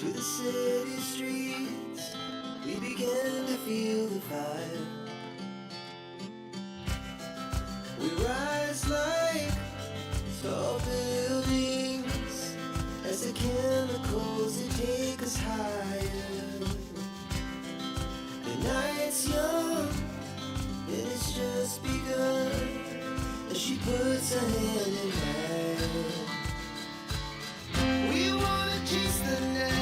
to the city streets, we began to feel the fire. We rise like tall buildings as the chemicals that take us higher. The night's young and it's just begun as she puts her hand in mine. We wanna chase the night,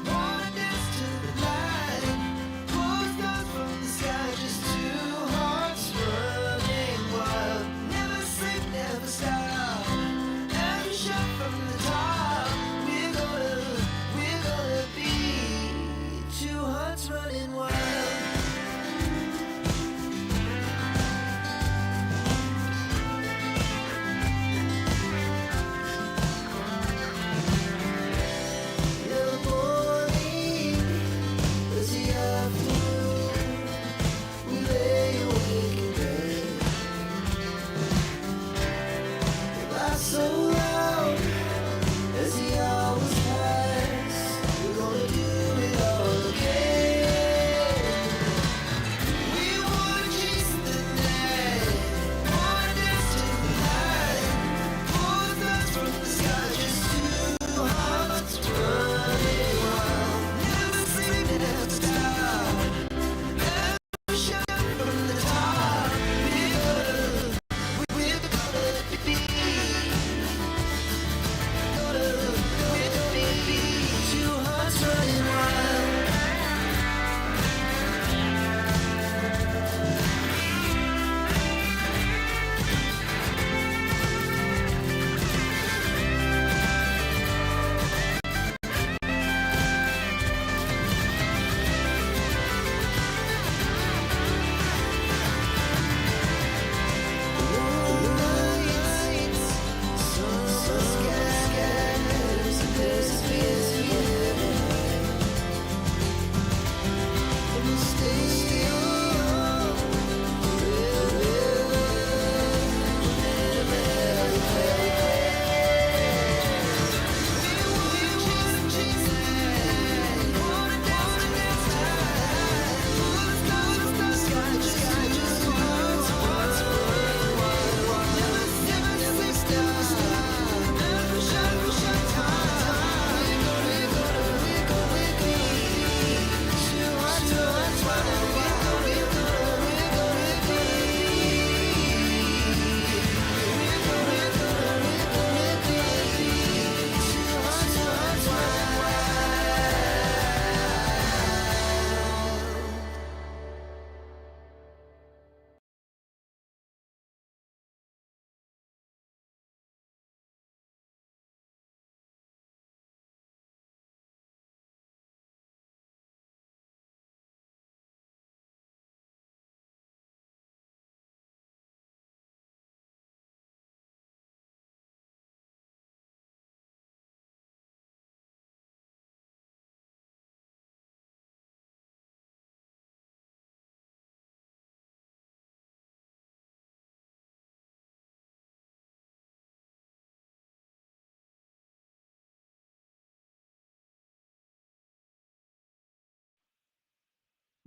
wanna dance to the light, pull stars from the sky, just two hearts running wild. Never sleep, never stop, every shot from the top. We're gonna be two hearts running wild.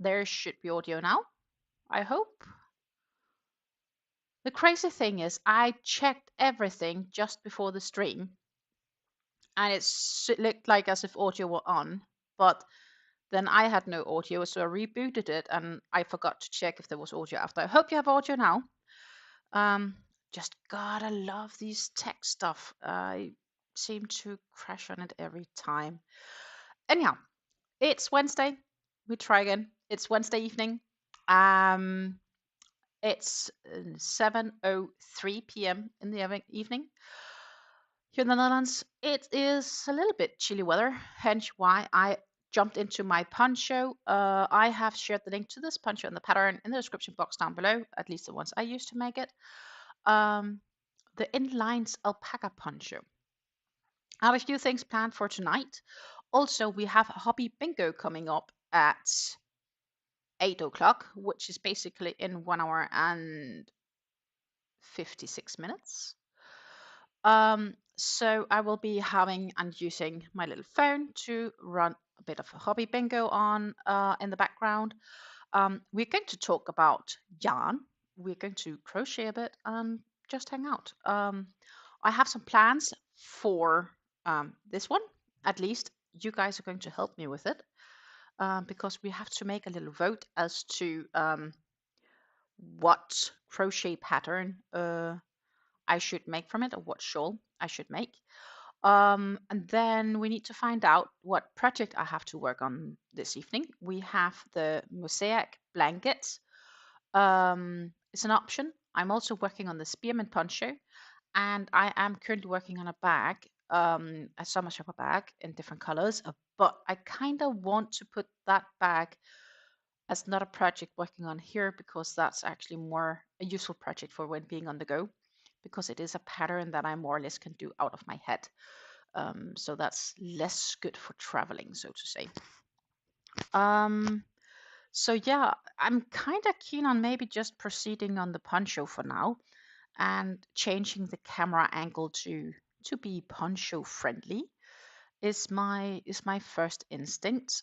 There should be audio now, I hope. The crazy thing is, I checked everything just before the stream, and it looked like as if audio were on, but then I had no audio, so I rebooted it, and I forgot to check if there was audio after. I hope you have audio now. Just gotta love these tech stuff. I seem to crash on it every time. Anyhow, it's Wednesday. We try again. It's Wednesday evening. It's 7:03 p.m. in the evening here in the Netherlands. It is a little bit chilly weather, hence why I jumped into my poncho. I have shared the link to this poncho and the pattern in the description box down below, at least the ones I used to make it. The inlines alpaca poncho. I have a few things planned for tonight. Also, we have a hobby bingo coming up at 8 o'clock, which is basically in 1 hour and 56 minutes. So I will be having and using my little phone to run a bit of a hobby bingo on in the background. We're going to talk about yarn. We're going to crochet a bit and just hang out. I have some plans for this one. At least you guys are going to help me with it because we have to make a little vote as to what crochet pattern I should make from it or what shawl I should make. And then we need to find out what project I have to work on this evening. We have the mosaic blanket. It's an option. I'm also working on the spearmint poncho, and I am currently working on a bag, a summer shopper bag in different colors. But I kind of want to put that bag as not a project working on here because that's actually more a useful project for when being on the go, because it is a pattern that I more or less can do out of my head. So that's less good for traveling, so to say. Um, so yeah, I'm kind of keen on maybe just proceeding on the poncho for now and changing the camera angle to be poncho friendly is my first instinct.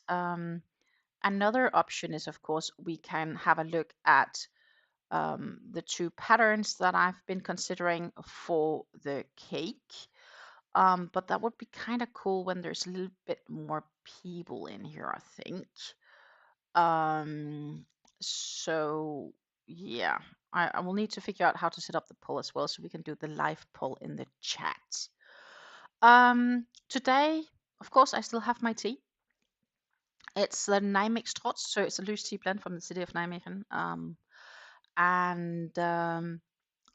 Another option is, of course, we can have a look at the two patterns that I've been considering for the cake. But that would be kind of cool when there's a little bit more people in here, I think. Um, so yeah, I will need to figure out how to set up the poll as well so we can do the live poll in the chat. Today, of course, I still have my tea. It's the Nijmegen, so it's a loose tea blend from the city of Nijmegen. And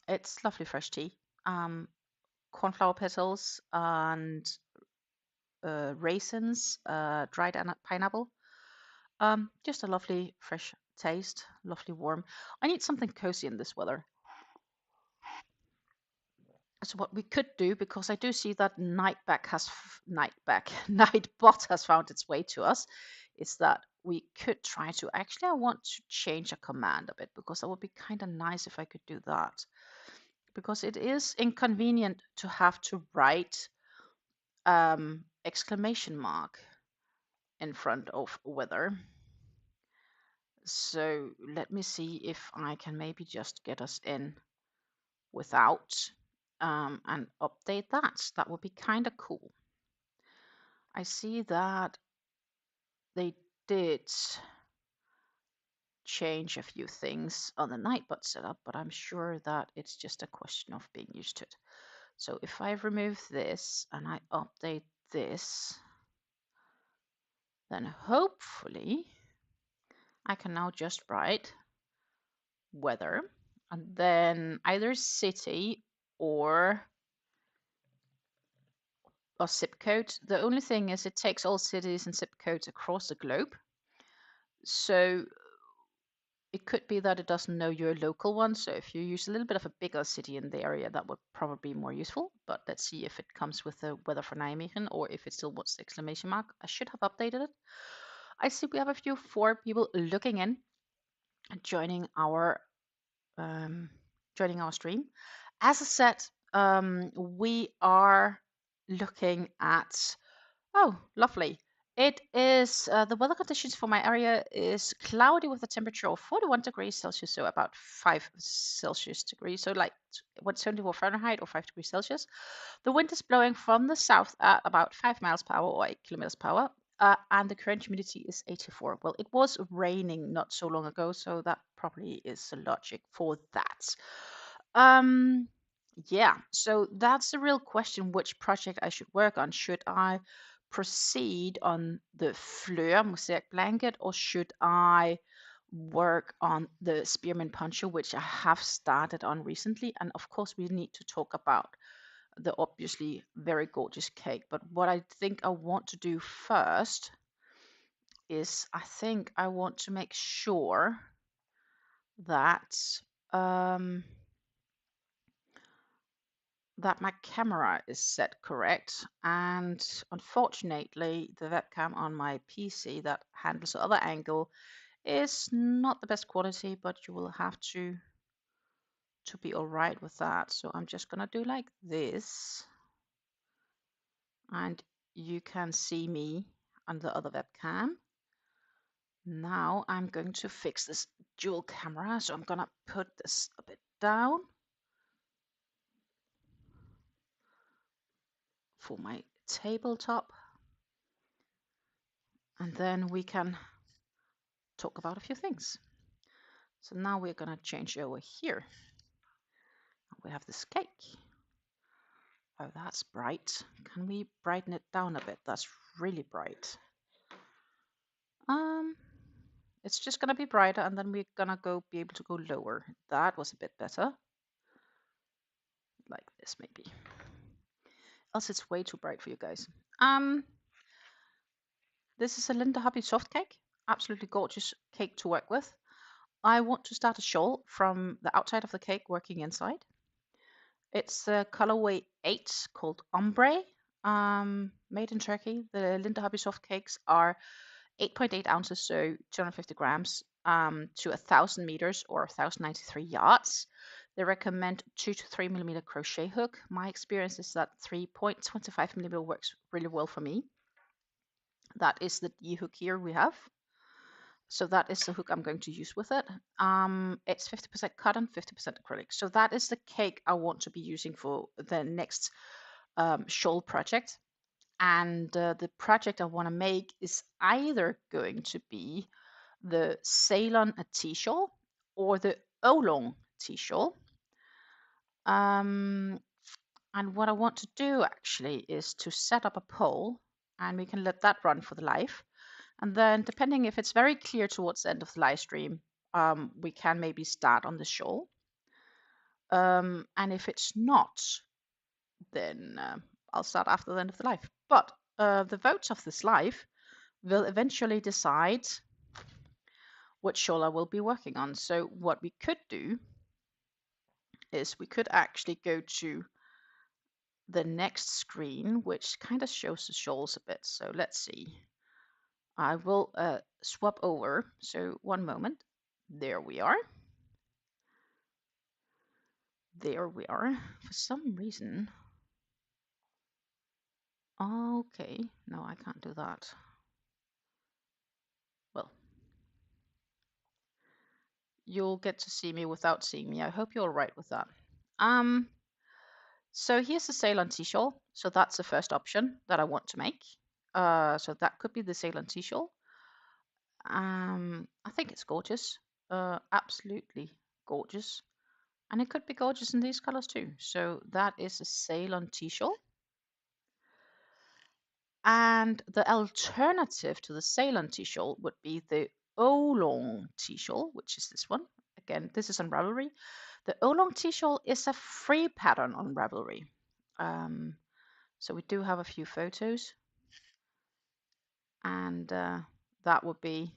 it's lovely fresh tea. Cornflower petals and raisins, dried pineapple. Just a lovely fresh taste, lovely warm. I need something cozy in this weather. So what we could do, because I do see that Nightbot has found its way to us, is that we could try to actually. I want to change a command a bit because that would be kind of nice if I could do that. Because it is inconvenient to have to write exclamation mark in front of weather. So let me see if I can maybe just get us in without and update that. That would be kind of cool. I see that they did change a few things on the Nightbot setup, but I'm sure that it's just a question of being used to it. So if I remove this and I update this, then hopefully I can now just write weather and then either city or zip code. The only thing is it takes all cities and zip codes across the globe. So it could be that it doesn't know your local one. So if you use a little bit of a bigger city in the area, that would probably be more useful. But let's see if it comes with the weather for Nijmegen or if it still wants the exclamation mark. I should have updated it. I see we have a few 4 people looking in and joining our stream. As I said, we are looking at. Oh, lovely. It is the weather conditions for my area is cloudy with a temperature of 41 degrees Celsius, so about 5 Celsius degrees, so like 174 Fahrenheit or 5 degrees Celsius. The wind is blowing from the south at about 5 miles per hour or 8 kilometers per hour, and the current humidity is 84. Well, it was raining not so long ago, so that probably is the logic for that. Um, yeah, so that's the real question, which project I should work on. Should I proceed on the Fleur mosaic blanket or should I work on the spearmint poncho, which I have started on recently? And of course, we need to talk about the obviously very gorgeous cake. But what I think I want to do first is I think I want to make sure that um, that my camera is set correct, and unfortunately the webcam on my PC that handles the other angle is not the best quality, but you will have to be all right with that. So I'm just gonna do like this and you can see me on the other webcam. Now I'm going to fix this dual camera, so I'm gonna put this a bit down for my tabletop, and then we can talk about a few things. So now we're gonna change over here. We have this cake. Oh, that's bright. Can we brighten it down a bit? That's really bright. It's just gonna be brighter, and then we're gonna be able to go lower. That was a bit better. Like this, maybe. Else it's way too bright for you guys. This is a Linde Hobby Soft Cake. Absolutely gorgeous cake to work with. I want to start a shawl from the outside of the cake working inside. It's the colorway 8 called Ombre, made in Turkey. The Linde Hobby Soft Cakes are 8.8 ounces, so 250 grams, to 1,000 meters or 1,093 yards. They recommend 2 to 3 millimeter crochet hook. My experience is that 3.25 millimeter works really well for me. That is the D hook here we have. So that is the hook I'm going to use with it. It's 50% cotton, 50% acrylic. So that is the cake I want to be using for the next shawl project. And the project I want to make is either going to be the Ceylon tea shawl or the Oolong tea shawl. And what I want to do actually is to set up a poll, and we can let that run for the live. And then depending if it's very clear towards the end of the live stream, we can maybe start on the shawl. And if it's not, then I'll start after the end of the live. But the votes of this live will eventually decide what shawl I will be working on. So what we could do is we could actually go to the next screen, which kind of shows the shawls a bit. So let's see. I will swap over. So one moment. There we are. There we are. For some reason. Okay. No, I can't do that. Well, you'll get to see me without seeing me. I hope you're all right with that. So here's the Ceylon tea shawl. So that's the first option that I want to make. So that could be the Ceylon tea shawl. I think it's gorgeous. Absolutely gorgeous. And it could be gorgeous in these colors too. So that is a Ceylon tea shawl. And the alternative to the Ceylon tea shawl would be the Oolong tea shawl, which is this one. Again, this is on Ravelry. The Oolong tea shawl is a free pattern on Ravelry. So we do have a few photos. And that would be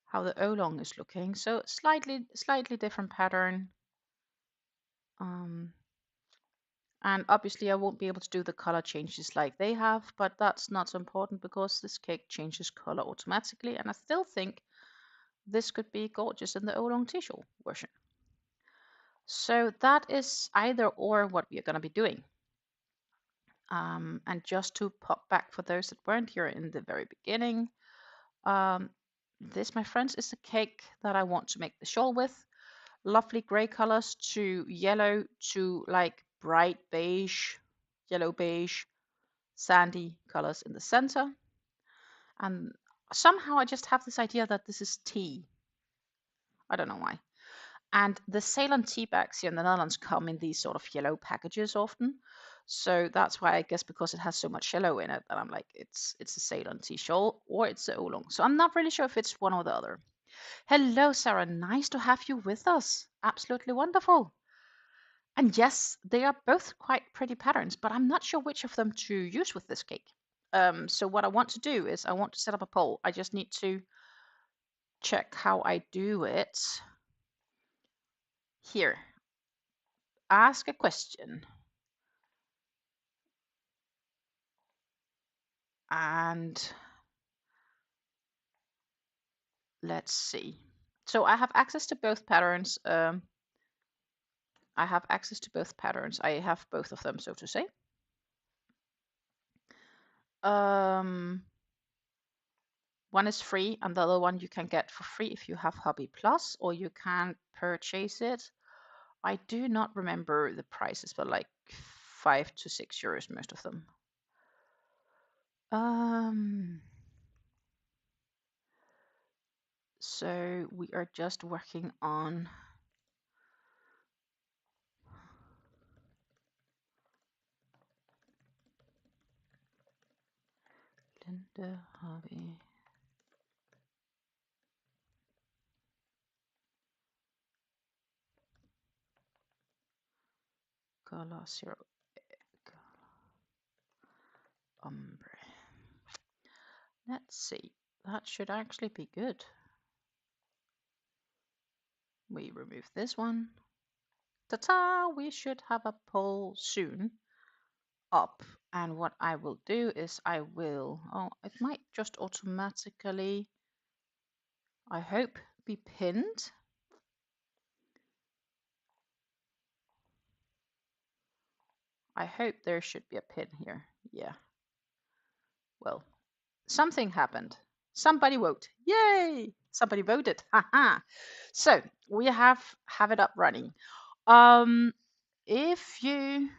how the Oolong is looking. So slightly different pattern. And obviously I won't be able to do the color changes like they have, but that's not so important because this cake changes color automatically. And I still think this could be gorgeous in the Oolong tea shawl version. So that is either or what we are going to be doing. And just to pop back for those that weren't here in the very beginning, this, my friends, is the cake that I want to make the shawl with. Lovely gray colors to yellow to like bright beige, yellow beige, sandy colors in the center. And somehow I just have this idea that this is tea. I don't know why. And the Ceylon tea bags here in the Netherlands come in these sort of yellow packages often. So that's why I guess because it has so much yellow in it that I'm like, it's a Ceylon tea shawl or it's a Oolong. So I'm not really sure if it's one or the other. Hello, Sarah. Nice to have you with us. Absolutely wonderful. And yes, they are both quite pretty patterns, but I'm not sure which of them to use with this cake. So what I want to do is I want to set up a poll. I just need to check how I do it. Here, ask a question. And let's see. So I have access to both patterns. I have access to both patterns. I have both of them, so to say. One is free, and the other one you can get for free if you have Hobby Plus, or you can purchase it. I do not remember the prices, but like 5 to 6 euros, most of them. So we are just working on Linde Hobby Color Zero Ombre. Let's see. That should actually be good. We remove this one. Ta-ta! We should have a poll soon up. And what I will do is I will, oh, it might just automatically, I hope, be pinned. I hope there should be a pin here. Yeah. Well, something happened. Somebody voted. Yay! Somebody voted. Haha. So we have it up running. If you,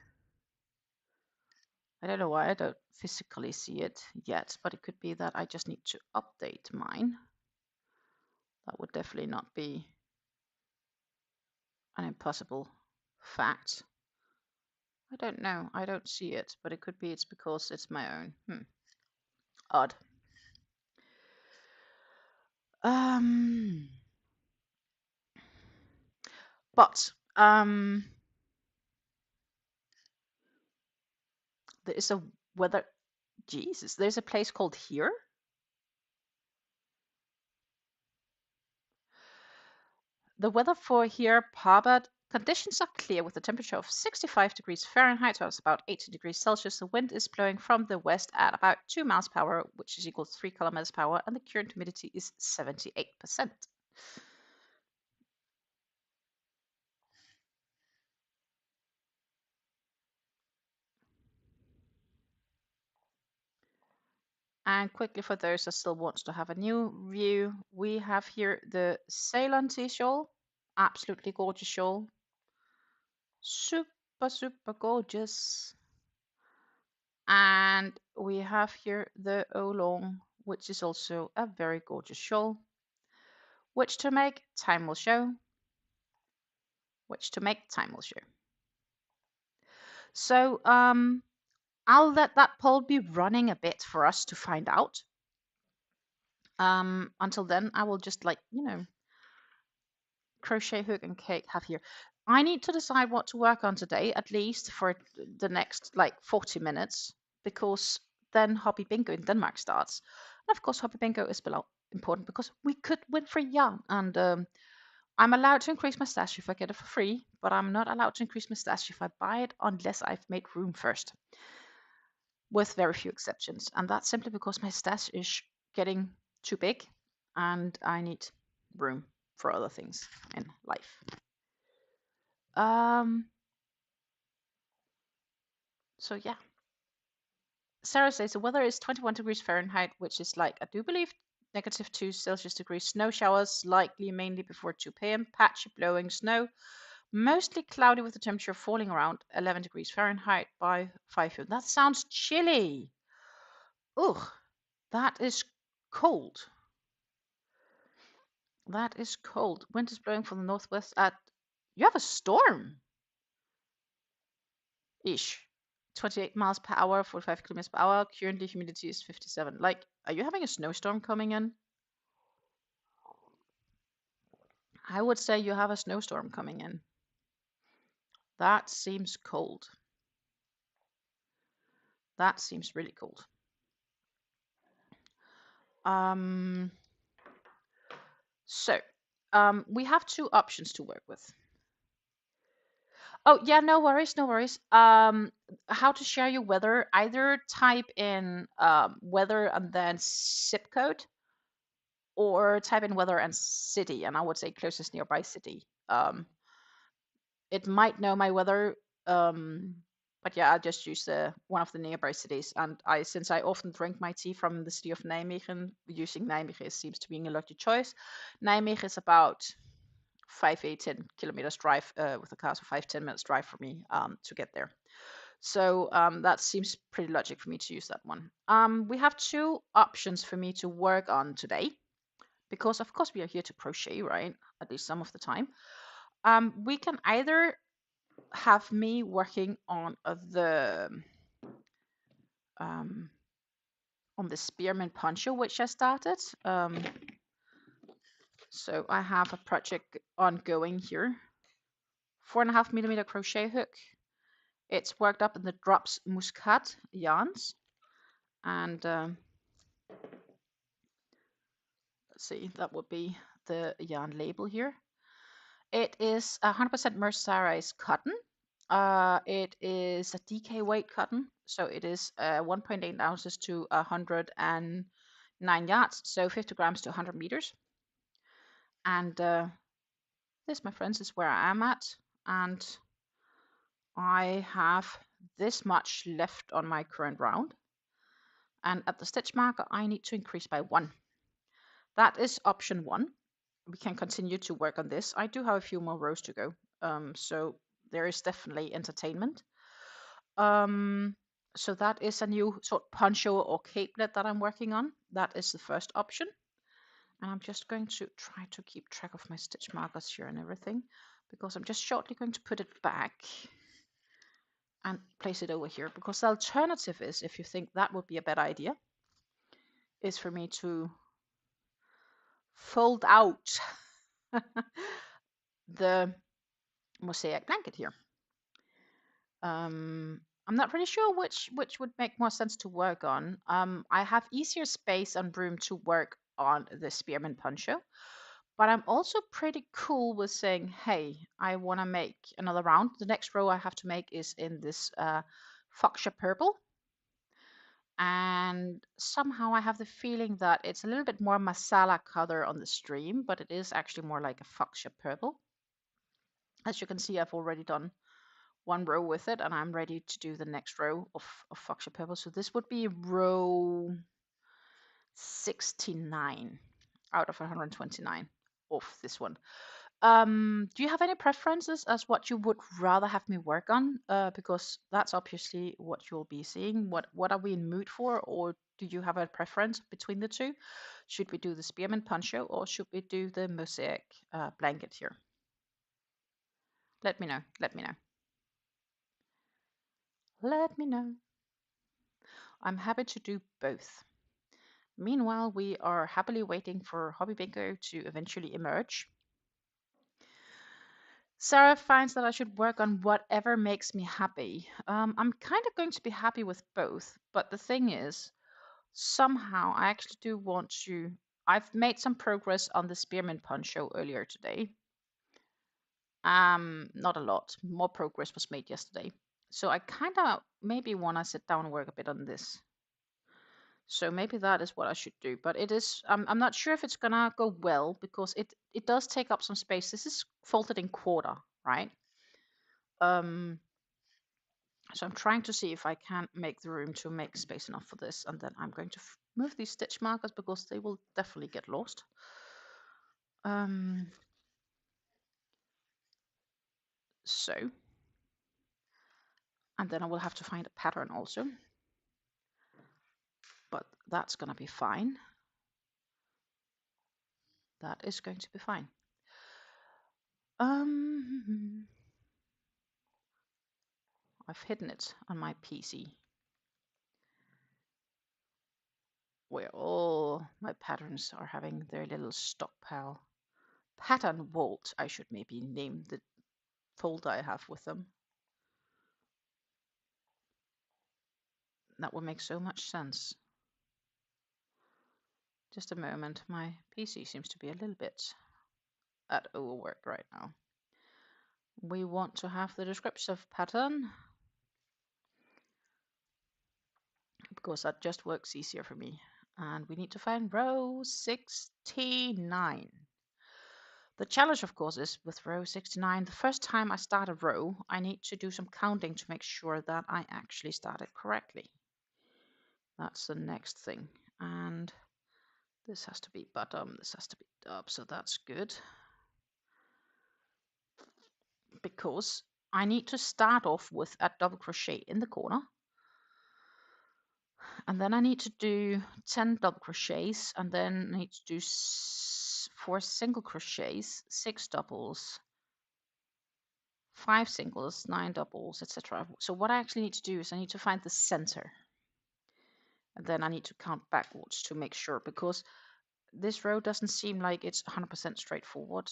I don't know why I don't physically see it yet, but it could be that I just need to update mine. That would definitely not be an impossible fact. I don't know. I don't see it, but it could be it's because it's my own. Odd. But there is a weather. Jesus, there's a place called here. The weather for here, Parbad, conditions are clear with a temperature of 65 degrees Fahrenheit, so it's about 18 degrees Celsius. The wind is blowing from the west at about 2 miles per hour, which is equal to 3 kilometers per hour, and the current humidity is 78%. And quickly, for those that still want to have a new view, we have here the Ceylon tea shawl. Absolutely gorgeous shawl. Super, super gorgeous. And we have here the Oolong, which is also a very gorgeous shawl. Which to make, time will show. Which to make, time will show. So I'll let that poll be running a bit for us to find out. Until then, I will just crochet hook and cake have here. I need to decide what to work on today, at least for the next 40 minutes, because then Hobby Bingo in Denmark starts. And of course, Hobby Bingo is important because we could win free yarn. And I'm allowed to increase my stash if I get it for free, but I'm not allowed to increase my stash if I buy it unless I've made room first, with very few exceptions. And that's simply because my stash is getting too big and I need room for other things in life. So yeah. Sarah says the weather is 21 degrees Fahrenheit, which is I do believe -2 Celsius degrees. Snow showers likely mainly before 2 p.m. Patchy blowing snow. Mostly cloudy with the temperature falling around 11 degrees Fahrenheit by 5 p.m. That sounds chilly. Ugh, that is cold. That is cold. Wind is blowing from the northwest at. You have a storm. Ish. 28 miles per hour, 45 kilometers per hour. Currently, humidity is 57. Are you having a snowstorm coming in? I would say you have a snowstorm coming in. That seems cold. That seems really cold. So, we have two options to work with. Oh, yeah, no worries, no worries. How to share your weather, either type in weather and then zip code, or type in weather and city, and I would say closest nearby city. It might know my weather But yeah, I'll just use one of the nearby cities. And since I often drink my tea from the city of Nijmegen, using Nijmegen seems to be a lucky choice. Nijmegen is about 10 kilometers drive with a car, so 5-10 minutes drive for me to get there. So that seems pretty logic for me to use that one. We have two options for me to work on today, because of course we are here to crochet, right? At least some of the time. We can either have me working on the spearmint poncho, which I started. So I have a project ongoing here. 4.5 millimeter crochet hook. It's worked up in the Drops Muscat yarns. And let's see, that would be the yarn label here. It is 100% mercerized cotton. It is a DK weight cotton, so it is 1.8 ounces to 109 yards, so 50 grams to 100 meters. And this, my friends, is where I am at, and I have this much left on my current round. And at the stitch marker, I need to increase by 1. That is option 1. We can continue to work on this. I do have a few more rows to go, so there is definitely entertainment. So that is a new sort of poncho or capelet that I'm working on. That is the first option. And I'm just going to try to keep track of my stitch markers here and everything, because I'm just shortly going to put it back and place it over here, because the alternative is, if you think that would be a better idea, is for me to fold out the mosaic blanket here. I'm not really sure which would make more sense to work on. I have easier space and room to work on the spearmint poncho, but I'm also pretty cool with saying, hey, I want to make another round. The next row I have to make is in this fuchsia purple. And somehow I have the feeling that it's a little bit more masala color on the stream, but it is actually more like a fuchsia purple. As you can see, I've already done one row with it, and I'm ready to do the next row of fuchsia purple. So this would be row 69 out of 129 of this one. Do you have any preferences as what you would rather have me work on? Because that's obviously what you'll be seeing. What are we in mood for, or do you have a preference between the two? Should we do the spearmint poncho, or should we do the mosaic blanket here? Let me know. Let me know. Let me know. I'm happy to do both. Meanwhile, we are happily waiting for Hobby Bingo to eventually emerge. Sarah finds that I should work on whatever makes me happy. I'm kind of going to be happy with both, but the thing is, somehow I actually do want to. I've made some progress on the spearmint poncho earlier today. Not a lot. More progress was made yesterday. So I kind of maybe want to sit down and work a bit on this. So maybe that is what I should do. But it is, I'm not sure if it's gonna go well, because it does take up some space. This is folded in quarter, right? So I'm trying to see if I can make the room to make space enough for this. And then I'm going to move these stitch markers, because they will definitely get lost. So, and then I will have to find a pattern also. But that's gonna be fine. That is going to be fine. I've hidden it on my PC, where all my patterns are having their little stockpile. Pattern vault, I should maybe name the folder I have with them. That would make so much sense. Just a moment, my PC seems to be a little bit at overwork right now. We want to have the descriptive pattern, because that just works easier for me. And we need to find row 69. The challenge, of course, is with row 69. The first time I start a row, I need to do some counting to make sure that I actually started correctly. That's the next thing. And this has to be bottom, this has to be top, so that's good. Because I need to start off with a double crochet in the corner. And then I need to do 10 double crochets, and then I need to do 4 single crochets, 6 doubles, 5 singles, 9 doubles, etc. So what I actually need to do is I need to find the center. And then I need to count backwards to make sure, because this row doesn't seem like it's 100% straightforward,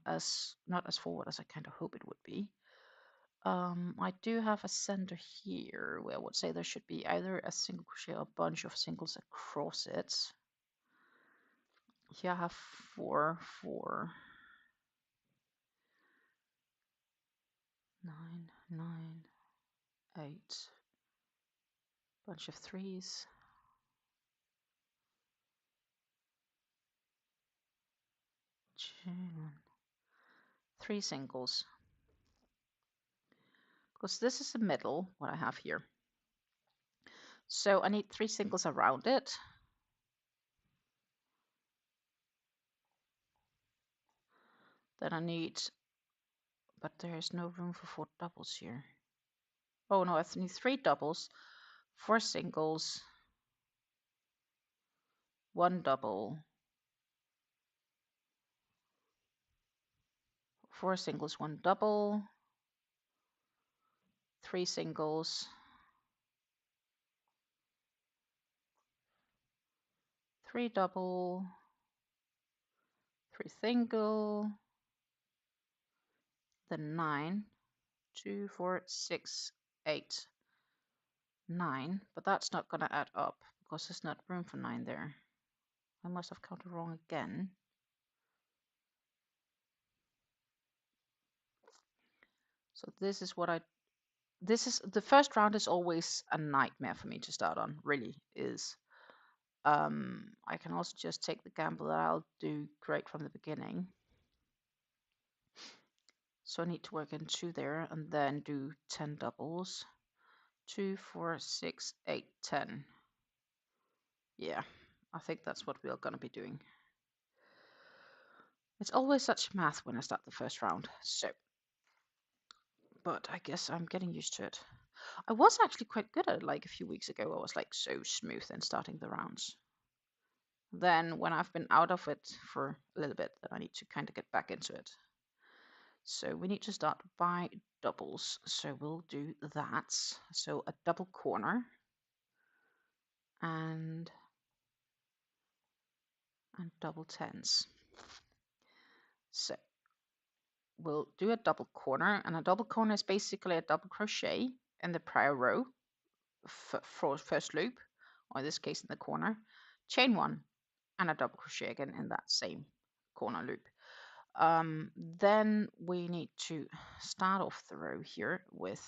as not as forward as I kind of hope it would be. I do have a center here where I would say there should be either a single crochet or a bunch of singles across it. Here I have 4, 4, 9, 9, 8, bunch of 3s, 3 singles, because this is the middle, what I have here. So I need 3 singles around it. Then I need, but there is no room for 4 doubles here. Oh no, I need 3 doubles, 4 singles, 1 double, 4 singles, 1 double, 3 singles, 3 double, 3 single, then 9, 2, 4, 6, 8, 9, but that's not going to add up because there's not room for 9 there. I must have counted wrong again. So this is what the first round is always a nightmare for me to start on, really is. I can also just take the gamble that I'll do great from the beginning. So I need to work in 2 there and then do 10 doubles. 2, 4, 6, 8, 10. Yeah, I think that's what we're going to be doing. It's always such math when I start the first round, so. But I guess I'm getting used to it. I was actually quite good at it like a few weeks ago. I was like so smooth in starting the rounds. Then when I've been out of it for a little bit, then I need to kind of get back into it. So we need to start by doubles. So we'll do that. So a double corner and double tens. So we'll do a double corner, and a double corner is basically a double crochet in the prior row for first loop, or in this case in the corner, chain 1 and a double crochet again in that same corner loop. Then we need to start off the row here with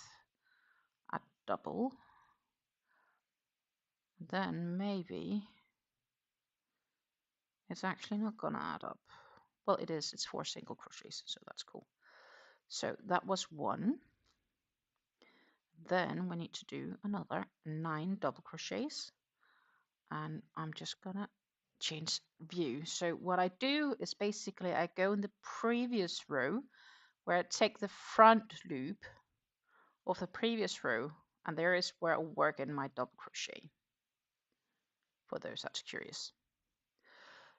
a double. Then maybe it's actually not gonna add up. Well, it is, it's 4 single crochets, so that's cool. So that was 1. Then we need to do another 9 double crochets, and I'm just gonna change view. So what I do is basically I go in the previous row where I take the front loop of the previous row, and there is where I work in my double crochet, for those that's curious.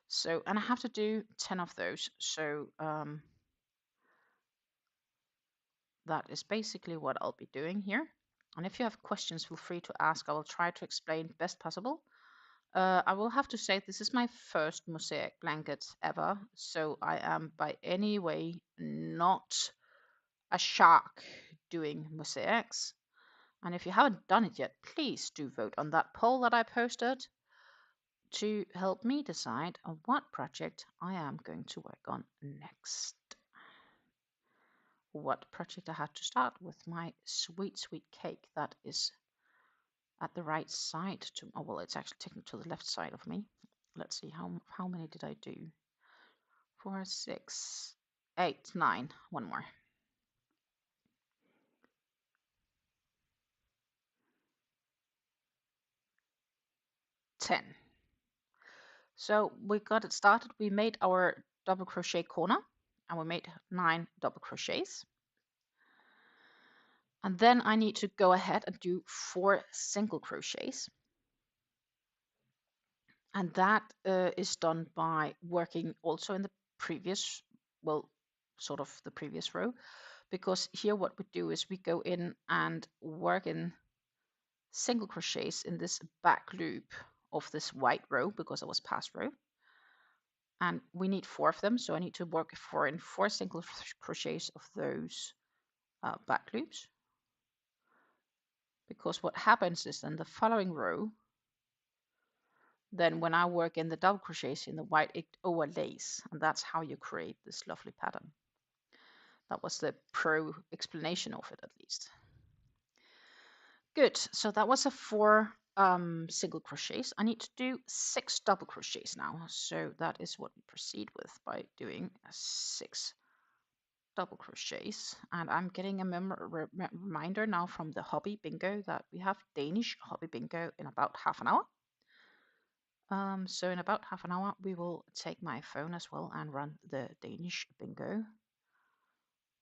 So, and I have to do 10 of those. So that is basically what I'll be doing here. And if you have questions, feel free to ask. I will try to explain best possible. I will have to say this is my first mosaic blanket ever, so I am by any way not a shark doing mosaics. And if you haven't done it yet, please do vote on that poll that I posted to help me decide on what project I am going to work on next. What project I had to start with my sweet, sweet cake that is at the right side to, oh well, it's actually taken to the left side of me. Let's see, how many did I do? 4, 6, 8, 9, one more. 10. So we got it started. We made our double crochet corner and we made 9 double crochets. And then I need to go ahead and do 4 single crochets. And that is done by working also in the previous, well, sort of the previous row, because here what we do is we go in and work in single crochets in this back loop of this white row, because it was past row. And we need 4 of them, so I need to work in 4 single crochets of those back loops. Because what happens is then the following row, then when I work in the double crochets in the white, it overlays, and that's how you create this lovely pattern. That was the pro explanation of it, at least. Good, so that was a 4 single crochets. I need to do 6 double crochets now, so that is what we proceed with by doing 6 double crochets. And I'm getting a reminder now from the Hobby Bingo that we have Danish Hobby Bingo in about half an hour. So in about half an hour we will take my phone as well and run the Danish Bingo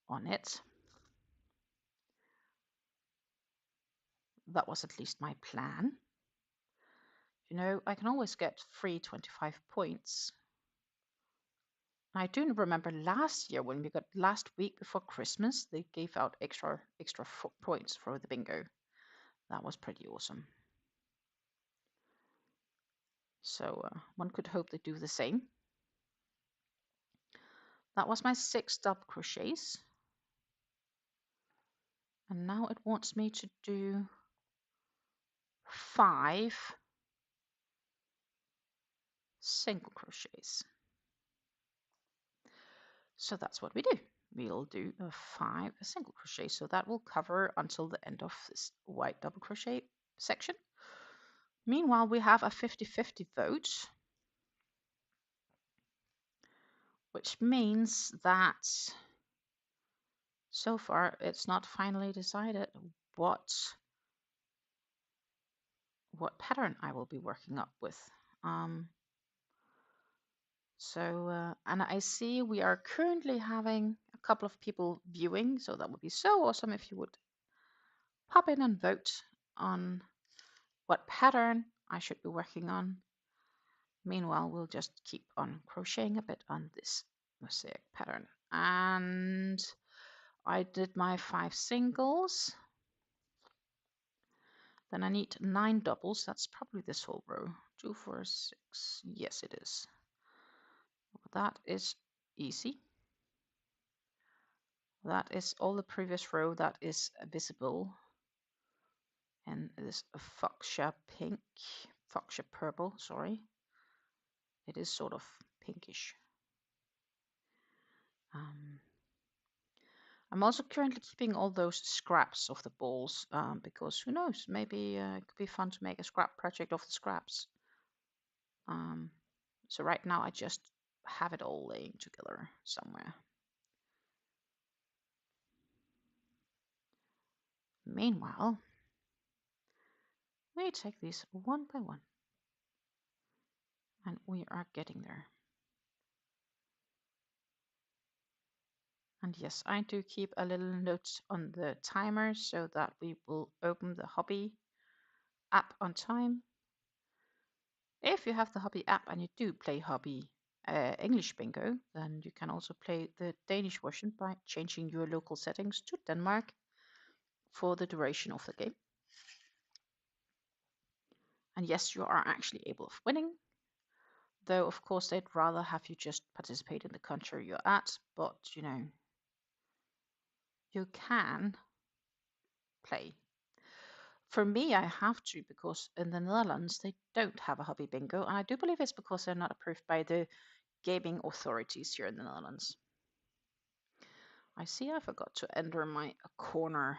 on it. That was at least my plan. You know, I can always get free 25 points. I do remember last year when we got last week before Christmas, they gave out extra points for the bingo. That was pretty awesome. So one could hope they do the same. That was my 6 double crochets. And now it wants me to do 5 single crochets. So that's what we do. We'll do 5 single crochets. So that will cover until the end of this white double crochet section. Meanwhile, we have a 50-50 vote, which means that so far it's not finally decided what pattern I will be working up with. And I see we are currently having a couple of people viewing, so that would be so awesome if you would pop in and vote on what pattern I should be working on. Meanwhile, we'll just keep on crocheting a bit on this mosaic pattern. And I did my 5 singles. Then I need 9 doubles. That's probably this whole row. 2, 4, 6. Yes, it is. That is easy. That is all the previous row that is visible. And this fuchsia pink, fuchsia purple, sorry. It is sort of pinkish. I'm also currently keeping all those scraps of the balls because who knows, maybe it could be fun to make a scrap project of the scraps. So right now I just have it all laying together somewhere. Meanwhile, we take these one by one, and we are getting there. And yes, I do keep a little note on the timer so that we will open the Hobby app on time. If you have the Hobby app and you do play Hobby English Bingo, then you can also play the Danish version by changing your local settings to Denmark for the duration of the game. And yes, you are actually able of winning, though of course they'd rather have you just participate in the country you're at, but you know, you can play. For me, I have to, because in the Netherlands they don't have a Hobby Bingo, and I do believe it's because they're not approved by the gaming authorities here in the Netherlands. I see I forgot to enter my corner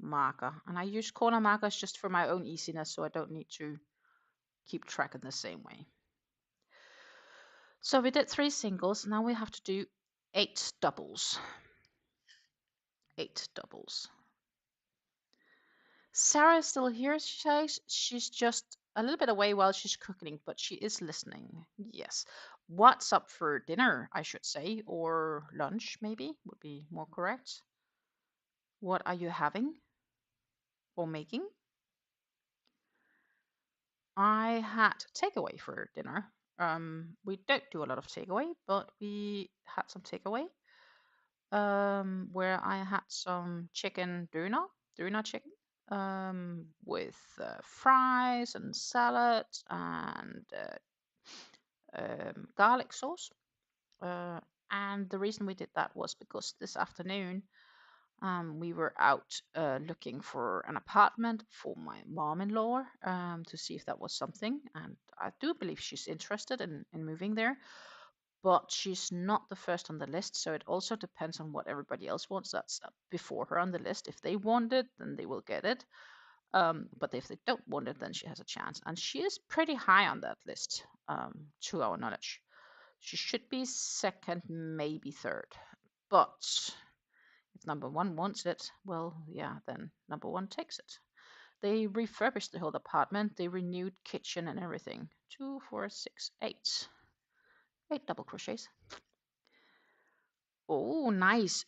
marker, and I use corner markers just for my own easiness, so I don't need to keep track in the same way. So we did 3 singles. Now we have to do 8 doubles. 8 doubles. Sarah is still here, she says. She's just a little bit away while she's cooking, but she is listening. Yes. What's up for dinner, I should say, or lunch maybe would be more correct. What are you having or making? I had takeaway for dinner. We don't do a lot of takeaway, but we had some takeaway. Where I had some chicken doner chicken, with fries and salad and garlic sauce. And the reason we did that was because this afternoon we were out looking for an apartment for my mom-in-law, to see if that was something. And I do believe she's interested in moving there, but she's not the first on the list. So it also depends on what everybody else wants that's before her on the list. If they want it, then they will get it. But if they don't want it, then she has a chance. And she is pretty high on that list, to our knowledge. She should be second, maybe third. But if number one wants it, well, yeah, then number one takes it. They refurbished the whole apartment. They renewed kitchen and everything. 2, 4, 6, 8. 8 double crochets. Oh, nice.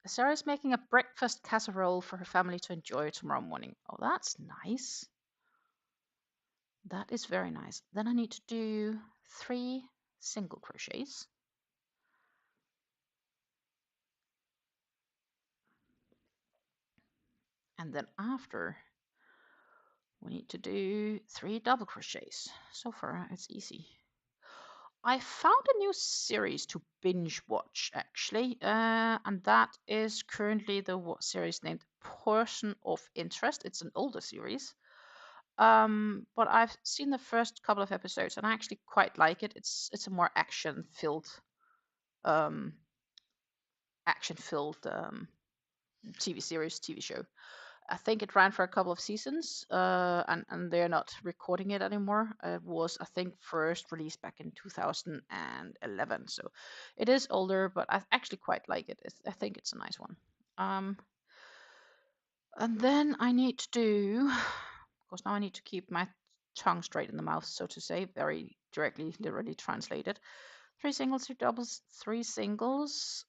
Sarah's making a breakfast casserole for her family to enjoy tomorrow morning. Oh, that's nice. That is very nice. Then I need to do 3 single crochets. And then after, we need to do 3 double crochets. So far, it's easy. I found a new series to binge watch, actually, and that is currently the series named Person of Interest. It's an older series, but I've seen the first couple of episodes and I actually quite like it. It's a more um, action-filled TV show. I think it ran for a couple of seasons, and they're not recording it anymore. It was, I think, first released back in 2011, so it is older, but I actually quite like it. I think it's a nice one. And then I need to do, of course, now I need to keep my tongue straight in the mouth, so to say, very directly, literally translated. 3 singles, 3 doubles, 3 singles.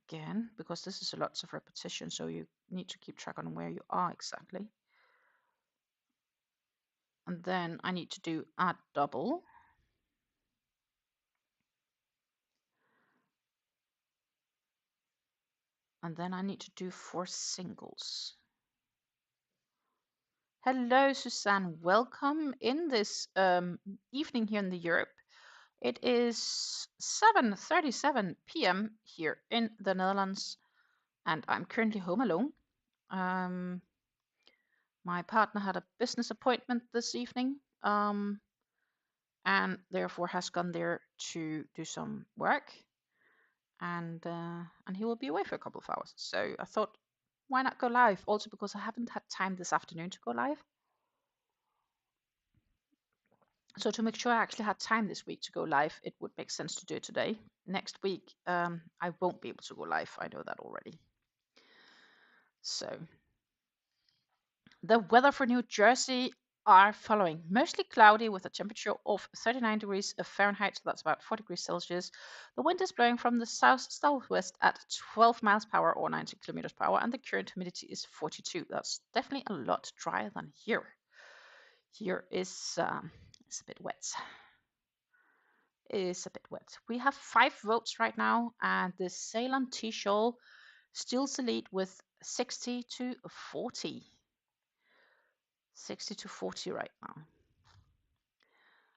Again, because this is a lots of repetition, so you need to keep track on where you are exactly. And then I need to do a double. And then I need to do 4 singles. Hello, Suzanne. Welcome in this evening here in the Europe. It is 7:37 p.m. here in the Netherlands, and I'm currently home alone. My partner had a business appointment this evening, and therefore has gone there to do some work, and he will be away for a couple of hours. So I thought, why not go live? Also because I haven't had time this afternoon to go live. So to make sure I actually had time this week to go live, it would make sense to do it today. Next week, I won't be able to go live. I know that already. So the weather for New Jersey are following. Mostly cloudy with a temperature of 39 degrees Fahrenheit, so that's about 4 degrees Celsius. The wind is blowing from the south-southwest at 12 miles per hour or 90 kilometers per hour, and the current humidity is 42. That's definitely a lot drier than here. Here is it's a bit wet. It's a bit wet. We have 5 votes right now, and the Ceylon tea shawl steals the lead with 60 to 40. 60 to 40 right now.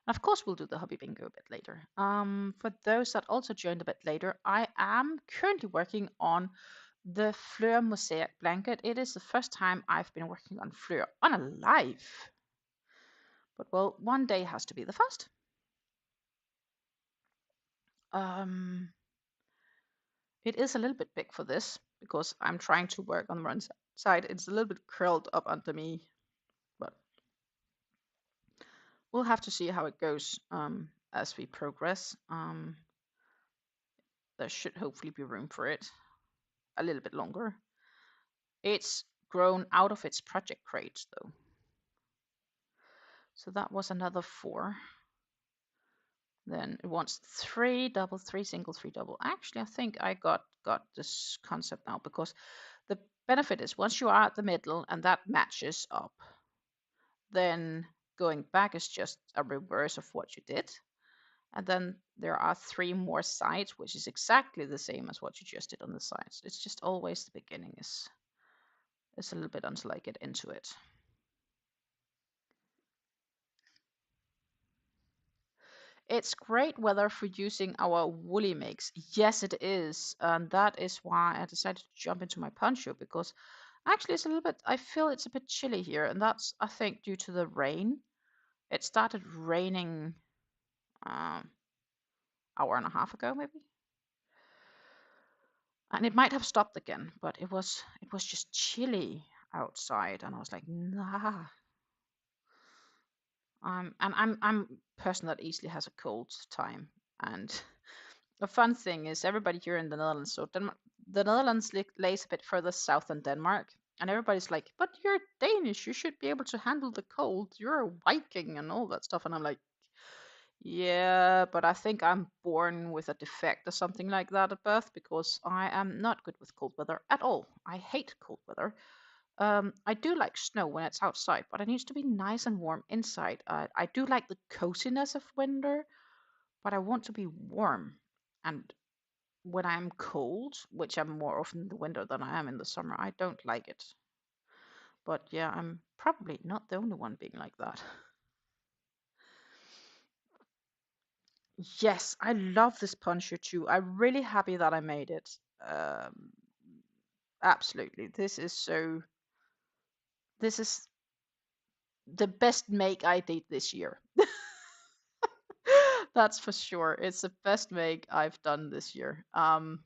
Of course, we'll do the hobby bingo a bit later. For those that also joined a bit later, I am currently working on the Fleur Mosaic blanket. It is the first time I've been working on Fleur on a live. But well, one day has to be the first. It is a little bit big for this because I'm trying to work on one side. It's a little bit curled up under me, but we'll have to see how it goes as we progress. there should hopefully be room for it a little bit longer. It's grown out of its project crate though. So that was another 4. Then it wants 3 double, 3 single, 3 double. Actually, I think I got this concept now, because the benefit is once you are at the middle and that matches up, then going back is just a reverse of what you did. And then there are 3 more sides, which is exactly the same as what you just did on the sides. It's just always the beginning is a little bit until I get into it. It's great weather for using our woolly mix. Yes, it is. And that is why I decided to jump into my poncho, because actually it's a little bit, I feel it's a bit chilly here. And that's, I think, due to the rain. It started raining hour and a half ago, maybe. And it might have stopped again, but it was just chilly outside. And I was like, nah. And I'm a person that easily has a cold time. And the fun thing is everybody here in the Netherlands, so the Netherlands lays a bit further south than Denmark, and everybody's like, but you're Danish, you should be able to handle the cold, you're a Viking and all that stuff. And I'm like, yeah, but I think I'm born with a defect or something like that at birth, because I am not good with cold weather at all. I hate cold weather. I do like snow when it's outside, but it needs to be nice and warm inside. I do like the coziness of winter, but I want to be warm. And when I'm cold, which I'm more often in the winter than I am in the summer, I don't like it. But yeah, I'm probably not the only one being like that. Yes, I love this poncho too. I'm really happy that I made it. Absolutely. This is the best make I did this year. That's for sure. It's the best make I've done this year. And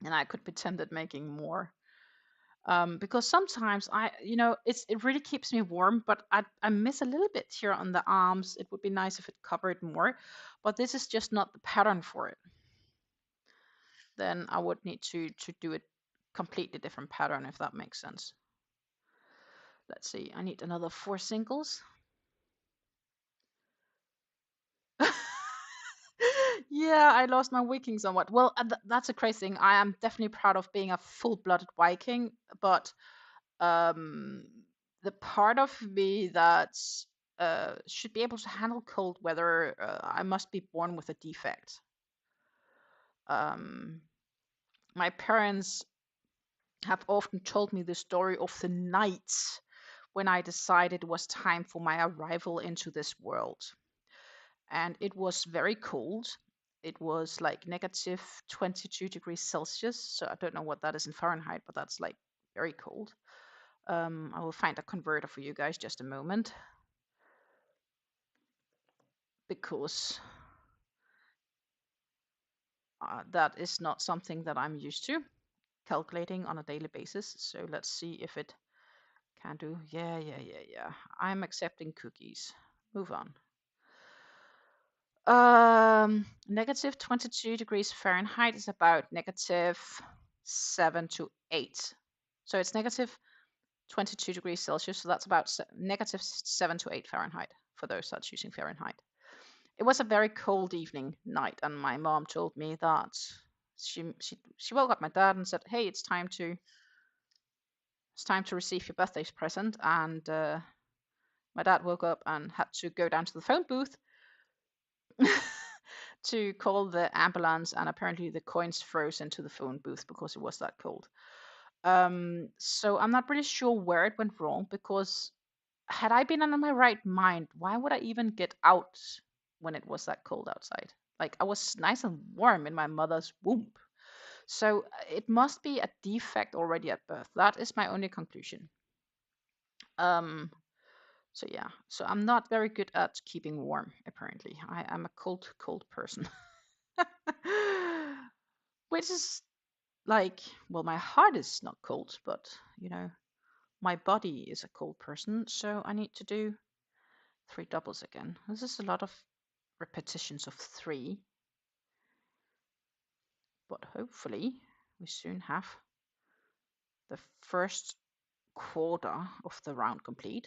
I could be tempted making more. Because sometimes it really keeps me warm, but I miss a little bit here on the arms. It would be nice if it covered more, but this is just not the pattern for it. Then I would need to do a completely different pattern, if that makes sense. Let's see, I need another 4 singles. Yeah, I lost my Viking somewhat. Well, that's a crazy thing. I am definitely proud of being a full-blooded Viking, but the part of me that should be able to handle cold weather, I must be born with a defect. My parents have often told me the story of the night when I decided it was time for my arrival into this world. And it was very cold. It was like negative 22 degrees Celsius. So I don't know what that is in Fahrenheit, but that's like very cold. I will find a converter for you guys just a moment, because that is not something that I'm used to calculating on a daily basis. So let's see if it can do. Yeah. I'm accepting cookies. Move on. Negative 22 degrees Fahrenheit is about negative 7 to 8. So it's negative 22 degrees Celsius. So that's about negative 7 to 8 Fahrenheit for those that's using Fahrenheit. It was a very cold night, and my mom told me that she woke up my dad and said, "Hey, it's time to receive your birthday present." And my dad woke up and had to go down to the phone booth to call the ambulance, and apparently the coins froze into the phone booth because it was that cold. So I'm not really sure where it went wrong, because had I been in my right mind, why would I even get out when it was that cold outside? Like, I was nice and warm in my mother's womb. So it must be a defect already at birth. That is my only conclusion. So yeah, so I'm not very good at keeping warm, apparently. I am a cold person. Which is like, well, my heart is not cold, but my body is a cold person, so I need to do 3 doubles again. This is a lot of repetitions of 3. but hopefully we soon have the first quarter of the round complete.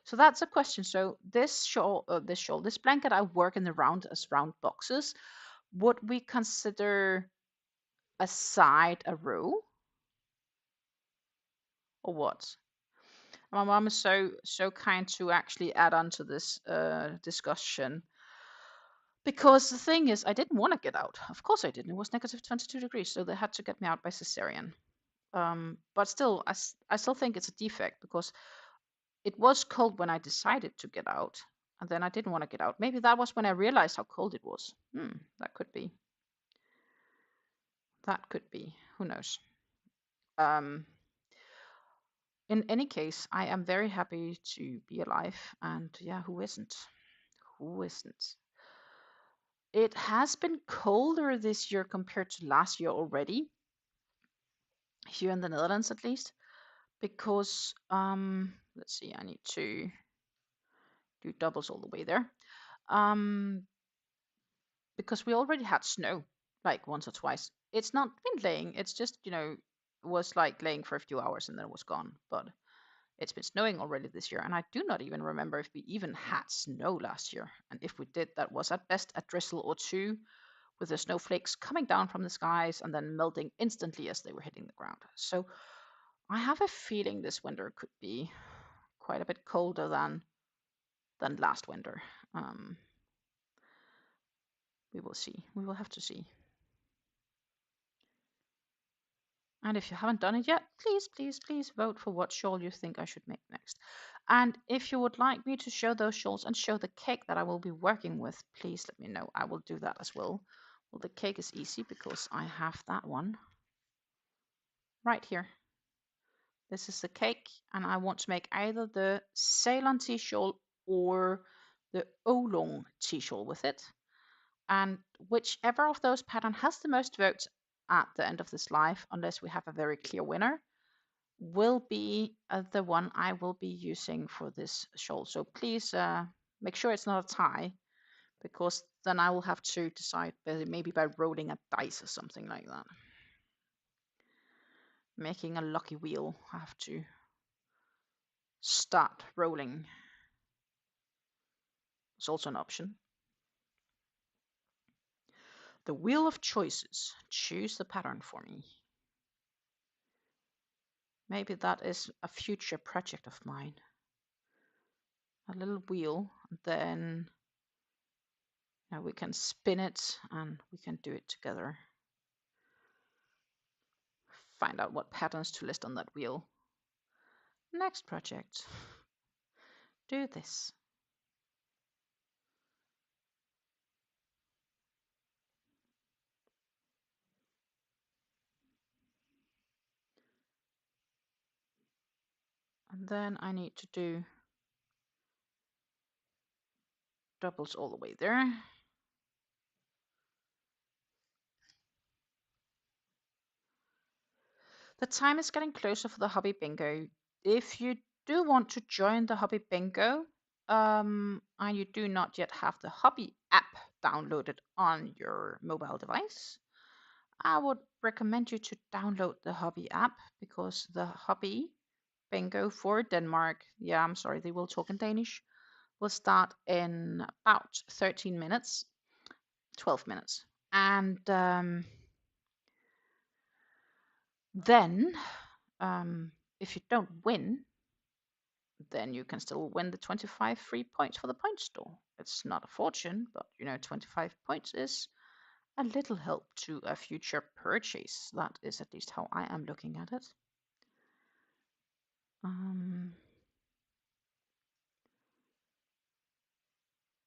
So that's a question. So this shawl, this blanket, I work in the round as round boxes. Would we consider a side a row, or what? My mom is so kind to actually add on to this discussion, because the thing is, I didn't want to get out. Of course I didn't. It was negative 22 degrees, so they had to get me out by cesarean. But still, I still think it's a defect, because it was cold when I decided to get out, and then I didn't want to get out. Maybe that was when I realized how cold it was. That could be. That could be. Who knows? Um, in any case, I am very happy to be alive, and yeah, who isn't? Who isn't? It has been colder this year compared to last year already, here in the Netherlands at least, because let's see, I need to do doubles all the way there. Because we already had snow like once or twice. It's not been laying, it's just, was like laying for a few hours and then it was gone. But it's been snowing already this year, and I do not even remember if we even had snow last year. And if we did, that was at best a drizzle or two, with the snowflakes coming down from the skies and then melting instantly as they were hitting the ground. So I have a feeling this winter could be quite a bit colder than last winter. We will see. We will have to see. And if you haven't done it yet, please, please, please vote for what shawl you think I should make next. And if you would like me to show those shawls and show the cake that I will be working with, please let me know. I will do that as well. Well, the cake is easy because I have that one right here. This is the cake, and I want to make either the Ceylon tea shawl or the Oolong tea shawl with it. And whichever of those pattern has the most votes at the end of this live, unless we have a very clear winner, will be the one I will be using for this shawl. So please make sure it's not a tie, because then I will have to decide maybe by rolling a dice or something like that. Making a lucky wheel. I have to start rolling. It's also an option. The wheel of choices. Choose the pattern for me. Maybe that is a future project of mine. A little wheel, then we can spin it and we can do it together. Find out what patterns to list on that wheel. Next project. Do this. And then I need to do doubles all the way there. The time is getting closer for the Hobby Bingo. If you do want to join the Hobby Bingo, and you do not yet have the Hobby app downloaded on your mobile device, I would recommend you to download the Hobby app, because the Hobby Bingo for Denmark, yeah, I'm sorry, they will talk in Danish, will start in about 13 minutes, 12 minutes. And then if you don't win, then you can still win the 25 free points for the point store. It's not a fortune, but 25 points is a little help to a future purchase. That is at least how I am looking at it.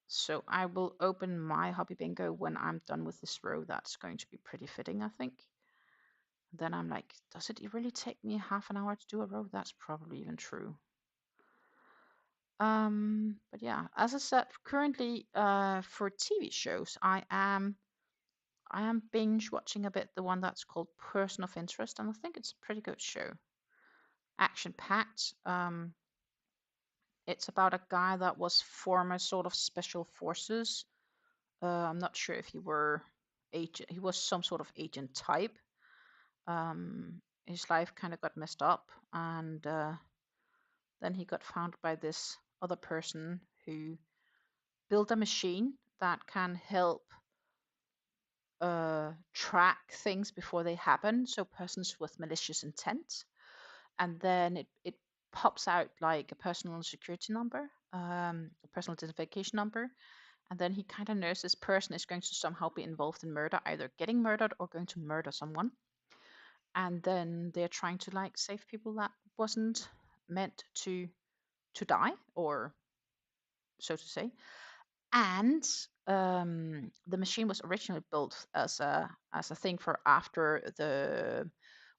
So I will open my Hobby Bingo when I'm done with this row. That's going to be pretty fitting, I think. Then I'm like, does it really take me half an hour to do a row? That's probably even true. But yeah, as I said, currently for TV shows, I am binge watching a bit the one that's called Person of Interest, and I think it's a pretty good show. Action packed. It's about a guy that was former sort of special forces. I'm not sure if you were agent. He was some sort of agent type. His life kind of got messed up, and then he got found by this other person who built a machine that can help track things before they happen. So persons with malicious intent, and then it pops out like a personal security number, a personal identification number, and then he kind of knows this person is going to somehow be involved in murder, either getting murdered or going to murder someone. And then they're trying to like save people that wasn't meant to die, or so to say. And the machine was originally built as a thing for after the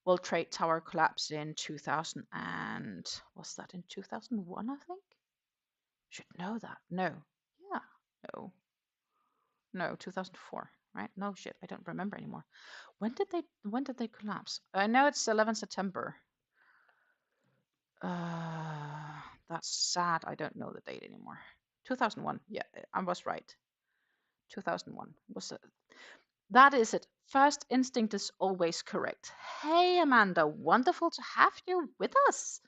World Trade Tower collapse in 2000, and was that in 2001? I think should know that. No, yeah, no, 2004. Right? No shit, I don't remember anymore. When did they collapse? I know it's 11 September. That's sad. I don't know the date anymore. 2001. Yeah, I was right. 2001 was that is it. First instinct is always correct. Hey Amanda, wonderful to have you with us.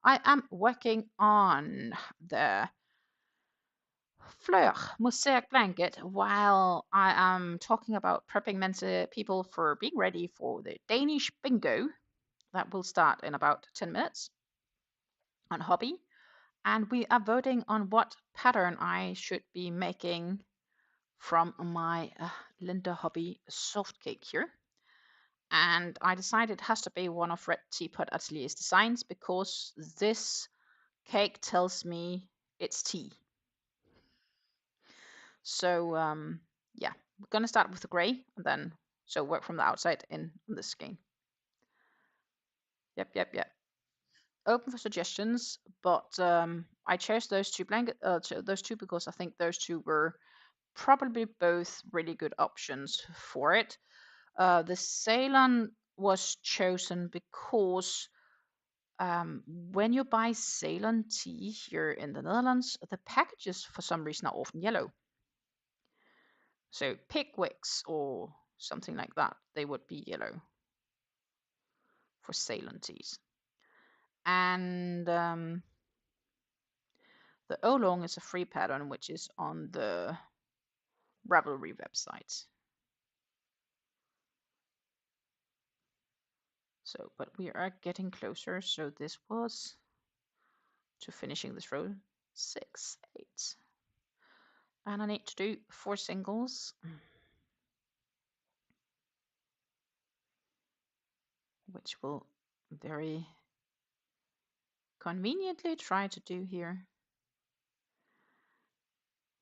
I am working on the Fleur mosaic blanket while I am talking about prepping people for being ready for the Danish Bingo that will start in about 10 minutes on Hobby. And we are voting on what pattern I should be making from my Linde Hobby Soft Cake here. And I decided it has to be one of Red Teapot Atelier's designs because this cake tells me it's tea. So yeah, we're gonna start with the gray and then so work from the outside in on this skein. Yep. Open for suggestions, but I chose those two because I think those two were probably both really good options for it. The Ceylon was chosen because when you buy Ceylon tea here in the Netherlands, the packages for some reason are often yellow. So Pickwicks or something like that, they would be yellow for Ceylon teas. And the Oolong is a free pattern which is on the Ravelry website. So, but we are getting closer. So this was to finishing this row 6, 8. And I need to do 4 singles, which will very conveniently try to do here.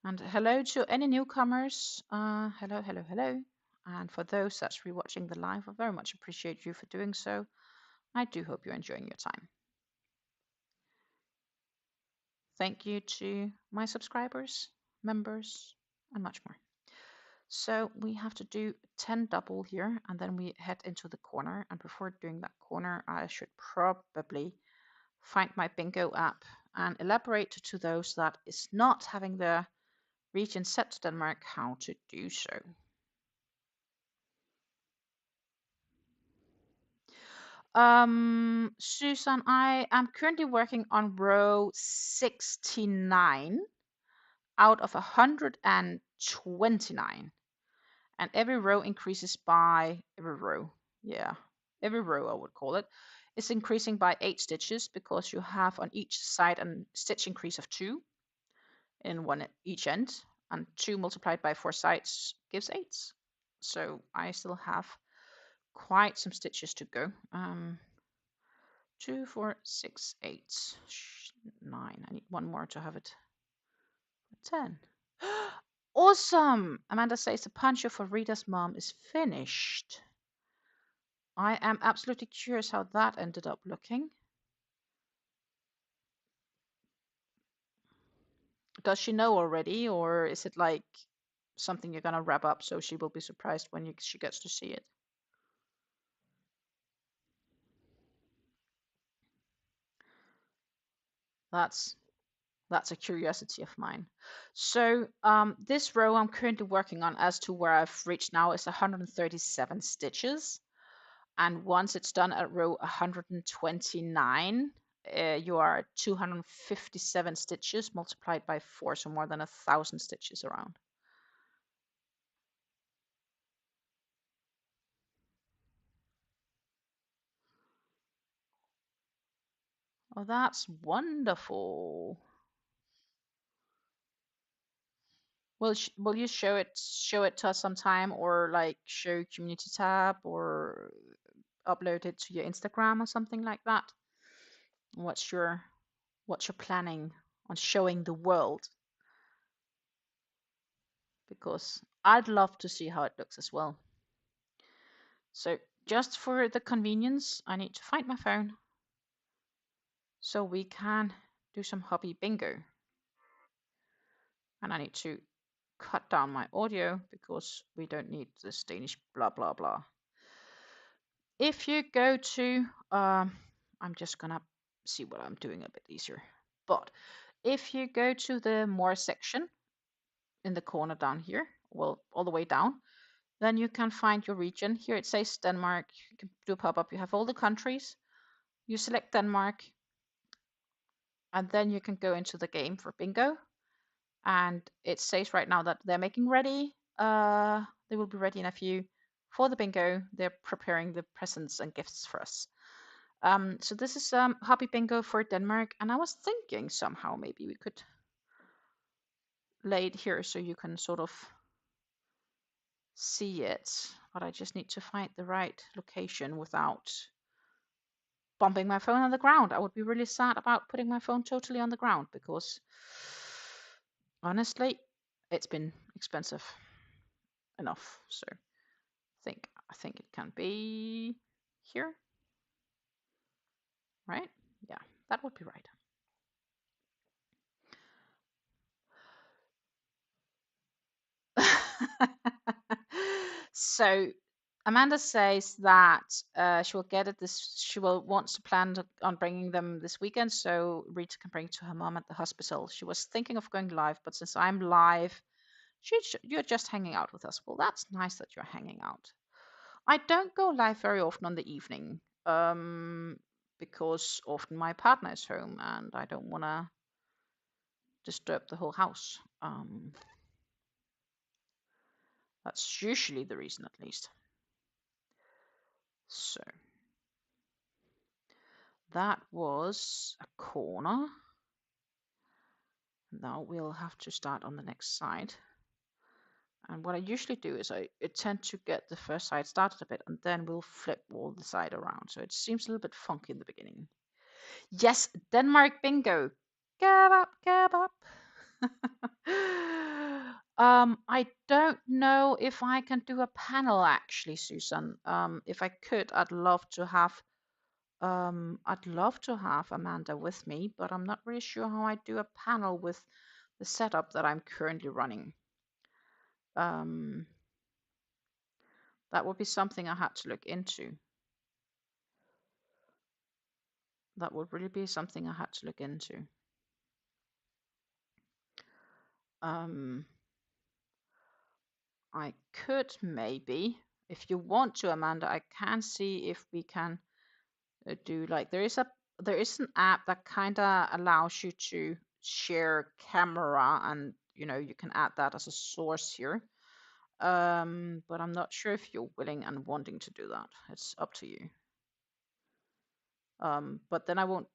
And hello to any newcomers. Hello. And for those that's rewatching the live, I very much appreciate you for doing so. I do hope you're enjoying your time. Thank you to my subscribers, members, and much more. So we have to do 10 double here, and then we head into the corner. And before doing that corner, I should probably find my bingo app and elaborate to those that is not having the region set to Denmark how to do so. Susan, I am currently working on row 69 out of 129. And every row increases by every row I would call it, is increasing by 8 stitches because you have on each side a stitch increase of 2 in one at each end, and 2 multiplied by 4 sides gives 8. So I still have quite some stitches to go. 2, 4, 6, 8, 9. I need one more to have it 10. Awesome! Amanda says the poncho for Rita's mom is finished. I am absolutely curious how that ended up looking. Does she know already, or is it like something you're gonna wrap up so she will be surprised when she gets to see it? That's That's a curiosity of mine. So this row I'm currently working on as to where I've reached now is 137 stitches. And once it's done at row 129, you are at 257 stitches multiplied by 4, so more than 1,000 stitches around. Oh, that's wonderful. Will you show it to us sometime, or like show community tab, or upload it to your Instagram or something like that? What's your planning on showing the world? Because I'd love to see how it looks as well. So just for the convenience, I need to find my phone so we can do some hobby bingo. And I need to cut down my audio because we don't need this Danish blah blah blah. If you go to, I'm just gonna see what I'm doing a bit easier. But if you go to the more section in the corner down here, well, all the way down, then you can find your region. Here it says Denmark. You can do a pop-up. You have all the countries. You select Denmark, and then you can go into the game for bingo. And it says right now that they're making ready. They will be ready in a few for the bingo. They're preparing the presents and gifts for us. So this is Hobby Bingo for Denmark, and I was thinking somehow maybe we could lay it here so you can sort of see it, but I just need to find the right location without bumping my phone on the ground. I would be really sad about putting my phone totally on the ground because honestly, it's been expensive enough. So I think it can be here, right? Yeah, that would be right. So Amanda says that she will get it this. She will wants to plan on bringing them this weekend, so Rita can bring it to her mom at the hospital. She was thinking of going live, but since I'm live, you're just hanging out with us. Well, that's nice that you're hanging out. I don't go live very often on the evening, because often my partner is home and I don't want to disturb the whole house. That's usually the reason, at least. So that was a corner. Now we'll have to start on the next side. And what I usually do is I tend to get the first side started a bit, and then we'll flip all the side around. So it seems a little bit funky in the beginning. Yes, Denmark bingo. Get up, get up. I don't know if I can do a panel actually, Susan. If I could, I'd love to have Amanda with me, but I'm not really sure how I do a panel with the setup that I'm currently running. That would be something I had to look into. That would really be something I had to look into. I could maybe, if you want to, Amanda, I can see if we can do like there is an app that kind of allows you to share camera, and you can add that as a source here. But I'm not sure if you're willing and wanting to do that. It's up to you. But then I won't.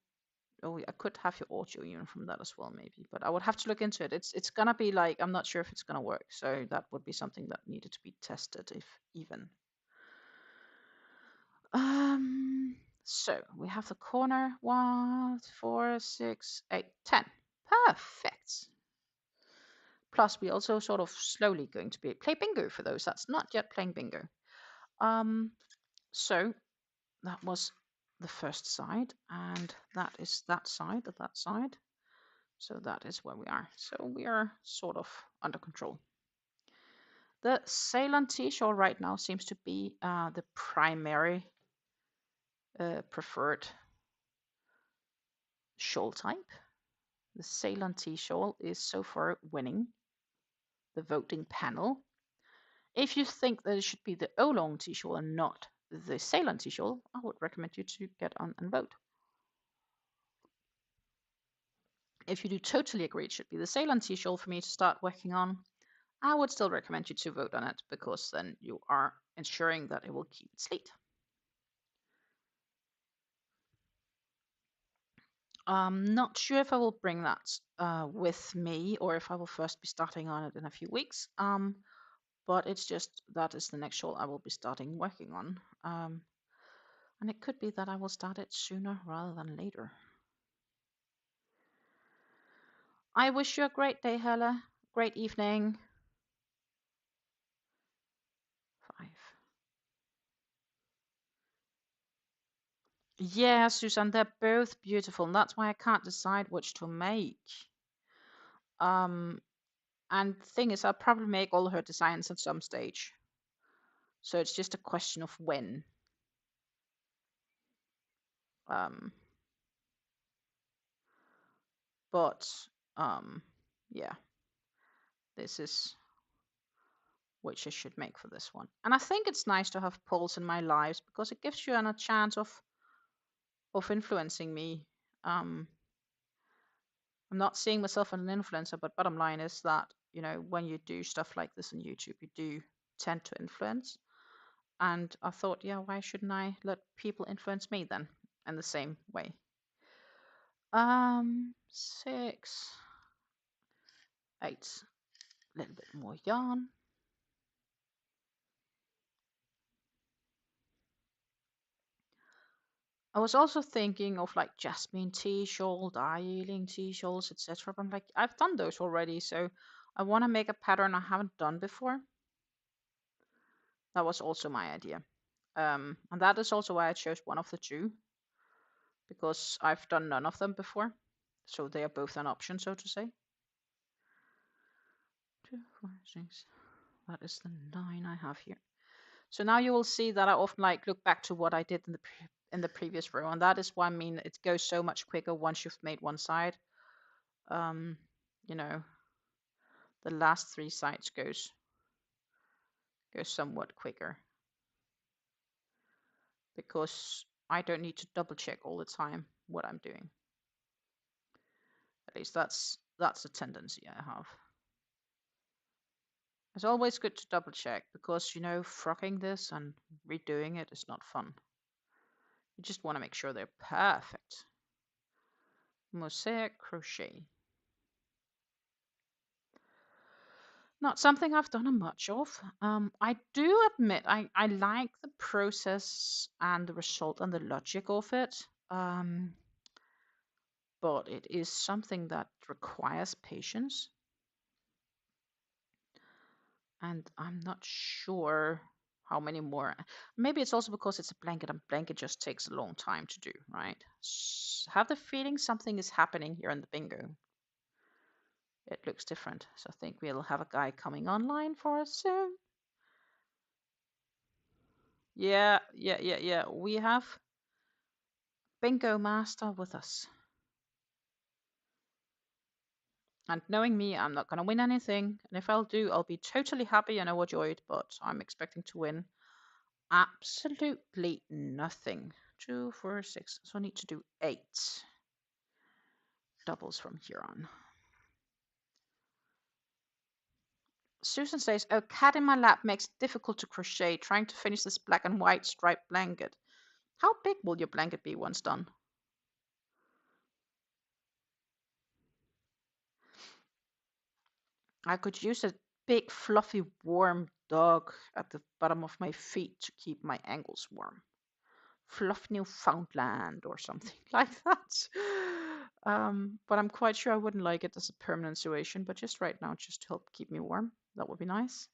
Oh, I could have your audio even from that as well, maybe. But I would have to look into it. It's gonna be like I'm not sure if it's gonna work. So that would be something that needed to be tested, if even. So we have the corner 1, 4, 6, 8, 10. Perfect. Plus, we also sort of slowly going to play bingo for those that's not yet playing bingo. So that was the first side, and that is that side of that side. So that is where we are. So we are sort of under control. The Ceylon T-shawl right now seems to be the primary preferred shawl type. The Ceylon tea shawl is so far winning the voting panel. If you think that it should be the Oolong tea shawl and not the Ceylon tea shawl, I would recommend you to get on and vote. If you do totally agree it should be the Ceylon tea shawl for me to start working on, I would still recommend you to vote on it, because then you are ensuring that it will keep its lead. I'm not sure if I will bring that with me, or if I will first be starting on it in a few weeks. But it's just that is the next shawl I will be starting working on. And it could be that I will start it sooner rather than later. I wish you a great day, Helle. Great evening. 5. Yeah, Susan, they're both beautiful, and that's why I can't decide which to make. And the thing is, I'll probably make all her designs at some stage. So it's just a question of when. But yeah, this is which I should make for this one. And I think it's nice to have polls in my lives, because it gives you a chance of influencing me. I'm not seeing myself as an influencer, but bottom line is that, you know, when you do stuff like this on YouTube, you do tend to influence. And I thought, yeah, why shouldn't I let people influence me then in the same way? 6, 8, a little bit more yarn. I was also thinking of like jasmine tea shawl, darjeeling tea shawls, etc. But I'm like, I've done those already, so I want to make a pattern I haven't done before. That was also my idea. And that is also why I chose one of the two, because I've done none of them before. So they are both an option, so to say. 2, 4, 6. That is the 9 I have here. So now you will see that I often like look back to what I did in the previous row, and that is why I mean it goes so much quicker once you've made one side. You know, the last 3 sides goes somewhat quicker, because I don't need to double check all the time what I'm doing. At least that's a tendency I have. It's always good to double check, because, you know, frocking this and redoing it is not fun. You just want to make sure they're perfect. Mosaic crochet. Not something I've done much of. I do admit I like the process and the result and the logic of it. But it is something that requires patience. And I'm not sure how many more. Maybe it's also because it's a blanket, and blanket just takes a long time to do, right? Have the feeling something is happening here in the bingo. It looks different. So I think we'll have a guy coming online for us soon. Yeah. We have Bingo Master with us. And knowing me, I'm not going to win anything. And if I'll do, I'll be totally happy and overjoyed, but I'm expecting to win absolutely nothing. 2, 4, 6. So I need to do 8 doubles from here on. Susan says, "A cat in my lap makes it difficult to crochet, trying to finish this black and white striped blanket. How big will your blanket be once done?" I could use a big, fluffy, warm dog at the bottom of my feet to keep my ankles warm. Fluff Newfoundland or something like that. But I'm quite sure I wouldn't like it as a permanent situation, but just right now, just to help keep me warm. That would be nice.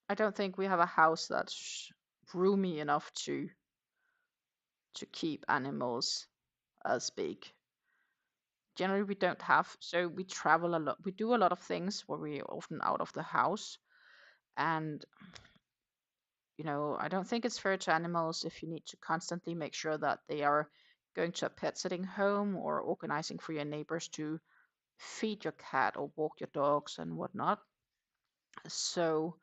I don't think we have a house that's roomy enough to keep animals as big. Generally, we don't have, so we travel a lot. We do a lot of things where we're often out of the house. And, you know, I don't think it's fair to animals if you need to constantly make sure that they are going to a pet sitting home or organizing for your neighbors to feed your cat or walk your dogs and whatnot. So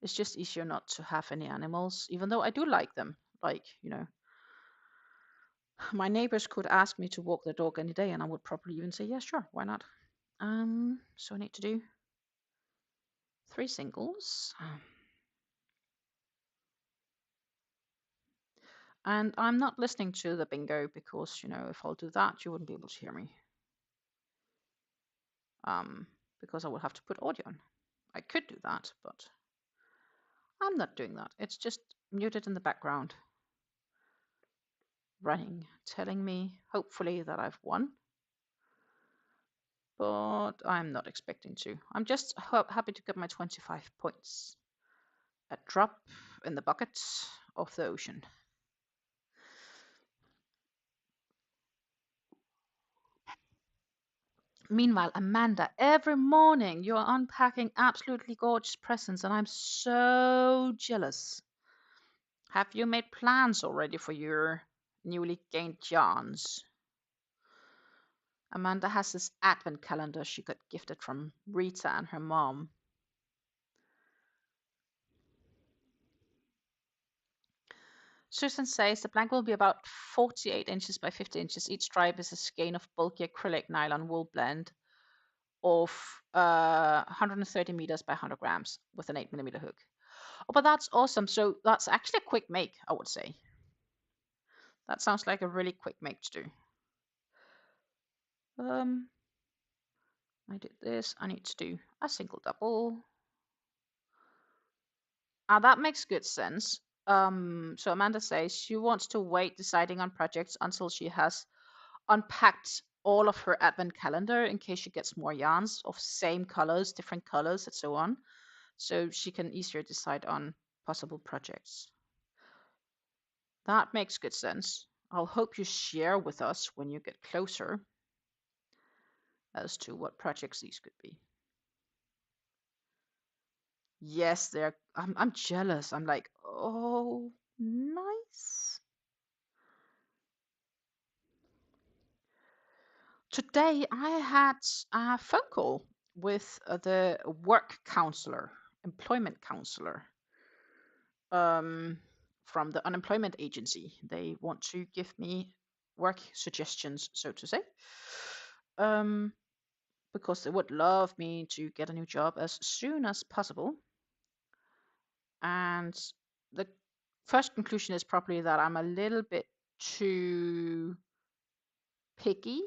it's just easier not to have any animals, even though I do like them. Like, my neighbors could ask me to walk the dog any day, and I would probably even say, yeah, sure, why not? So I need to do 3 singles. And I'm not listening to the bingo because, if I'll do that, you wouldn't be able to hear me. Because I will have to put audio on. I could do that, but I'm not doing that. It's just muted in the background, running, telling me, hopefully, that I've won. But I'm not expecting to. I'm just happy to get my 25 points. A drop in the bucket of the ocean. Meanwhile, Amanda, every morning you're unpacking absolutely gorgeous presents, and I'm so jealous. Have you made plans already for your newly gained yarns? Amanda has this advent calendar she got gifted from Rita and her mom. Susan says the blanket will be about 48 inches by 50 inches. Each stripe is a skein of bulky acrylic nylon wool blend of 130 meters by 100 grams with an 8mm hook. Oh, but that's awesome. So that's actually a quick make, I would say. That sounds like a really quick make to do. I did this. I need to do a single double. That makes good sense. So Amanda says she wants to wait deciding on projects until she has unpacked all of her advent calendar in case she gets more yarns of same colors, different colors, and so on. So she can easier decide on possible projects. That makes good sense. I'll hope you share with us when you get closer as to what projects these could be. Yes, I'm jealous. I'm like, oh, nice. Today I had a phone call with the work counselor, employment counselor, from the unemployment agency. They want to give me work suggestions, so to say, because they would love me to get a new job as soon as possible. And the first conclusion is probably that I'm a little bit too picky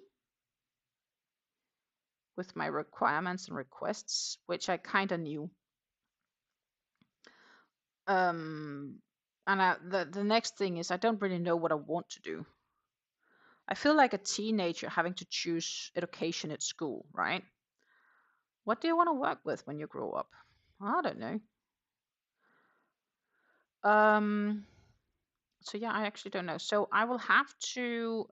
with my requirements and requests, which I kind of knew. And the next thing is I don't really know what I want to do. I feel like a teenager having to choose education at school, right? What do you want to work with when you grow up? I don't know. So yeah, I actually don't know. So I will have to.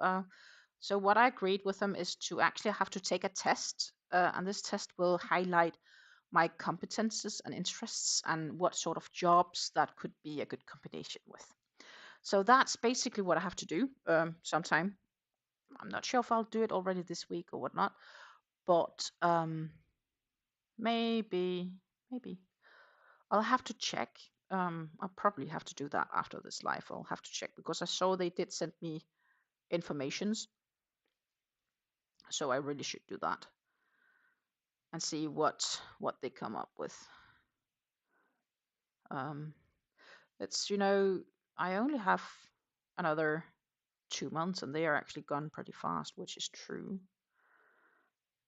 So what I agreed with them is to actually have to take a test, and this test will highlight my competences and interests and what sort of jobs that could be a good combination with. So that's basically what I have to do sometime. I'm not sure if I'll do it already this week or whatnot, but maybe I'll have to check. I'll probably have to do that after this live. I'll have to check because I saw they did send me informations, so I really should do that and see what they come up with. It's I only have another 2 months, and they are actually gone pretty fast, which is true.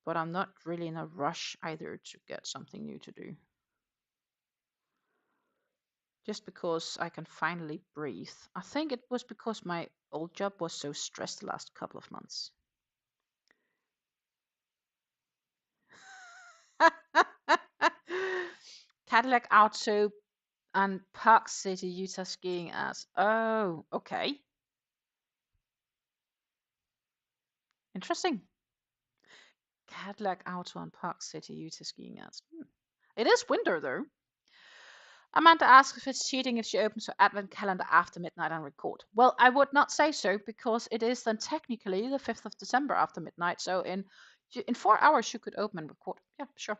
But I'm not really in a rush either to get something new to do. Just because I can finally breathe. I think it was because my old job was so stressed the last couple of months. Cadillac Auto and Park City, Utah skiing as. Oh, okay. Interesting. Cadillac Auto and Park City, Utah skiing as. It is winter though. Amanda asks if it's cheating if she opens her advent calendar after midnight and record. Well, I would not say so, because it is then technically the 5th of December after midnight. So in 4 hours you could open and record. Yeah, sure.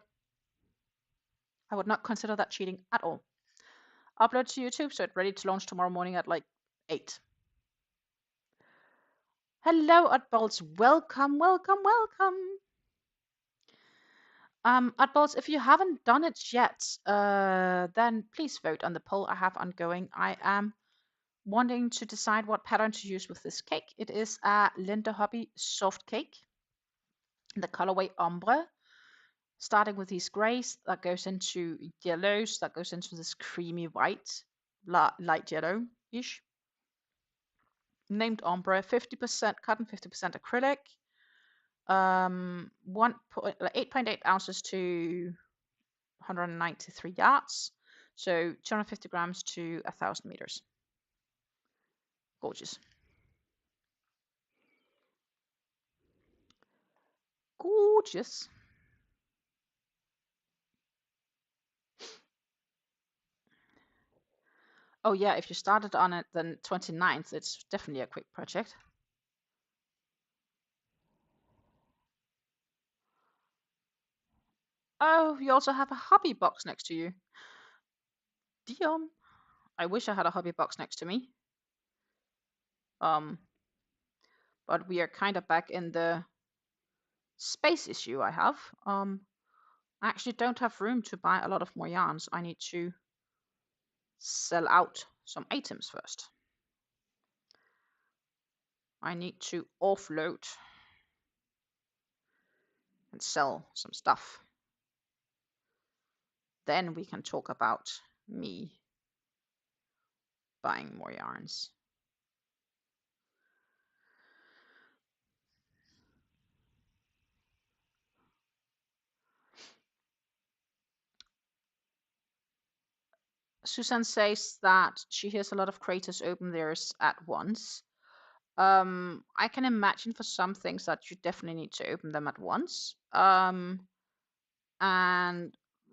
I would not consider that cheating at all. Upload to YouTube, so it's ready to launch tomorrow morning at like 8. Hello, Oddballs. Welcome, welcome, welcome. Oddballs, if you haven't done it yet, then please vote on the poll I have ongoing. I am wanting to decide what pattern to use with this cake. It is a Linde Hobby Soft Cake in the colorway Ombre, starting with these grays that goes into yellows, that goes into this creamy white, light yellow-ish. Named Ombre, 50% cotton, 50% acrylic. 8.8 ounces to 193 yards, so 250 grams to 1,000 meters. Gorgeous. Gorgeous. Oh yeah, if you started on it then 29th, it's definitely a quick project. Oh, you also have a hobby box next to you. Dion. I wish I had a hobby box next to me. But we are kind of back in the space issue I have. I actually don't have room to buy a lot of more yarns. I need to sell out some items first. I need to offload and sell some stuff. Then we can talk about me buying more yarns. Susan says that she hears a lot of creators open theirs at once. I can imagine for some things that you definitely need to open them at once. And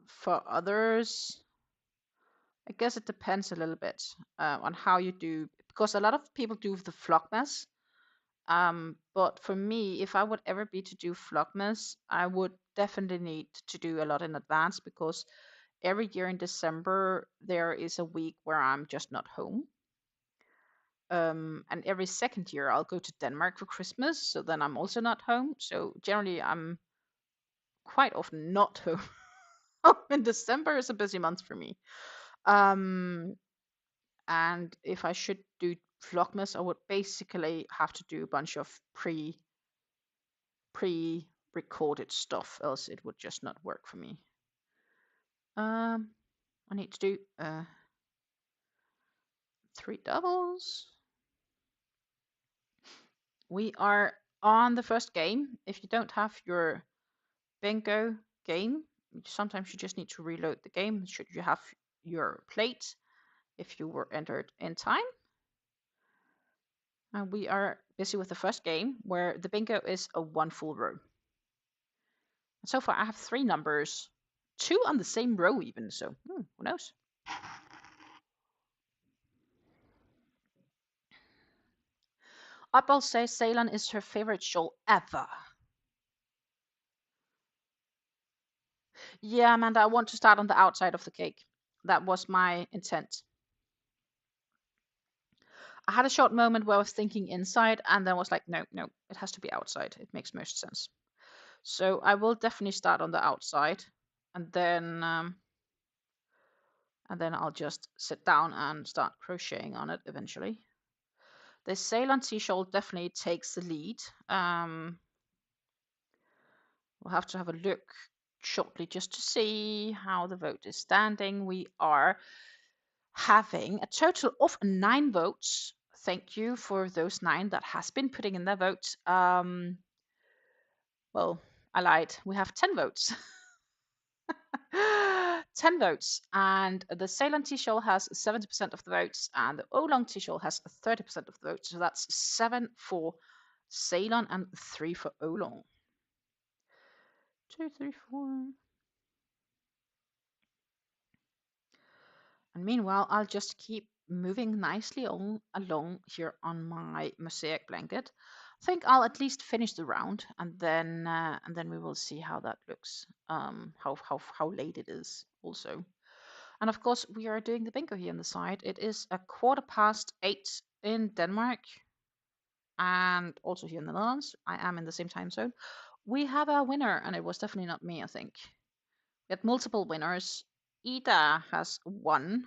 for others, I guess it depends a little bit on how you do, because a lot of people do the Vlogmas. But for me, if I would ever be to do Vlogmas, I would definitely need to do a lot in advance, because every year in December, there is a week where I'm just not home. And every second year, I'll go to Denmark for Christmas, so then I'm also not home. So generally, I'm quite often not home. And December is a busy month for me. And if I should do Vlogmas, I would basically have to do a bunch of pre-recorded stuff, else it would just not work for me. I need to do 3 doubles. We are on the first game. If you don't have your bingo game, sometimes you just need to reload the game should you have your plate if you were entered in time. And we are busy with the first game, where the bingo is a 1 full row. And so far I have 3 numbers, 2 on the same row even, so who knows? Oddball says Ceylon is her favorite shawl ever. Yeah, Amanda, I want to start on the outside of the cake. That was my intent. I had a short moment where I was thinking inside, and then was like, no, it has to be outside. It makes most sense. So I will definitely start on the outside, and then I'll just sit down and start crocheting on it eventually. The Ceylon T-shawl definitely takes the lead. We'll have to have a look shortly just to see how the vote is standing. We are having a total of 9 votes. Thank you for those 9 that has been putting in their votes. Well, I lied. We have 10 votes. 10 votes, and the Ceylon T-shawl has 70% of the votes, and the Oolong T-shawl has 30% of the votes. So that's 7 for Ceylon and 3 for Oolong. 2, 3, 4. And meanwhile, I'll just keep moving nicely along here on my mosaic blanket. I think I'll at least finish the round, and then we will see how that looks. How late it is also. And of course, we are doing the bingo here on the side. It is 8:15 in Denmark, and also here in the Netherlands. I am in the same time zone. We have a winner, and it was definitely not me, I think. We had multiple winners. Ida has won.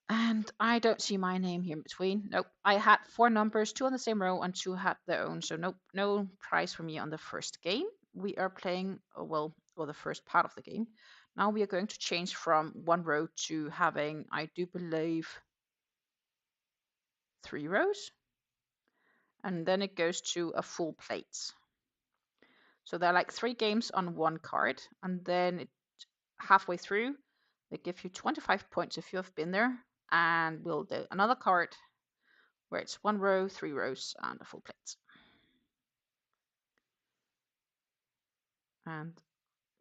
And I don't see my name here in between. Nope. I had 4 numbers, 2 on the same row, and 2 had their own. So nope, no prize for me on the first game. We are playing, or the first part of the game. Now we are going to change from 1 row to having, I do believe, 3 rows. And then it goes to a full plate. So there are like 3 games on 1 card. And then halfway through, they give you 25 points if you have been there. And we'll do another card where it's 1 row, 3 rows, and a full plate. And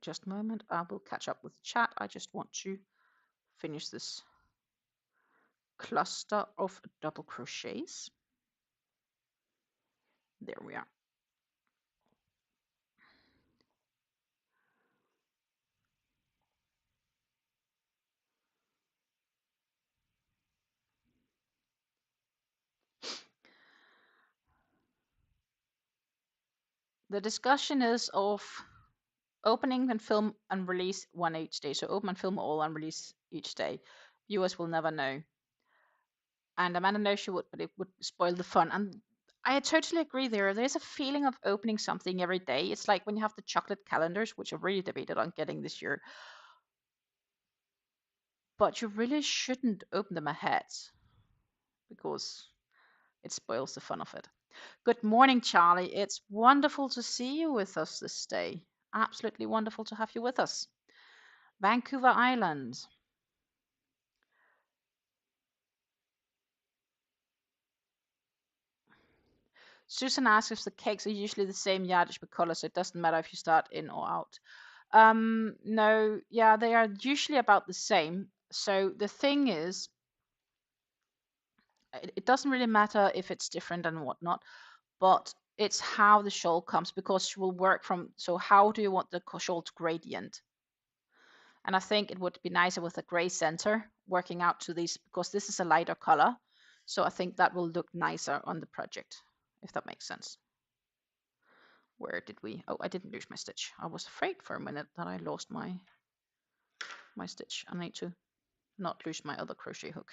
just a moment, I will catch up with the chat. I just want to finish this cluster of double crochets. There we are. The discussion is of opening and film and release one each day. So open and film all and release each day. Viewers will never know. And Amanda knows she would, but it would spoil the fun. And I totally agree there. There's a feeling of opening something every day. It's like when you have the chocolate calendars, which I've really debated on getting this year. But you really shouldn't open them ahead because it spoils the fun of it. Good morning, Charlie. It's wonderful to see you with us this day. Absolutely wonderful to have you with us. Vancouver Island. Susan asks if the cakes are usually the same yardage per color, so it doesn't matter if you start in or out. No, yeah, they are usually about the same. So the thing is, it doesn't really matter if it's different and whatnot, but it's how the shawl comes because she will work from. So how do you want the shawl to gradient? And I think it would be nicer with a gray center working out to these because this is a lighter color. So I think that will look nicer on the project, if that makes sense. Where did we? Oh, I didn't lose my stitch. I was afraid for a minute that I lost my stitch. I need to not lose my other crochet hook.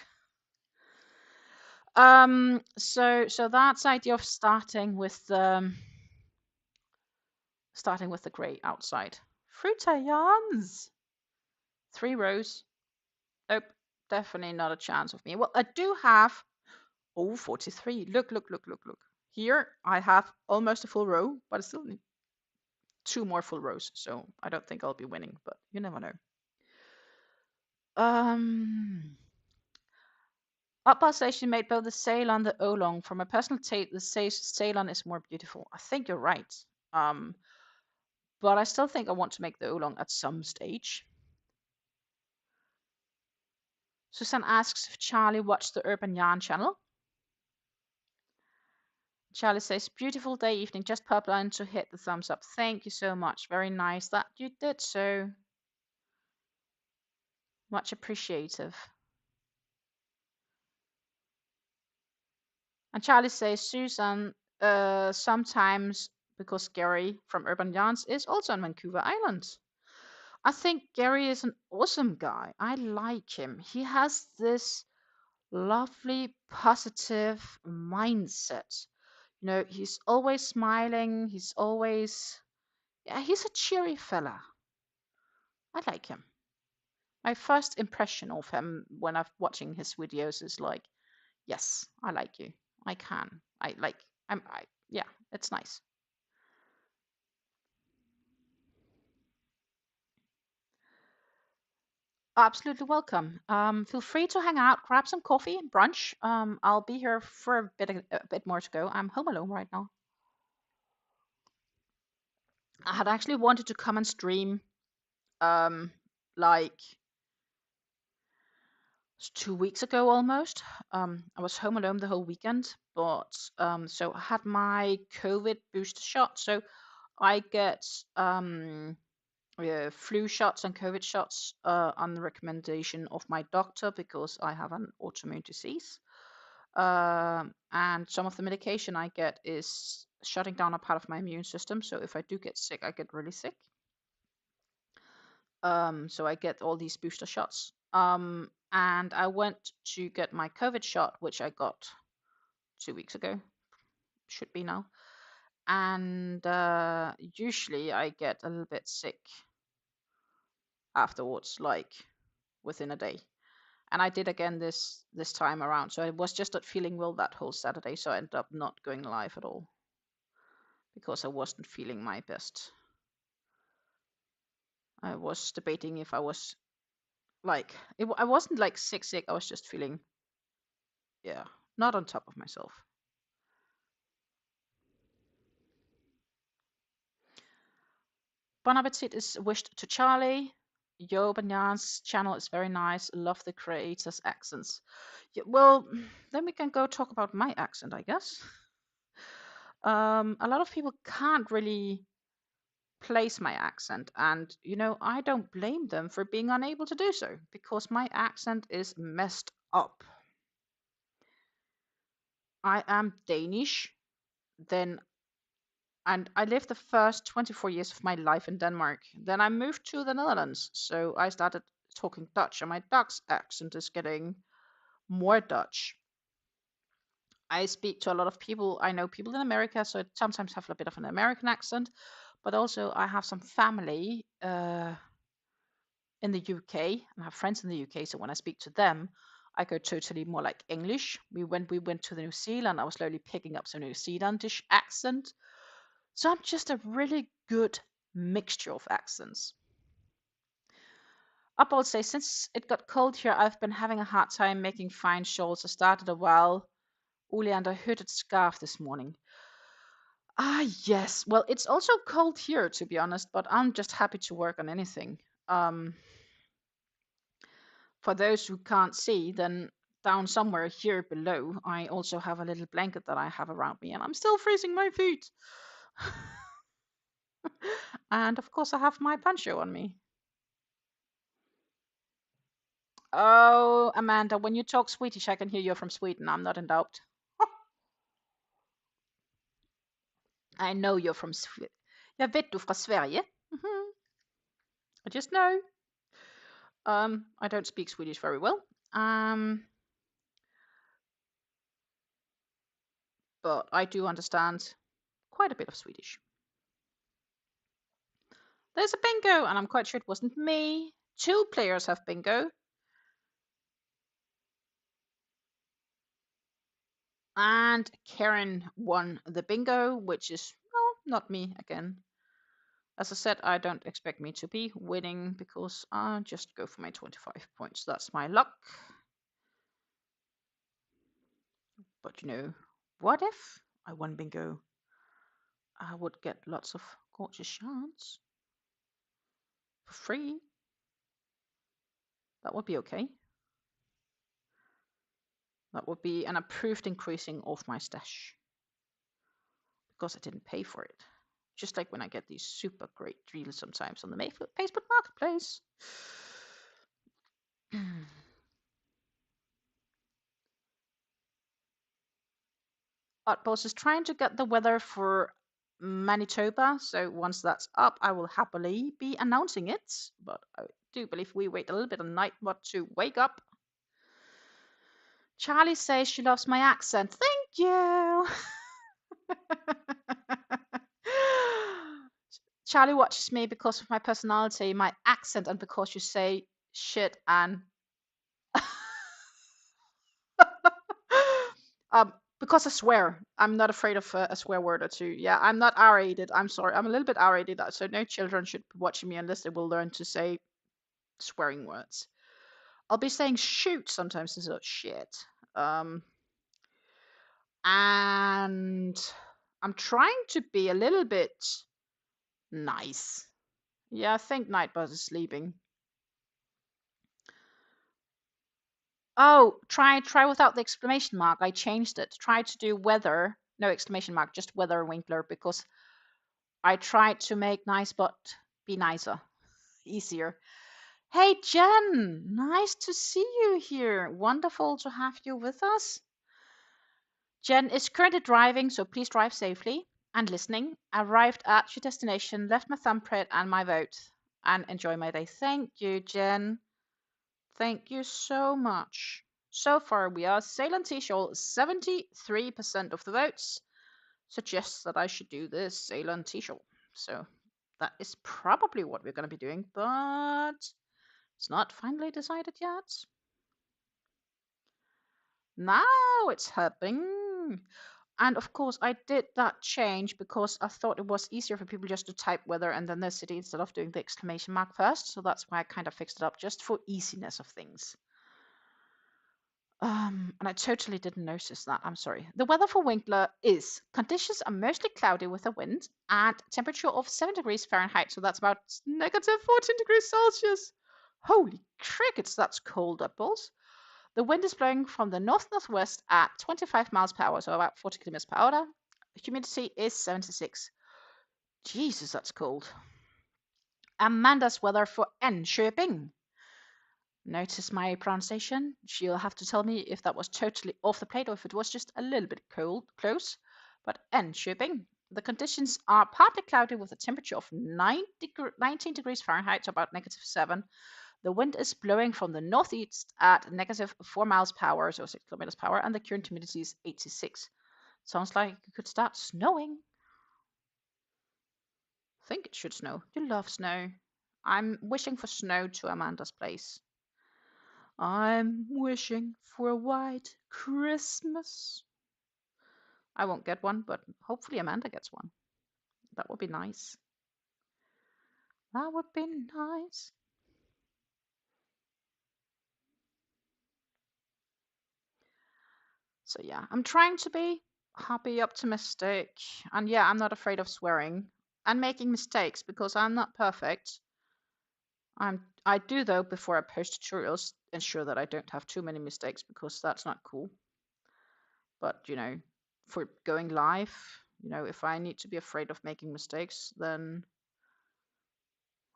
So that's the idea of starting with the gray outside. Fruta yarns. 3 rows. Nope, definitely not a chance of me. Well, I do have 43. Look. Here I have almost a full row, but I still need 2 more full rows. So I don't think I'll be winning, but you never know. Upper station made both the Ceylon and the Oolong. From a personal taste, the Ceylon is more beautiful. I think you're right. But I still think I want to make the Oolong at some stage. Susan asks if Charlie watched the Urban Yarn channel. Charlie says, beautiful day evening, just popped on to hit the thumbs up. Thank you so much. Very nice that you did so. Much appreciative. And Charlie says, Susan, sometimes because Gary from Urban Yarns is also on Vancouver Island. I think Gary is an awesome guy. I like him. He has this lovely, positive mindset. You know, he's always smiling. He's a cheery fella. I like him. My first impression of him when I'm watching his videos is like, yes, I like you. I can. Yeah, it's nice. Absolutely welcome. Feel free to hang out, grab some coffee and brunch. I'll be here for a bit more to go. I'm home alone right now. I had actually wanted to come and stream, like 2 weeks ago almost. I was home alone the whole weekend, but so I had my COVID booster shot. So I get flu shots and COVID shots on the recommendation of my doctor because I have an autoimmune disease. And some of the medication I get is shutting down a part of my immune system. So if I do get sick, I get really sick. So I get all these booster shots. And I went to get my COVID shot, which I got 2 weeks ago, should be now. And usually I get a little bit sick afterwards, like within a day. And I did again this time around. So I was just not feeling well that whole Saturday. So I ended up not going live at all because I wasn't feeling my best. I was debating if I was like, I wasn't like sick. I was just feeling, yeah, not on top of myself. Bon appetit is wished to Charlie. Yo Banyan's channel is very nice. Love the creator's accents. Yeah, well, then we can go talk about my accent, I guess. A lot of people can't really place my accent, and I don't blame them for being unable to do so because my accent is messed up. I am Danish, then and I lived the first 24 years of my life in Denmark. Then I moved to the Netherlands, so I started talking Dutch, and my Dutch accent is getting more Dutch. I speak to a lot of people. I know people in America, so I sometimes have a bit of an American accent, but also I have some family in the UK, and I have friends in the UK. So when I speak to them, I go totally more like English. We went to the New Zealand, I was slowly picking up some New Zealandish accent. So I'm just a really good mixture of accents. Uphold says, since it got cold here, I've been having a hard time making fine shawls. I started a while oleander hooded scarf this morning. Ah, yes. Well, it's also cold here, to be honest, but I'm just happy to work on anything. Um, for those who can't see, then down somewhere here below, I also have a little blanket that I have around me, and I'm still freezing my feet. And of course, I have my poncho on me. Oh, Amanda, when you talk Swedish, I can hear you're from Sweden. I'm not in doubt. I know you're from Sweden. Jag vet du från Sverige. I just know. I don't speak Swedish very well. But I do understand quite a bit of Swedish. There's a bingo, and I'm quite sure it wasn't me. 2 players have bingo. And Karen won the bingo, which is, well, not me again. As I said, I don't expect me to be winning because I just go for my 25 points. That's my luck. But what if I won bingo? I would get lots of gorgeous yarns for free. That would be okay. That would be an approved increasing of my stash because I didn't pay for it. Just like when I get these super great deals sometimes on the Facebook Marketplace. Outpost is trying to get the weather for Manitoba, so once that's up, I will happily be announcing it. But I do believe we wait a little bit on Nightbot to wake up. Charlie says she loves my accent. Thank you. Charlie watches me because of my personality, my accent, and because you say shit and because I swear. I'm not afraid of a swear word or two. Yeah, I'm not R-rated. I'm sorry. I'm a little bit R-rated, so no children should be watching me unless they will learn to say swearing words. I'll be saying shoot sometimes instead of shit. And I'm trying to be a little bit nice. Yeah, I think Nightbot is sleeping. Oh, try without the exclamation mark. I changed it. Try to do weather, no exclamation mark, just weather Winkler, because I tried to make nice but be nicer, easier. Hey Jen, nice to see you here. Wonderful to have you with us. Jen is currently driving, so please drive safely and listening. Arrived at your destination, left my thumbprint and my vote, and enjoy my day. Thank you, Jen. Thank you so much. So far, we are Sail and T-Shawl. 73% of the votes suggests that I should do this Sail and T-Shawl. So that is probably what we're going to be doing, but it's not finally decided yet. Now it's happening. And of course, I did that change because I thought it was easier for people just to type weather and then the city instead of doing the exclamation mark first. So that's why I kind of fixed it up just for easiness of things. And I totally didn't notice that. I'm sorry. The weather for Winkler is conditions are mostly cloudy with a wind and temperature of 7 degrees Fahrenheit. So that's about negative 14 degrees Celsius. Holy crickets, that's cold, apples. The wind is blowing from the north-northwest at 25 miles per hour, so about 40 kilometers per hour. Humidity is 76. Jesus, that's cold. Amanda's weather for Enköping. Notice my pronunciation. She'll have to tell me if that was totally off the plate or if it was just a little bit close. But Enköping, the conditions are partly cloudy with a temperature of 19 degrees Fahrenheit, so about -7. The wind is blowing from the northeast at -4 miles per hour, so 6 kilometers per hour, and the current humidity is 86. Sounds like it could start snowing. I think it should snow. You love snow. I'm wishing for snow to Amanda's place. I'm wishing for a white Christmas. I won't get one, but hopefully Amanda gets one. That would be nice. That would be nice. So yeah, I'm trying to be happy, optimistic, and yeah, I'm not afraid of swearing and making mistakes because I'm not perfect. I do though before I post tutorials ensure that I don't have too many mistakes because that's not cool. But you know, for going live, you know, if I need to be afraid of making mistakes, then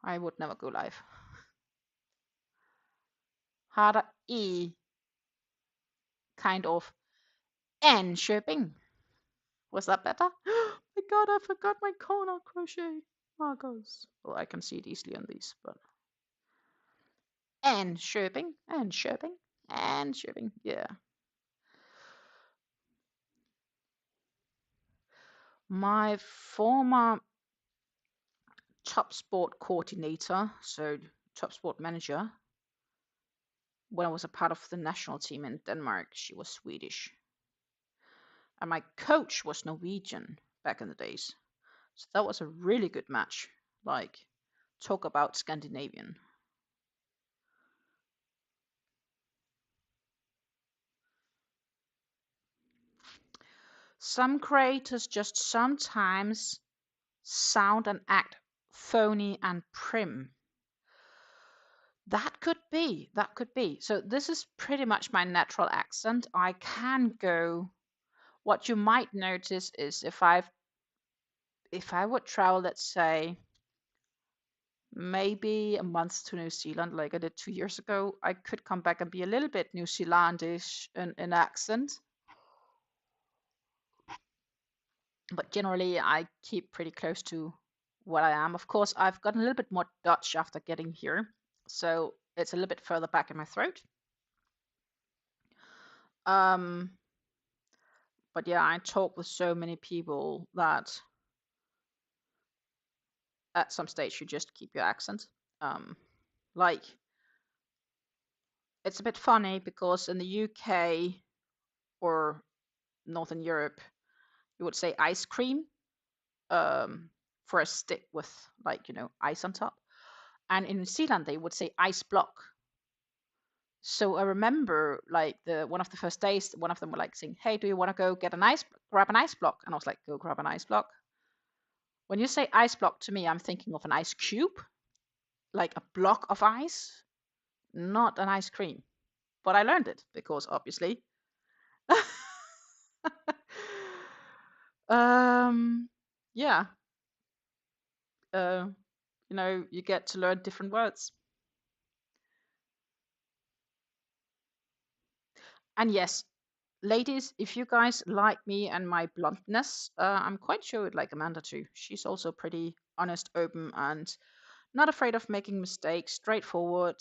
I would never go live. Harder E kind of Enköping. Was that better? My god, I forgot my corner crochet markers. Well, I can see it easily on these, but Enköping, yeah. My former top sport coordinator, so top sport manager, when I was a part of the national team in Denmark, she was Swedish. And my coach was Norwegian back in the days. So that was a really good match. Like, talk about Scandinavian. Some creators just sometimes sound and act phony and prim. That could be. That could be. So this is pretty much my natural accent. I can go. What you might notice is if I would travel, let's say, maybe a month to New Zealand, like I did 2 years ago, I could come back and be a little bit New Zealandish in accent. But generally, I keep pretty close to what I am. Of course, I've gotten a little bit more Dutch after getting here, so it's a little bit further back in my throat. Um, but yeah, I talk with so many people that at some stage you just keep your accent. Like, it's a bit funny because in the UK or Northern Europe, you would say ice cream for a stick with, like, you know, ice on top. And in New Zealand, they would say ice block. So I remember, like, one of the first days, one of them were like saying, "Hey, do you want to go get grab an ice block?" And I was like, "Go grab an ice block." When you say ice block to me, I'm thinking of an ice cube, like a block of ice, not an ice cream. but I learned it because obviously. um, yeah, uh, you get to learn different words. And yes, ladies, if you guys like me and my bluntness, I'm quite sure you'd like Amanda too. She's also pretty honest, open, and not afraid of making mistakes, straightforward,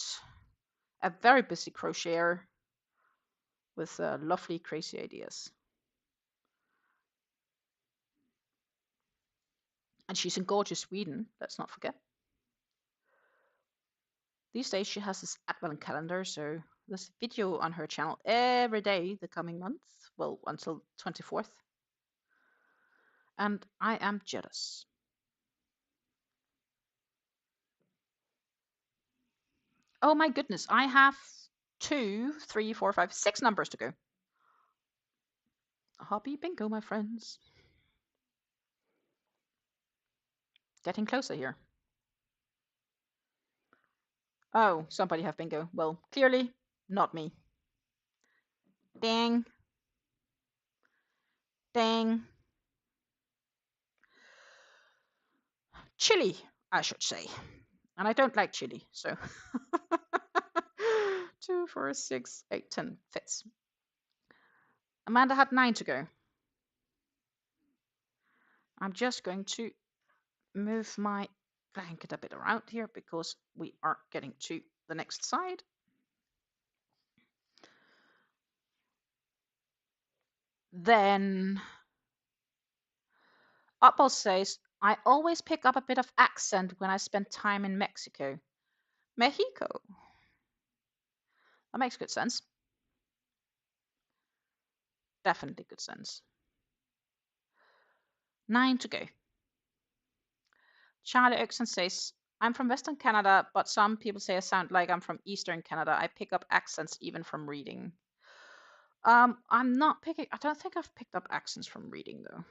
a very busy crocheter with lovely, crazy ideas. And she's in gorgeous Sweden, let's not forget. These days she has this Advent calendar, so there's a video on her channel every day the coming months, well, until 24th. And I am jealous. Oh my goodness, I have 2, 3, 4, 5, 6 numbers to go. Hobby bingo, my friends. Getting closer here. Oh, somebody have bingo. Well, clearly not me. Dang. Dang. Chili, I should say. And I don't like chili, so 2, 4, 6, 8, 10 fits. Amanda had 9 to go. I'm just going to move my blanket a bit around here because we are getting to the next side. Then Opal says, I always pick up a bit of accent when I spend time in Mexico. Mexico. That makes good sense. Definitely good sense. 9 to go. Charlie Oxen says, I'm from Western Canada, but some people say I sound like I'm from Eastern Canada. I pick up accents even from reading. I'm not picking. I don't think I've picked up accents from reading though.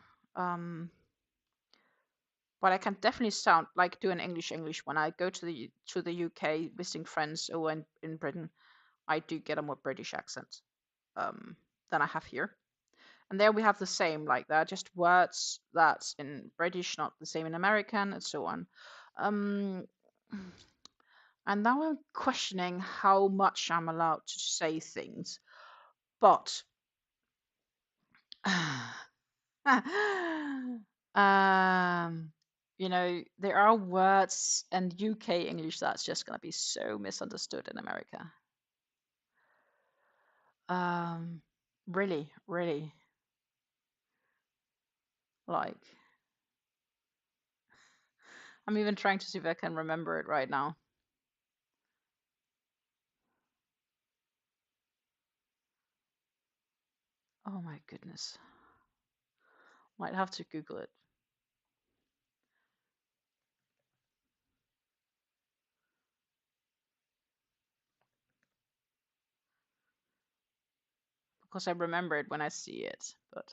But I can definitely sound like doing English when I go to the UK visiting friends over in Britain. I do get a more British accent than I have here. And there we have the same, like there are just words that's in British, not the same in American, and so on. Um, and now I'm questioning how much I'm allowed to say things. But there are words in UK English that's just gonna be so misunderstood in America. Really, really, like, I'm even trying to see if I can remember it right now. Oh my goodness. Might have to Google it. Because I remember it when I see it, but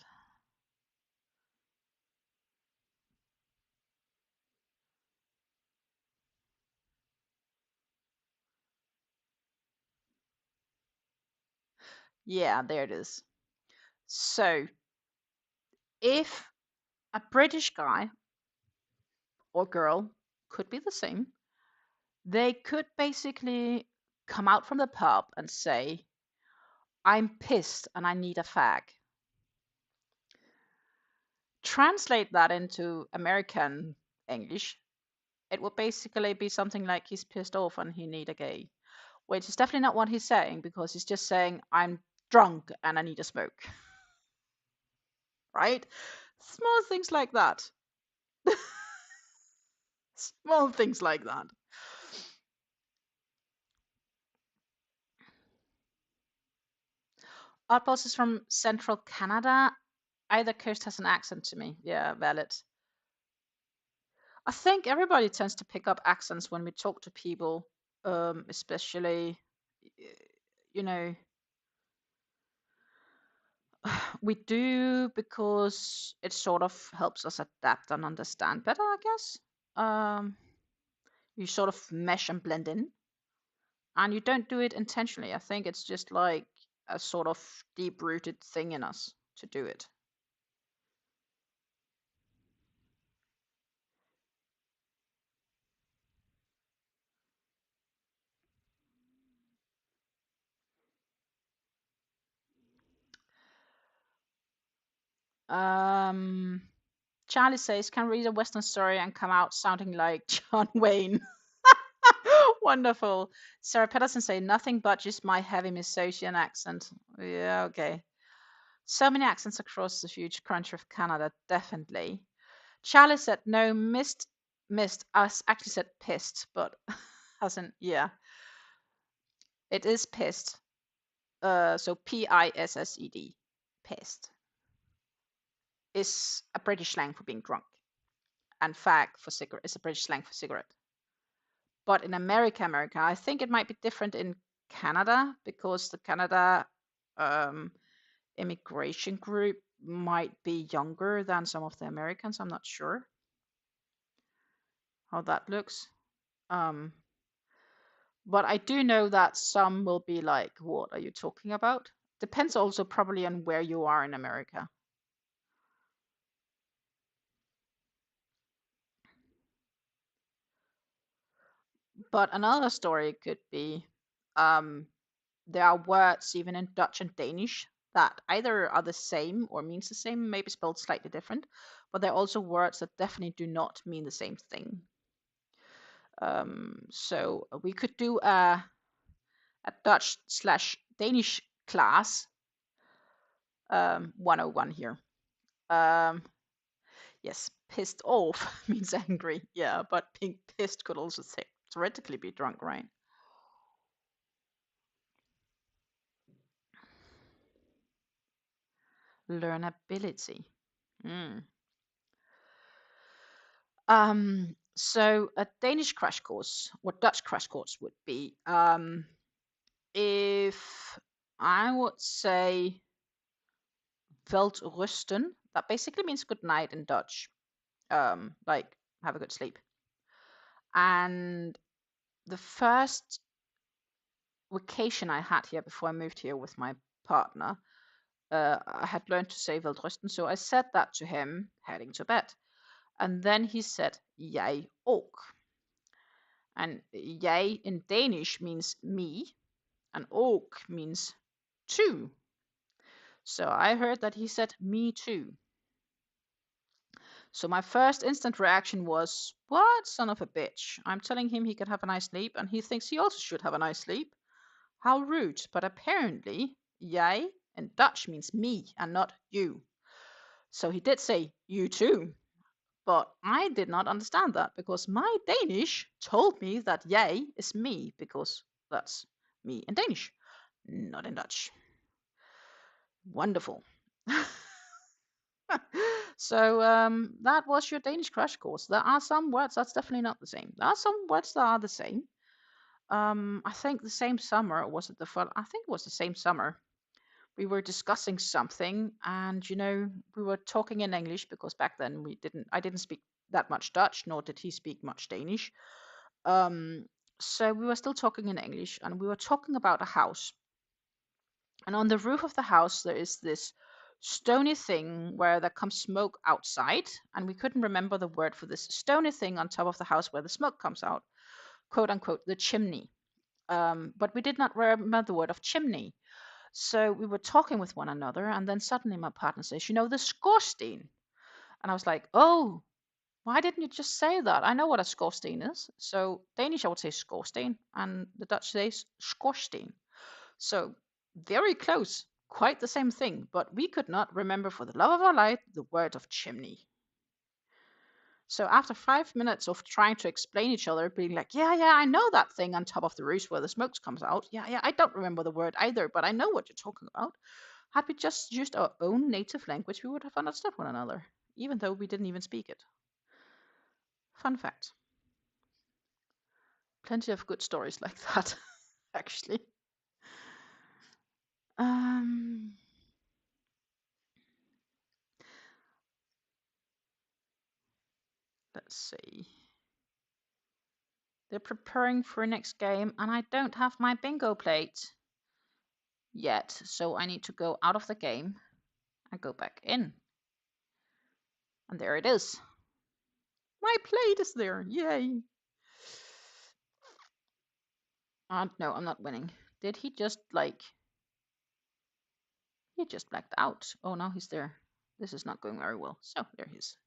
yeah, there it is. So, if a British guy or girl, could be the same, they could basically come out from the pub and say, I'm pissed and I need a fag. Translate that into American English, it would basically be something like he's pissed off and he need a gay, which is definitely not what he's saying because he's just saying I'm drunk and I need a smoke. Right? Small things like that. Small things like that. Outpost is from central Canada. Either coast has an accent to me. Yeah, valid. I think everybody tends to pick up accents when we talk to people, especially, you know, we do because it sort of helps us adapt and understand better, I guess. You sort of mesh and blend in. And you don't do it intentionally. I think it's just like a sort of deep-rooted thing in us to do it. Charlie says, can read a Western story and come out sounding like John Wayne. Wonderful. Sarah Pedersen say, nothing budges my heavy Mississaulian accent. Yeah, okay. So many accents across the huge country of Canada, definitely. Charlie said, no, missed. I actually said pissed, but hasn't, yeah. It is pissed. So Pissed. Pissed is a British slang for being drunk. And fag for cigarette is a British slang for cigarette. But in America, I think it might be different in Canada because the Canada immigration group might be younger than some of the Americans. I'm not sure how that looks. But I do know that some will be like, what are you talking about? Depends also probably on where you are in America. But another story could be there are words even in Dutch and Danish that either are the same or means the same, maybe spelled slightly different, but there are also words that definitely do not mean the same thing. So we could do a Dutch slash Danish class 101 here. Yes, pissed off means angry. Yeah, but being pissed could also theoretically be drunk, right? Learnability. Mm. So a Danish crash course, what Dutch crash course would be, if I would say Welterusten, that basically means good night in Dutch, like have a good sleep. And the first vacation I had here before I moved here with my partner, I had learned to say Welterusten, so I said that to him heading to bed. And then he said, Jeg ook. And jeg in Danish means me, and ook means too. So I heard that he said me too. So my first instant reaction was, what son of a bitch? I'm telling him he could have a nice sleep, and he thinks he also should have a nice sleep. How rude. But apparently, jij in Dutch means me and not you. So he did say you too. But I did not understand that because my Danish told me that jij is me because that's me in Danish, not in Dutch. Wonderful. So that was your Danish crash course. There are some words that's definitely not the same. There are some words that are the same. I think the same summer, or was it the fall? I think it was the same summer. We were discussing something, and we were talking in English because back then I didn't speak that much Dutch, nor did he speak much Danish. So we were still talking in English, and we were talking about a house. And on the roof of the house, there is this stony thing where there comes smoke outside, and we couldn't remember the word for this stony thing on top of the house where the smoke comes out, quote unquote, the chimney. But we did not remember the word of chimney. So we were talking with one another, and then suddenly my partner says, the skorsten. And I was like, oh, why didn't you just say that? I know what a skorsten is. So Danish, I would say skorsten, and the Dutch says skorsten. So very close, quite the same thing, but we could not remember for the love of our life the word of chimney. So after 5 minutes of trying to explain each other, being like, yeah, I know that thing on top of the roof where the smoke comes out. Yeah, I don't remember the word either, but I know what you're talking about. Had we just used our own native language, we would have understood one another, even though we didn't even speak it. Fun fact. Plenty of good stories like that, actually. Let's see. They're preparing for next game, and I don't have my bingo plate yet, so I need to go out of the game and go back in. And there it is. My plate is there. Yay. No, I'm not winning. Did he just he just blacked out. Oh, now he's there. This is not going very well. So there he is.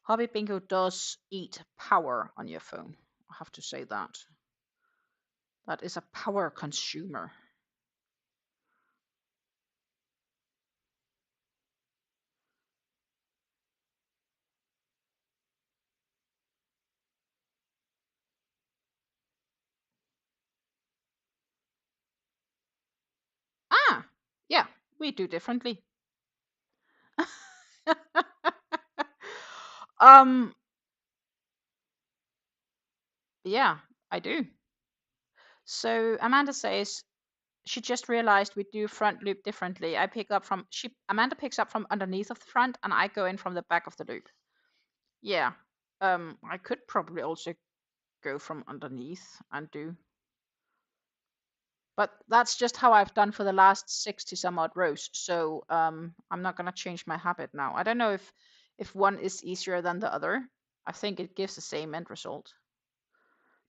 Hobby Bingo does eat power on your phone. I have to say that. That is a power consumer. Ah, yeah, we do differently. um, yeah, I do. So Amanda says she just realized we do front loop differently. Amanda picks up from underneath of the front, and I go in from the back of the loop. Yeah. I could probably also go from underneath and do, but that's just how I've done for the last 60 some odd rows. So I'm not gonna change my habit now. I don't know if one is easier than the other. I think it gives the same end result.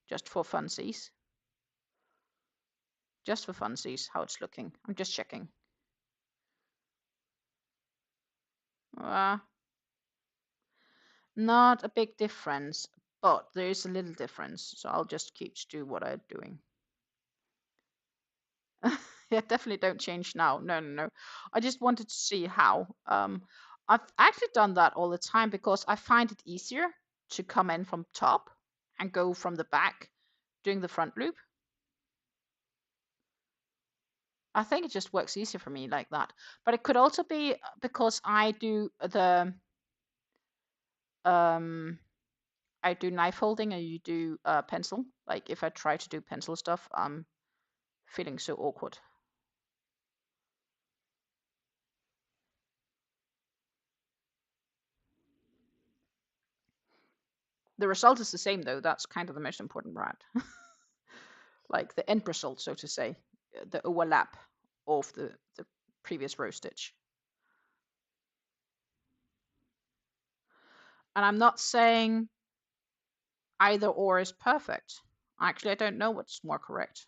Just for funsies. Just for funsies, how it's looking. I'm just checking. Not a big difference, but there is a little difference. So I'll just keep to do what I'm doing. Yeah, definitely don't change now. No, no, no. I just wanted to see how. I've actually done that all the time because I find it easier to come in from top and go from the back doing the front loop. I think it just works easier for me like that. But it could also be because I do knife holding and you do pencil. Like if I try to do pencil stuff, I'm feeling so awkward. The result is the same though. That's kind of the most important part. Like the end result, so to say, the overlap of the previous row stitch. And I'm not saying either or is perfect. Actually, I don't know what's more correct.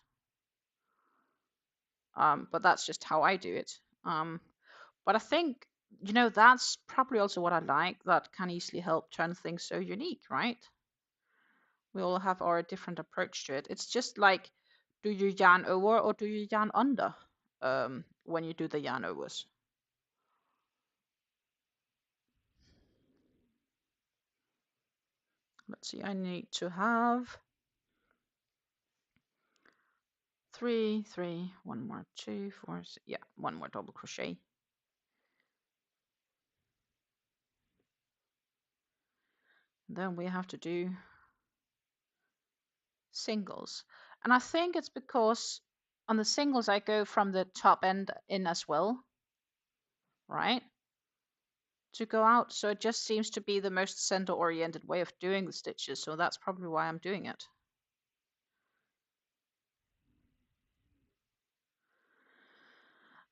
But that's just how I do it. But I think, that's probably also what I like that can easily help turn things so unique, right? We all have our different approach to it. It's just like, do you yarn over or do you yarn under when you do the yarn overs? Let's see, I need to have 3, 3, one more, 2, 4, 6, yeah, one more double crochet. Then we have to do singles. And I think it's because on the singles I go from the top end in as well, right? To go out. So it just seems to be the most center oriented way of doing the stitches. So that's probably why I'm doing it.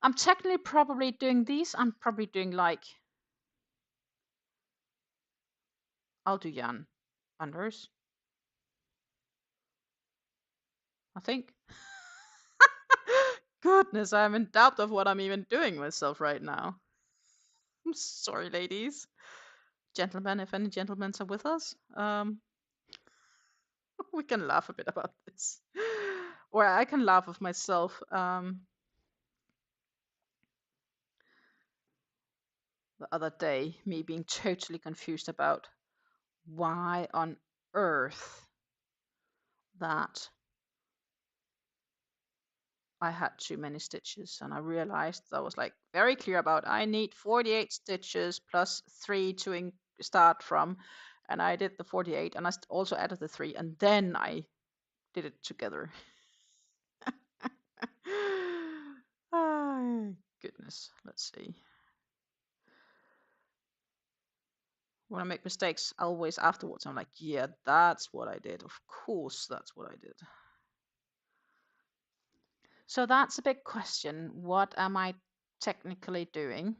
I'm technically probably doing these. I'm probably doing I'll do yarn unders, I think. Goodness, I'm in doubt of what I'm even doing myself right now. I'm sorry, ladies. Gentlemen, if any gentlemen are with us, we can laugh a bit about this. Or I can laugh of myself. The other day, me being totally confused about why on earth that I had too many stitches, and I realized I was very clear about I need 48 stitches plus 3 to start from, and I did the 48 and I also added the 3 and then I did it together. Oh, goodness, let's see. When I make mistakes, always afterwards, I'm like, yeah, that's what I did. Of course, that's what I did. So that's a big question. What am I technically doing?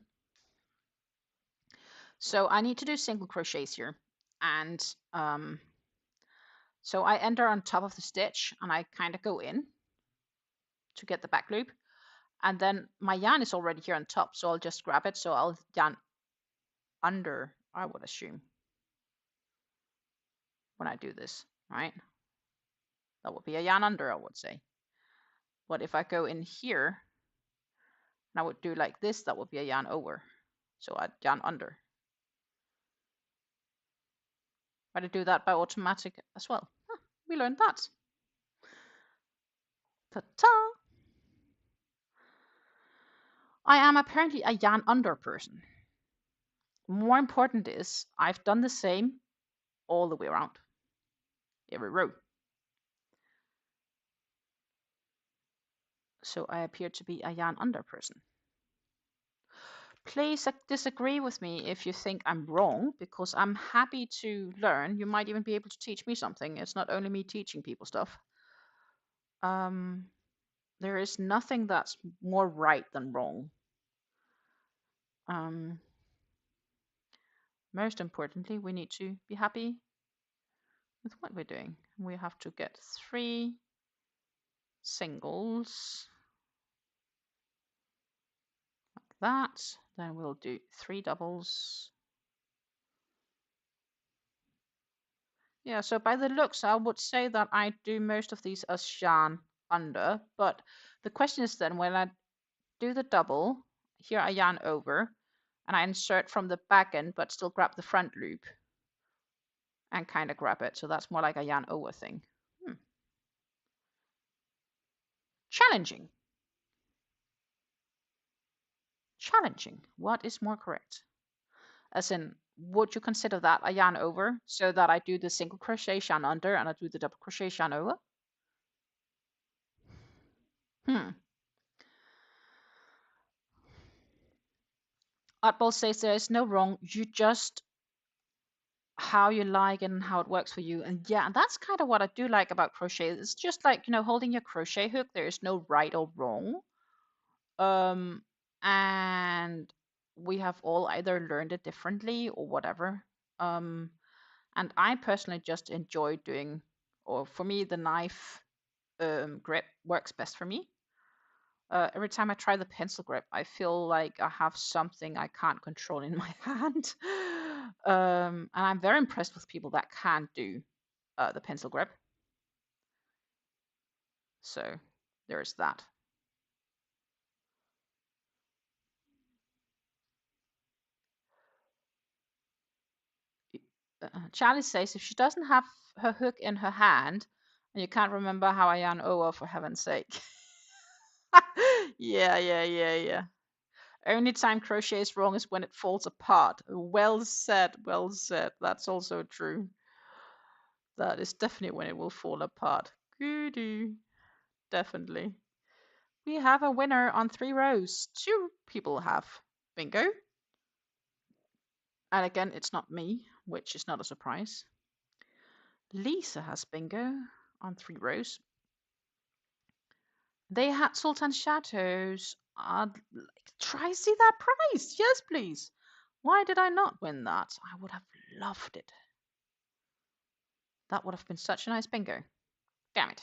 So I need to do single crochets here. And so I enter on top of the stitch and I kind of go in to get the back loop. And then my yarn is already here on top, so I'll just grab it. So I'll yarn under, I would assume, when I do this, right? That would be a yarn under, I would say. But if I go in here, and I would do like this, that would be a yarn over. So I'd yarn under. But I do that by automatic as well. Huh, we learned that. Ta-ta! I am apparently a yarn under person. More important is I've done the same all the way around, every row. So I appear to be a yarn under person. Please disagree with me if you think I'm wrong, because I'm happy to learn. You might even be able to teach me something. It's not only me teaching people stuff. There is nothing that's more right than wrong. Most importantly, we need to be happy with what we're doing. We have to get 3 singles like that. Then we'll do 3 doubles. Yeah, so by the looks, I would say that I do most of these as yarn under, but the question is then when I do the double, here I yarn over, and I insert from the back end, but still grab the front loop and kind of grab it. So that's more like a yarn over thing. Challenging. Challenging. What is more correct? As in, would you consider that a yarn over so that I do the single crochet yarn under and I do the double crochet yarn over? Oddball says there is no wrong, you just how you like it and how it works for you. And yeah, that's kind of what I do like about crochet. It's just like, holding your crochet hook. There is no right or wrong. And we have all either learned it differently or whatever. And I personally just enjoy doing, or for me, the knife grip works best for me. Every time I try the pencil grip, I feel like I have something I can't control in my hand. And I'm very impressed with people that can do the pencil grip. So there's that. Charlie says if she doesn't have her hook in her hand and you can't remember how I yarn over, for heaven's sake. Yeah. Only time crochet is wrong is when it falls apart. Well said, well said. That's also true. That is definitely when it will fall apart. Goody. Definitely. We have a winner on 3 rows. 2 people have bingo. And again, it's not me, which is not a surprise. Lisa has bingo on 3 rows. They had Sultan Chateaus. I'd try see that prize. Yes, please. Why did I not win that? I would have loved it. That would have been such a nice bingo. Damn it.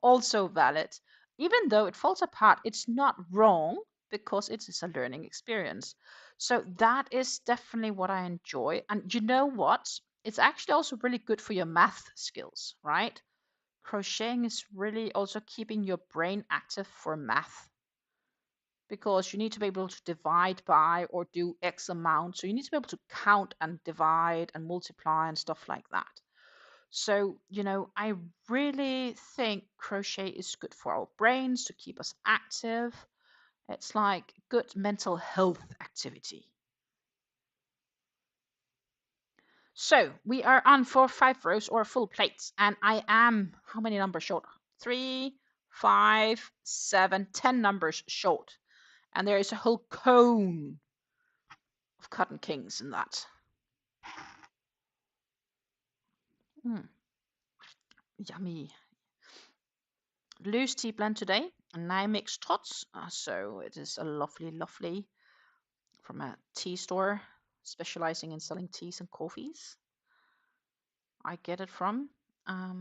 Also valid. Even though it falls apart, it's not wrong because it is a learning experience. So that is definitely what I enjoy. And you know what? It's actually also really good for your math skills, right? Crocheting is really also keeping your brain active for math because you need to be able to divide by or do X amount. So you need to be able to count and divide and multiply and stuff like that. So, I really think crochet is good for our brains to keep us active. It's like good mental health activity. So we are on for 5 rows or full plates, and I am how many numbers short? 3, 5, 7, 10 numbers short. And there is a whole cone of cotton kings in that. Yummy. Loose tea blend today, and 9 mixed tots. So it is a lovely from a tea store specializing in selling teas and coffees. I get it from. I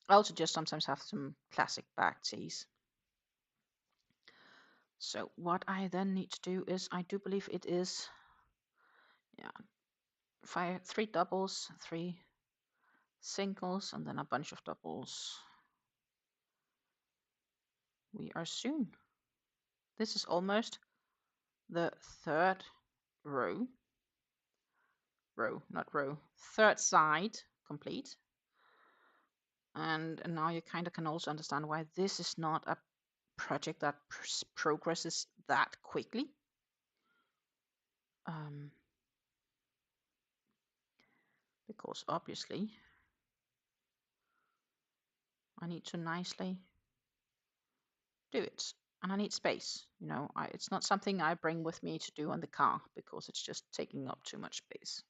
also just sometimes have some classic bag teas. So what I then need to do is, I do believe it is, 3 doubles, 3 singles, and then a bunch of doubles. We are soon. This is almost the third third side complete. And now you kind of can also understand why this is not a project that progresses that quickly. Because obviously I need to nicely do it, and I need space. It's not something I bring with me to do on the car because it's just taking up too much space.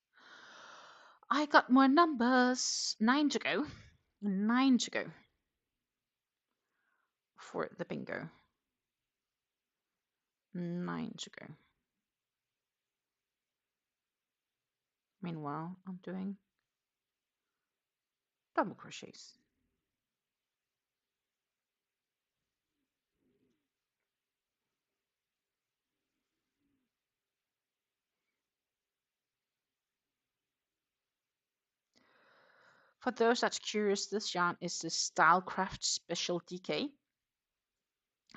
I got more numbers. 9 to go. 9 to go for the bingo. 9 to go. Meanwhile, I'm doing double crochets. For those that's curious, this yarn is the Stylecraft Special DK.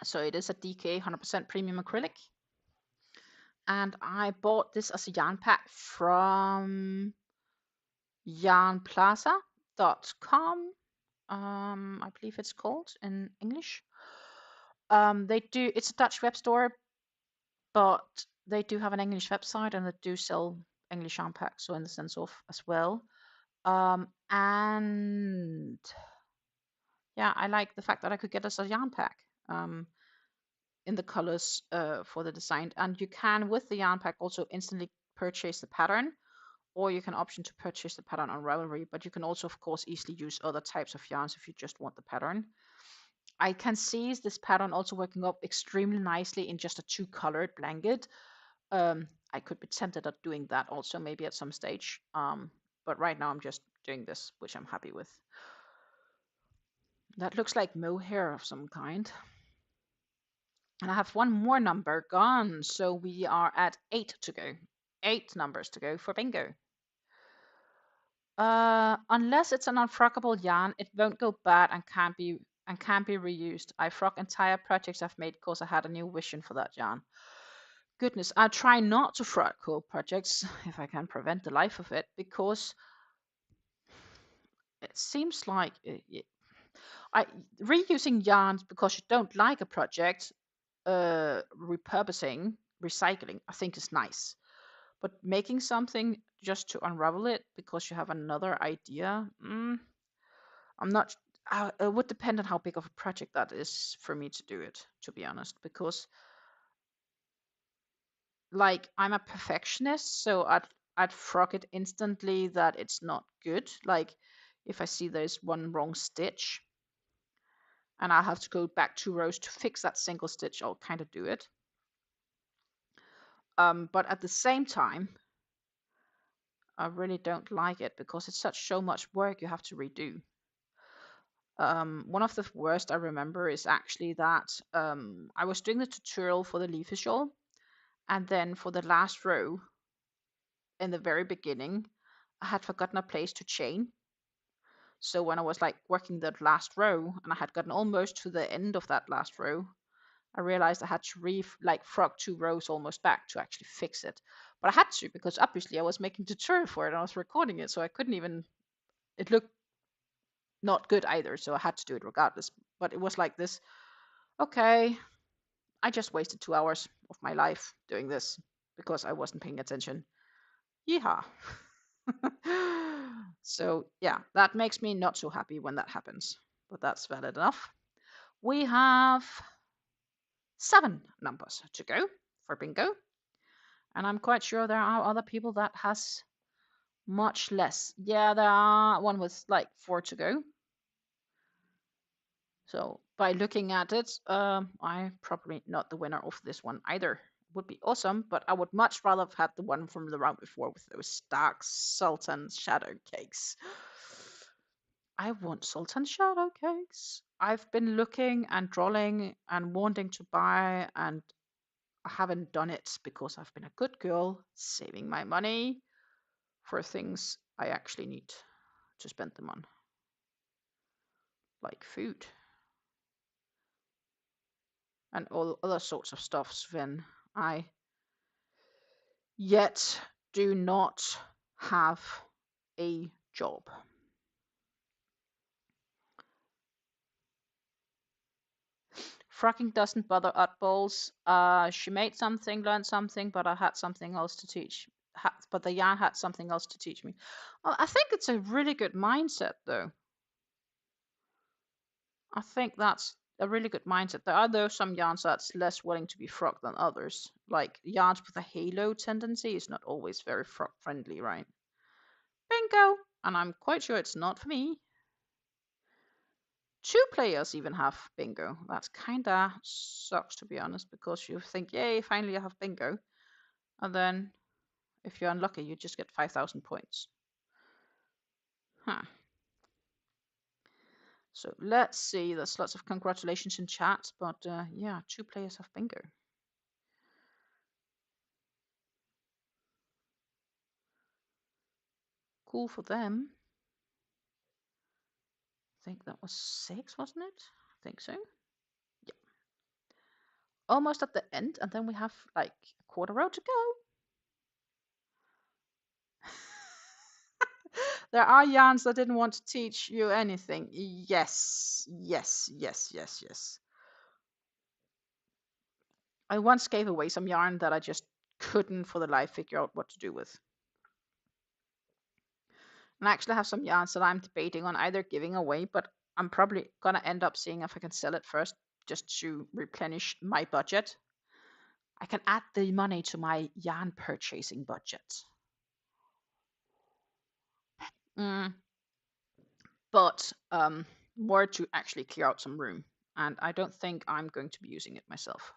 So it is a DK 100% premium acrylic. And I bought this as a yarn pack from yarnplaza.com. I believe it's called in English. It's a Dutch web store, but they do have an English website, and they do sell English yarn packs, so in the sense of as well. And yeah, I like the fact that I could get us a yarn pack in the colors for the design. And you can, with the yarn pack, also instantly purchase the pattern, or you can option to purchase the pattern on Ravelry, but you can also, of course, easily use other types of yarns if you just want the pattern. I can see this pattern also working up extremely nicely in just a 2-colored blanket. I could be tempted at doing that also maybe at some stage. But right now I'm just doing this, which I'm happy with. That looks like mohair of some kind. And I have one more number gone, so we are at 8 to go. 8 numbers to go for bingo. Unless it's an unfrockable yarn, it won't go bad and can't be reused. I frock entire projects I've made because I had a new vision for that yarn. Goodness, I try not to frock whole projects if I can prevent the life of it, because it seems like reusing yarns because you don't like a project, repurposing, recycling, I think is nice. But making something just to unravel it because you have another idea, I'm not. It would depend on how big of a project that is for me to do it, to be honest, because like I'm a perfectionist, so I'd frock it instantly that it's not good. Like if I see there's one wrong stitch and I have to go back 2 rows to fix that single stitch, I'll kind of do it. But at the same time, I really don't like it because it's so much work you have to redo. One of the worst I remember is actually that I was doing the tutorial for the leafy shawl, and then for the last row in the very beginning, I had forgotten a place to chain. So when I was like working the last row and I had gotten almost to the end of that last row, I realized I had to frock 2 rows almost back to actually fix it. But I had to, because obviously I was making tutorial for it and I was recording it, so I couldn't even. It looked not good either, so I had to do it regardless. But it was like this. Okay, I just wasted 2 hours of my life doing this because I wasn't paying attention. Yeehaw. So yeah, that makes me not so happy when that happens, but that's valid enough. We have 7 numbers to go for bingo, and I'm quite sure there are other people that has much less. Yeah, there are one with like 4 to go. So by looking at it, I'm probably not the winner of this one either. Would be awesome, but I would much rather have had the one from the round before with those dark Sultan shadow cakes. I want Sultan shadow cakes. I've been looking and drawing and wanting to buy, and I haven't done it because I've been a good girl, saving my money for things I actually need to spend them on, like food and all other sorts of stuffs when I yet do not have a job. Frocking doesn't bother oddballs. She made something, learned something, but I had something else to teach. But the yarn had something else to teach me. Well, I think it's a really good mindset, though. I think that's a really good mindset. There are though some yarns that's less willing to be frocked than others. Like yarns with a halo tendency is not always very frock friendly, right? Bingo! And I'm quite sure it's not for me. 2 players even have bingo. That's kinda sucks, to be honest, because you think, yay, finally I have bingo. And then if you're unlucky, you just get 5,000 points. Huh. So let's see. There's lots of congratulations in chat, but yeah, 2 players have bingo. Cool for them. I think that was 6, wasn't it? I think so. Yeah. Almost at the end, and then we have like a quarter row to go. There are yarns that didn't want to teach you anything. Yes, yes, yes, yes, yes. I once gave away some yarn that I just couldn't for the life figure out what to do with. And I actually have some yarns that I'm debating on either giving away, but I'm probably gonna end up seeing if I can sell it first just to replenish my budget. I can add the money to my yarn purchasing budget. But more to actually clear out some room. And I don't think I'm going to be using it myself.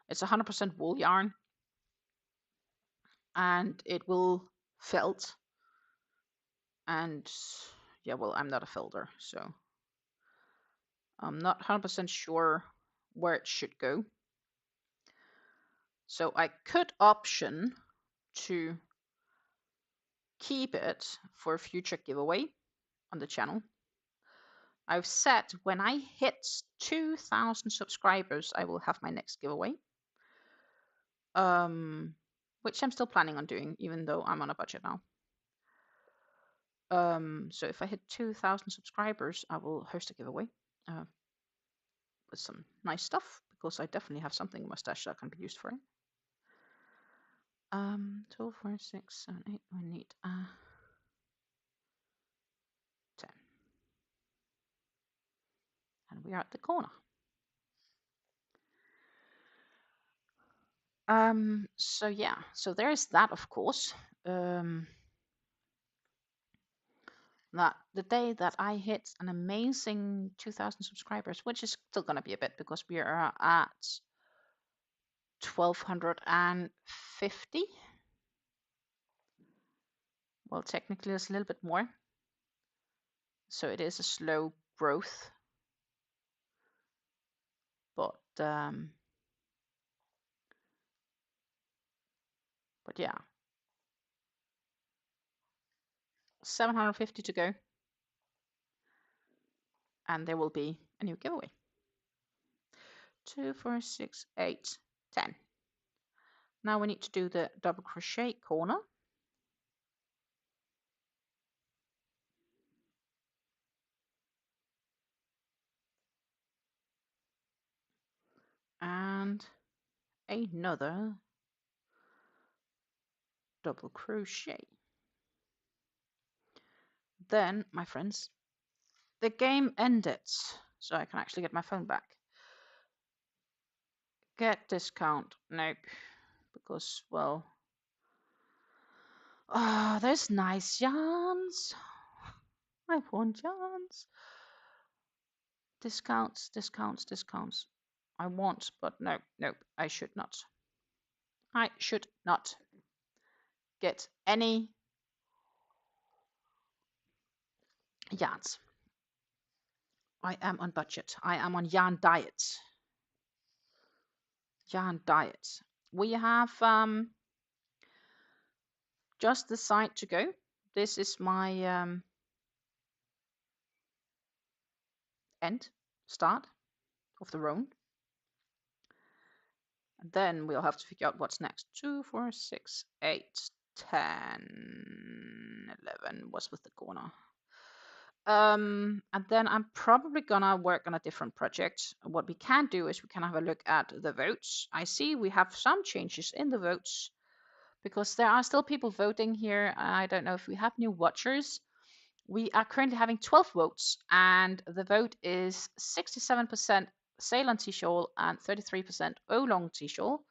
It's 100% wool yarn, and it will felt. And yeah, well, I'm not a felder, so I'm not 100% sure where it should go. So I could option to keep it for a future giveaway on the channel. I've said when I hit 2,000 subscribers, I will have my next giveaway. Which I'm still planning on doing, even though I'm on a budget now. So if I hit 2,000 subscribers, I will host a giveaway with some nice stuff, because I definitely have something in my stash that can be used for it. 2, 4, 6, 7, 8. We need 10, and we are at the corner. So yeah, so there's that, of course. That the day that I hit an amazing 2,000 subscribers, which is still gonna be a bit because we are at 1,250. Well, technically it's a little bit more, so it is a slow growth, but yeah, 750 to go, and there will be a new giveaway. 2, 4, 6, 8, 10. Now we need to do the double crochet corner. And another double crochet. Then, my friends, the game ended, so I can actually get my phone back. Get discount. Nope. Because, well, oh, there's nice yarns. I want yarns. Discounts, discounts, discounts. I want, but no, nope, I should not. I should not get any yarns. I am on budget. I am on yarn diet. Yarn diet. We have just the side to go. This is my start of the row. And then we'll have to figure out what's next. 2, 4, 6, 8, 10, 11. What's with the corner? And then I'm probably gonna work on a different project. What we can do is we can have a look at the votes. I see we have some changes in the votes because there are still people voting here. I don't know if we have new watchers. We are currently having 12 votes, and the vote is 67% Ceylon T-shawl and 33% Oolong T-shawl.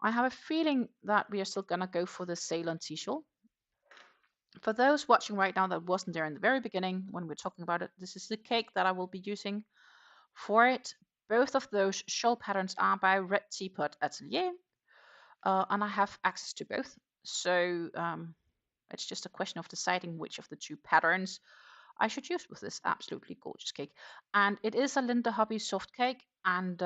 I have a feeling that we are still gonna go for the Ceylon T-shawl. For those watching right now that wasn't there in the very beginning when we're talking about it, this is the cake that I will be using for it. Both of those shawl patterns are by Red Teapot Atelier, and I have access to both. So it's just a question of deciding which of the two patterns I should use with this absolutely gorgeous cake. And it is a Linde Hobby Soft Cake, and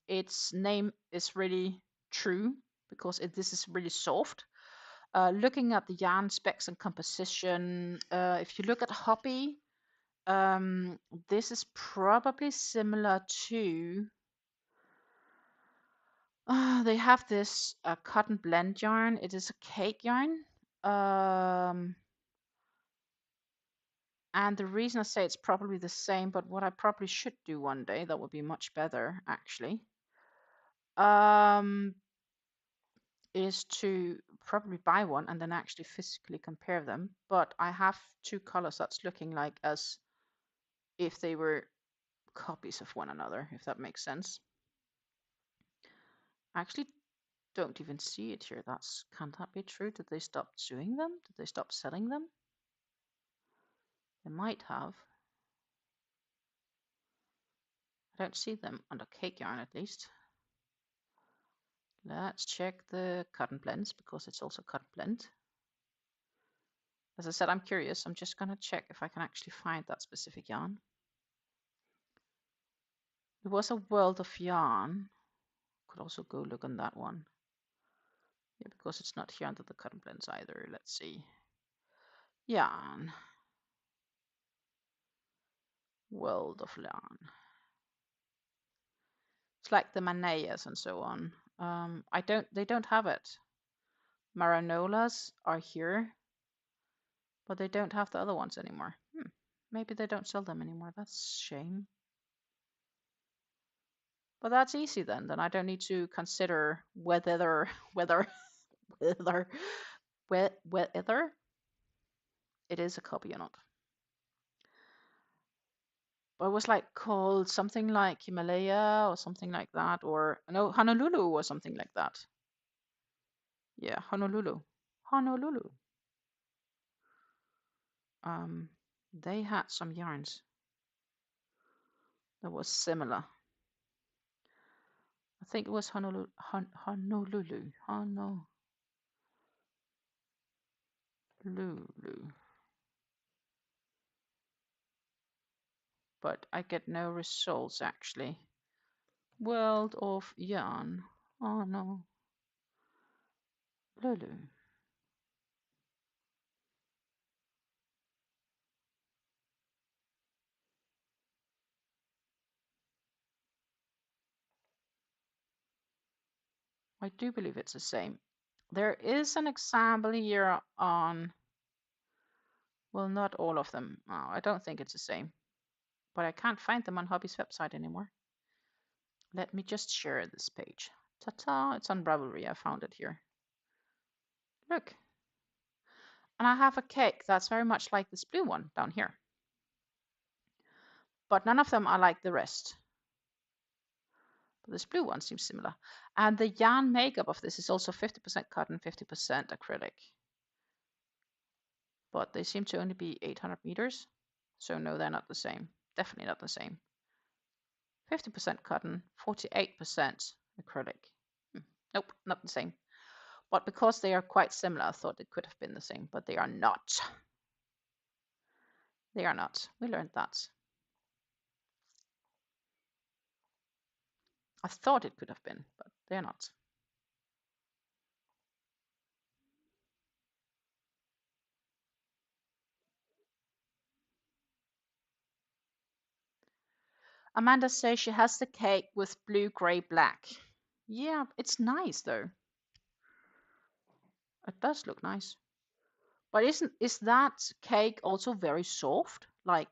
its name is really true because this is really soft. Looking at the yarn specs and composition, if you look at Hobby, this is probably similar to. They have this cotton blend yarn. It is a cake yarn. And the reason I say it's probably the same, but what I probably should do one day, that would be much better actually, is to probably buy one and then actually physically compare them. But I have two colors that's looking like as if they were copies of one another, if that makes sense. I actually don't even see it here. Can that be true? Did they stop doing them? Did they stop selling them? They might have. I don't see them under cake yarn at least. Let's check the cotton blends because it's also cotton blend. As I said, I'm curious. I'm just going to check if I can actually find that specific yarn. There was a World of Yarn. Could also go look on that one. Yeah, because it's not here under the cotton blends either. Let's see. Yarn. World of Yarn. It's like the Manayas and so on. They don't have it. Maranolas are here, but they don't have the other ones anymore. Maybe they don't sell them anymore. That's a shame. But that's easy then. Then I don't need to consider whether it is a copy or not. But it was like called something like Himalaya or something like that, or no, Honolulu or something like that. Yeah, Honolulu. They had some yarns that was similar. I think it was Honolulu. But I get no results actually. World of Yarn. Oh no. Lulu. I do believe it's the same. There is an example here on, well, not all of them. Oh, I don't think it's the same, but I can't find them on Hobby's website anymore. Let me just share this page. Ta-ta, it's on Ravelry. I found it here. Look. And I have a cake that's very much like this blue one down here. But none of them are like the rest. But this blue one seems similar. And the yarn makeup of this is also 50% cotton, 50% acrylic. But they seem to only be 800 meters. So no, they're not the same. Definitely not the same. 50% cotton, 48% acrylic. Nope, not the same. But because they are quite similar, I thought it could have been the same, but they are not. They are not. We learned that. I thought it could have been, but they're not. Amanda says she has the cake with blue, gray, black. Yeah, it's nice though. It does look nice. But is that cake also very soft? Like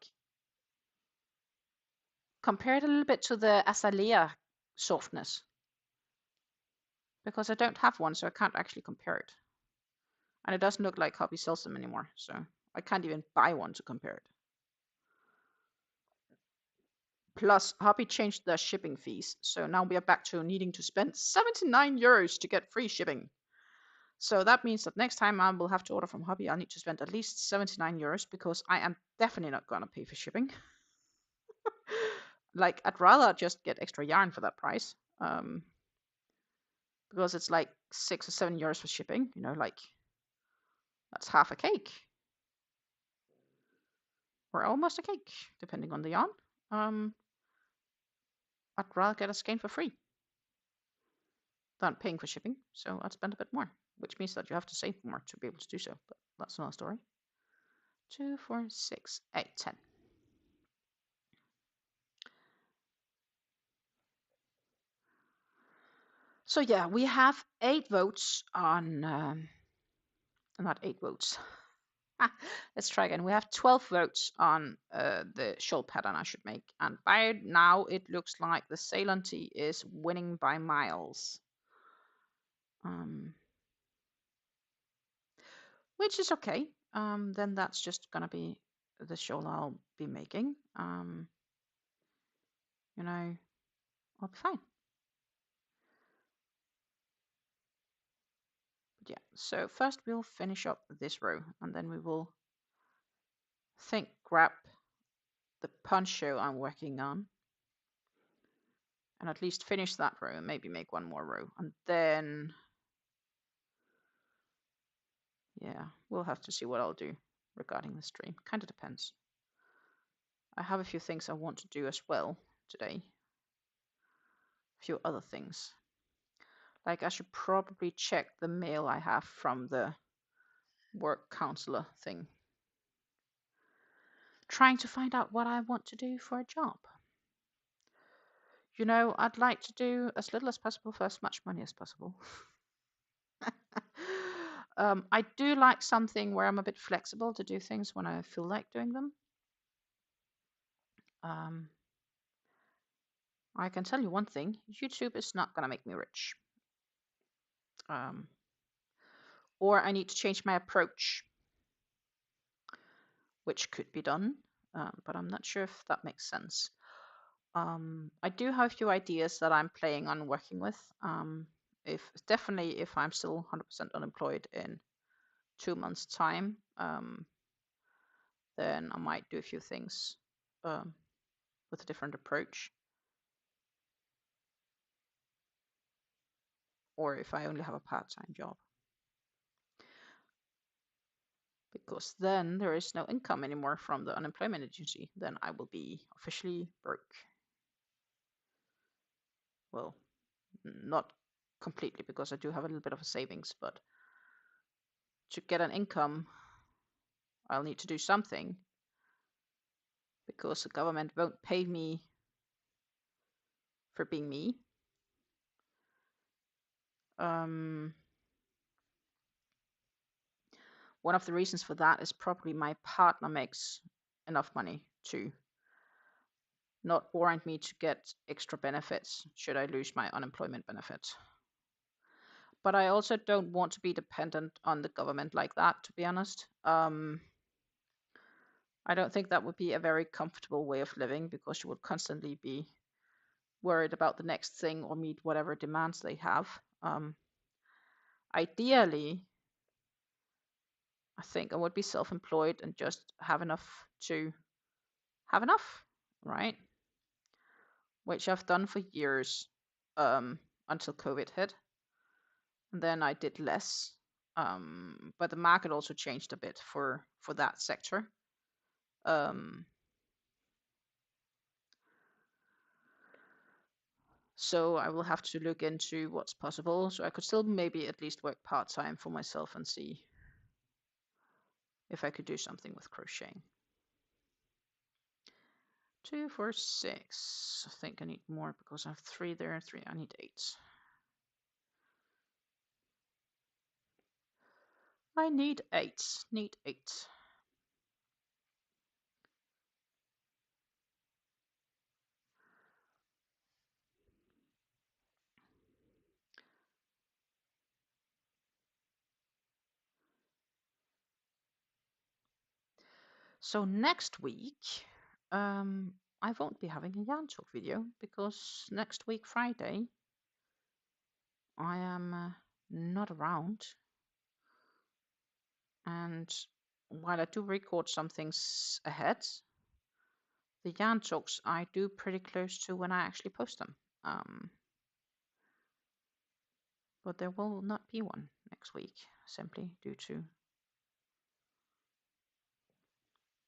compare it a little bit to the azalea softness. Because I don't have one, so I can't actually compare it. And it doesn't look like Hobbii sells them anymore, so I can't even buy one to compare it. Plus, Hobbii changed their shipping fees, so now we are back to needing to spend 79 euros to get free shipping. So that means that next time I will have to order from Hobbii, I'll need to spend at least 79 euros because I am definitely not going to pay for shipping. Like, I'd rather just get extra yarn for that price. Because it's like 6 or 7 euros for shipping, you know, like that's half a cake. Or almost a cake, depending on the yarn. I'd rather get a skein for free than paying for shipping, so I'd spend a bit more, which means that you have to save more to be able to do so, but that's another story. 2, 4, 6, 8, 10. So yeah, we have 8 votes on, not 8 votes. Let's try again. We have 12 votes on the shawl pattern I should make, and by now it looks like the Ceylon tea is winning by miles. Which is okay. Then that's just gonna be the shawl I'll be making. You know, I'll be fine. But yeah, so first we'll finish up this row, and then we will grab the poncho I'm working on, and at least finish that row, and maybe make one more row, and then yeah, we'll have to see what I'll do regarding the stream. Kind of depends. I have a few things I want to do as well today. A few other things. Like I should probably check the mail I have from the work counselor thing. Trying to find out what I want to do for a job. You know, I'd like to do as little as possible for as much money as possible. I do like something where I'm a bit flexible to do things when I feel like doing them. I can tell you one thing, YouTube is not going to make me rich. Or I need to change my approach, which could be done, but I'm not sure if that makes sense. I do have a few ideas that I'm playing on working with. If I'm still 100% unemployed in 2 months' time, then I might do a few things with a different approach. Or if I only have a part-time job. Because then there is no income anymore from the unemployment agency. Then I will be officially broke. Well, not completely, because I do have a little bit of a savings, but to get an income, I'll need to do something, because the government won't pay me for being me. One of the reasons for that is probably my partner makes enough money to not warrant me to get extra benefits should I lose my unemployment benefit. But I also don't want to be dependent on the government like that, to be honest. I don't think that would be a very comfortable way of living, because you would constantly be worried about the next thing or meet whatever demands they have. Ideally, I think I would be self-employed and just have enough to have enough, right? Which I've done for years until COVID hit. And then I did less. But the market also changed a bit for that sector. So I will have to look into what's possible. So I could still maybe at least work part-time for myself and see if I could do something with crocheting. 2, 4, 6. I think I need more because I have 3 there, 3. I need 8. I need 8. Need 8. So next week, I won't be having a yarn talk video because next week Friday I am not around, and while I do record some things ahead, the yarn talks I do pretty close to when I actually post them. But there will not be one next week simply due to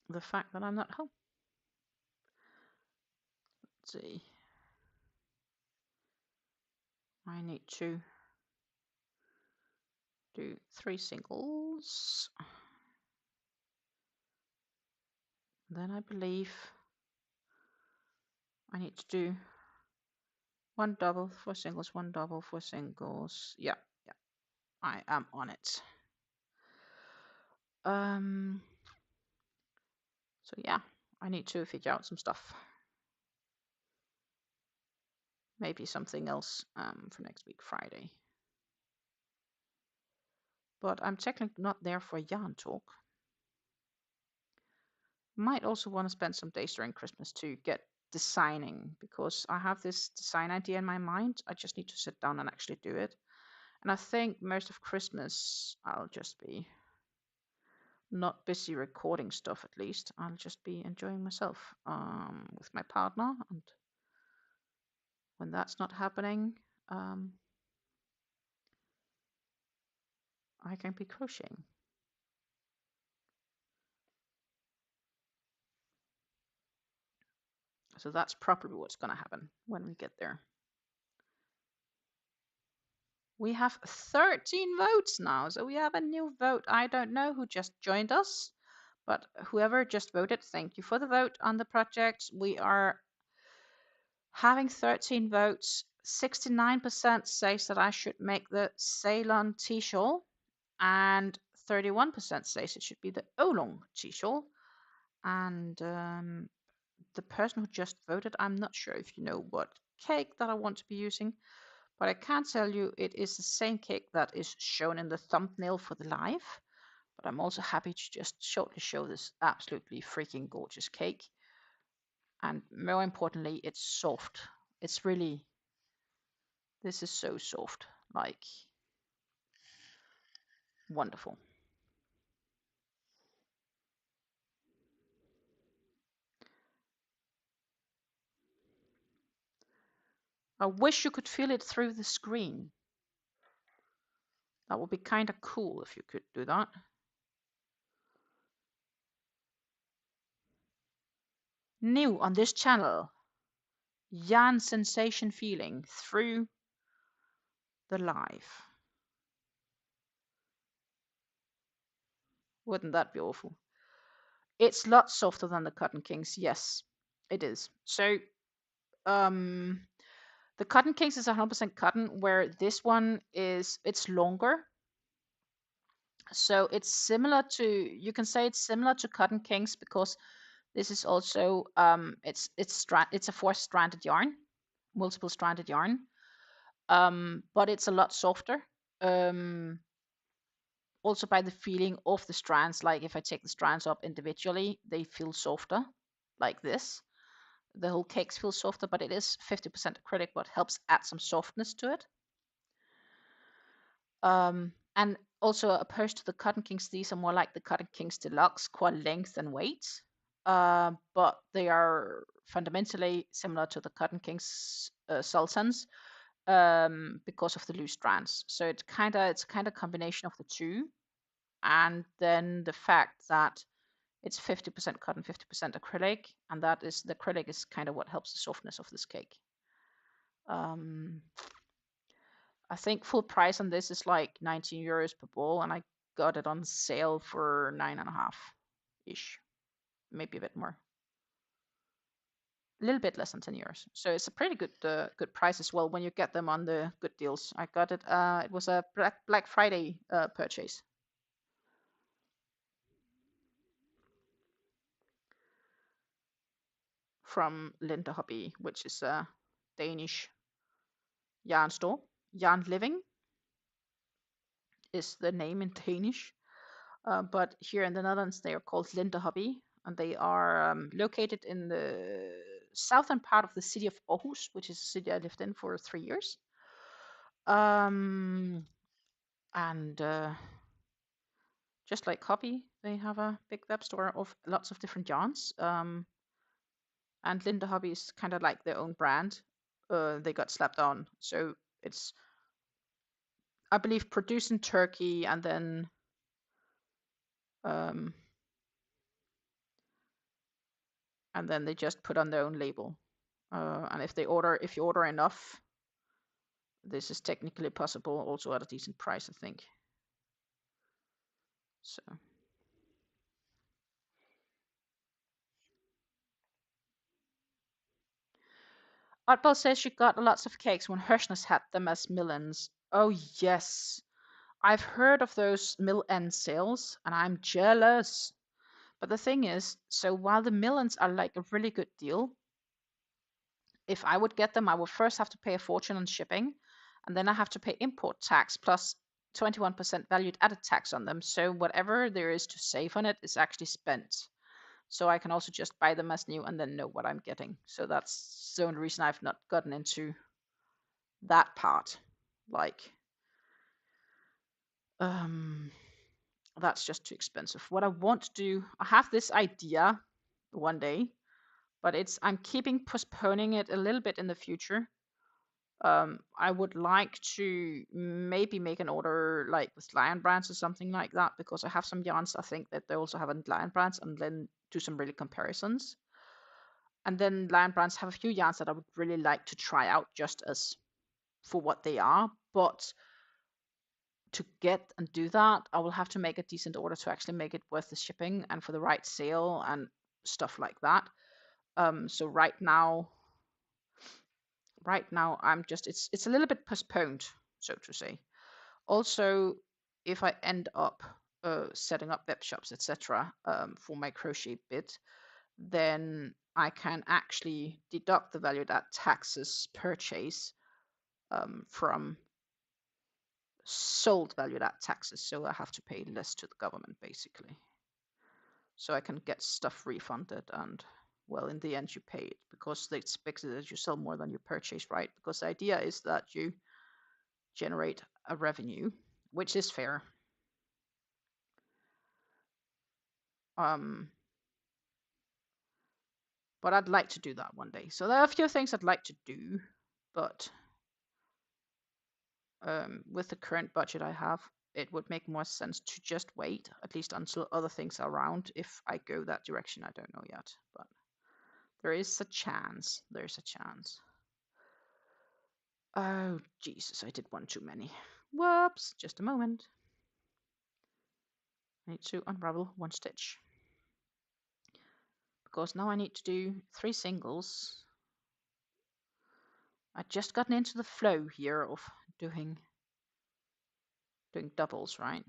the fact that I'm not home. Let's see. I need to do 3 singles. Then I believe I need to do 1 double, 4 singles, 1 double, 4 singles. Yeah, I am on it. So yeah, I need to figure out some stuff. Maybe something else for next week Friday. But I'm technically not there for a yarn talk. Might also want to spend some days during Christmas to get designing, because I have this design idea in my mind. I just need to sit down and actually do it. And I think most of Christmas I'll just be not busy recording stuff. At least I'll just be enjoying myself with my partner, and when that's not happening, I can be crocheting. So that's probably what's going to happen when we get there. We have 13 votes now, so we have a new vote. I don't know who just joined us, but whoever just voted, thank you for the vote on the project. We are having 13 votes. 69% says that I should make the Ceylon T-shawl, and 31% says it should be the Oolong T-shawl. And the person who just voted, I'm not sure if you know what cake that I want to be using, but I can tell you it is the same cake that is shown in the thumbnail for the live. But I'm also happy to just shortly show this absolutely freaking gorgeous cake. And more importantly, it's soft. It's really, this is so soft, like wonderful. I wish you could feel it through the screen. That would be kind of cool if you could do that. New on this channel, yarn sensation feeling through the live. Wouldn't that be awful? It's a lot softer than the Cotton Kings. Yes, it is. So the Cotton Kings is 100% cotton, where this one is, it's longer. So it's similar to, you can say it's similar to Cotton Kings because this is also it's a 4-stranded yarn, multiple stranded yarn, but it's a lot softer. Also by the feeling of the strands, like if I take the strands up individually, they feel softer, like this. the whole cakes feel softer, but it is 50% acrylic, what helps add some softness to it. And also opposed to the Cotton Kings, these are more like the Cotton Kings Deluxe, quite length and weight. But they are fundamentally similar to the Cotton Kings Sultans because of the loose strands. So it's kind of combination of the two, and then the fact that it's 50% cotton, 50% acrylic, and that is the acrylic is kind of what helps the softness of this cake. I think full price on this is like 19 euros per ball, and I got it on sale for 9.5 ish, maybe a bit more, a little bit less than 10 euros. So it's a pretty good price as well when you get them on the good deals. I got it. It was a Black Friday purchase. From Linde Hobby, which is a Danish yarn store. Yarn Living is the name in Danish. But here in the Netherlands, they are called Linde Hobby, and they are located in the southern part of the city of Aarhus, which is a city I lived in for 3 years. And just like Hobby, they have a big web store of lots of different yarns. And Linde Hobby is kind of like their own brand. They got slapped on, so it's, I believe, produced in Turkey, and then they just put on their own label. And if you order enough, this is technically possible, also at a decent price, I think. So Oddball says she got lots of cakes when Hirschness had them as mill-ends. Oh yes, I've heard of those mill-end sales, and I'm jealous. But the thing is, so while the mill-ends are like a really good deal, if I would get them, I would first have to pay a fortune on shipping, and then I have to pay import tax plus 21% valued added tax on them. So whatever there is to save on it is actually spent. So I can also just buy them as new and then know what I'm getting. So that's the only reason I've not gotten into that part. Like, that's just too expensive. What I want to do, I have this idea one day, but I'm keeping postponing it a little bit in the future. I would like to maybe make an order like with Lion Brands or something like that, because I have some yarns I think that they also have in Lion Brands, and then do some really comparisons. And then Lion Brands have a few yarns that I would really like to try out just as for what they are. But to get and do that, I will have to make a decent order to actually make it worth the shipping and for the right sale and stuff like that. So right now I'm just, it's a little bit postponed, so to say. Also, if I end up setting up web shops, etc., for my crochet bit, then I can actually deduct the value that taxes purchase from sold value that taxes, so I have to pay less to the government basically. So I can get stuff refunded, and well, in the end you pay it because they expect that you sell more than you purchase, right? Because the idea is that you generate a revenue, which is fair. But I'd like to do that one day. So there are a few things I'd like to do, but with the current budget I have, it would make more sense to just wait, at least until other things are around. If I go that direction, I don't know yet, but there is a chance. There's a chance. Oh, Jesus, I did one too many. Whoops, just a moment. I need to unravel one stitch, because now I need to do 3 singles. I've just gotten into the flow here of doing doubles, right?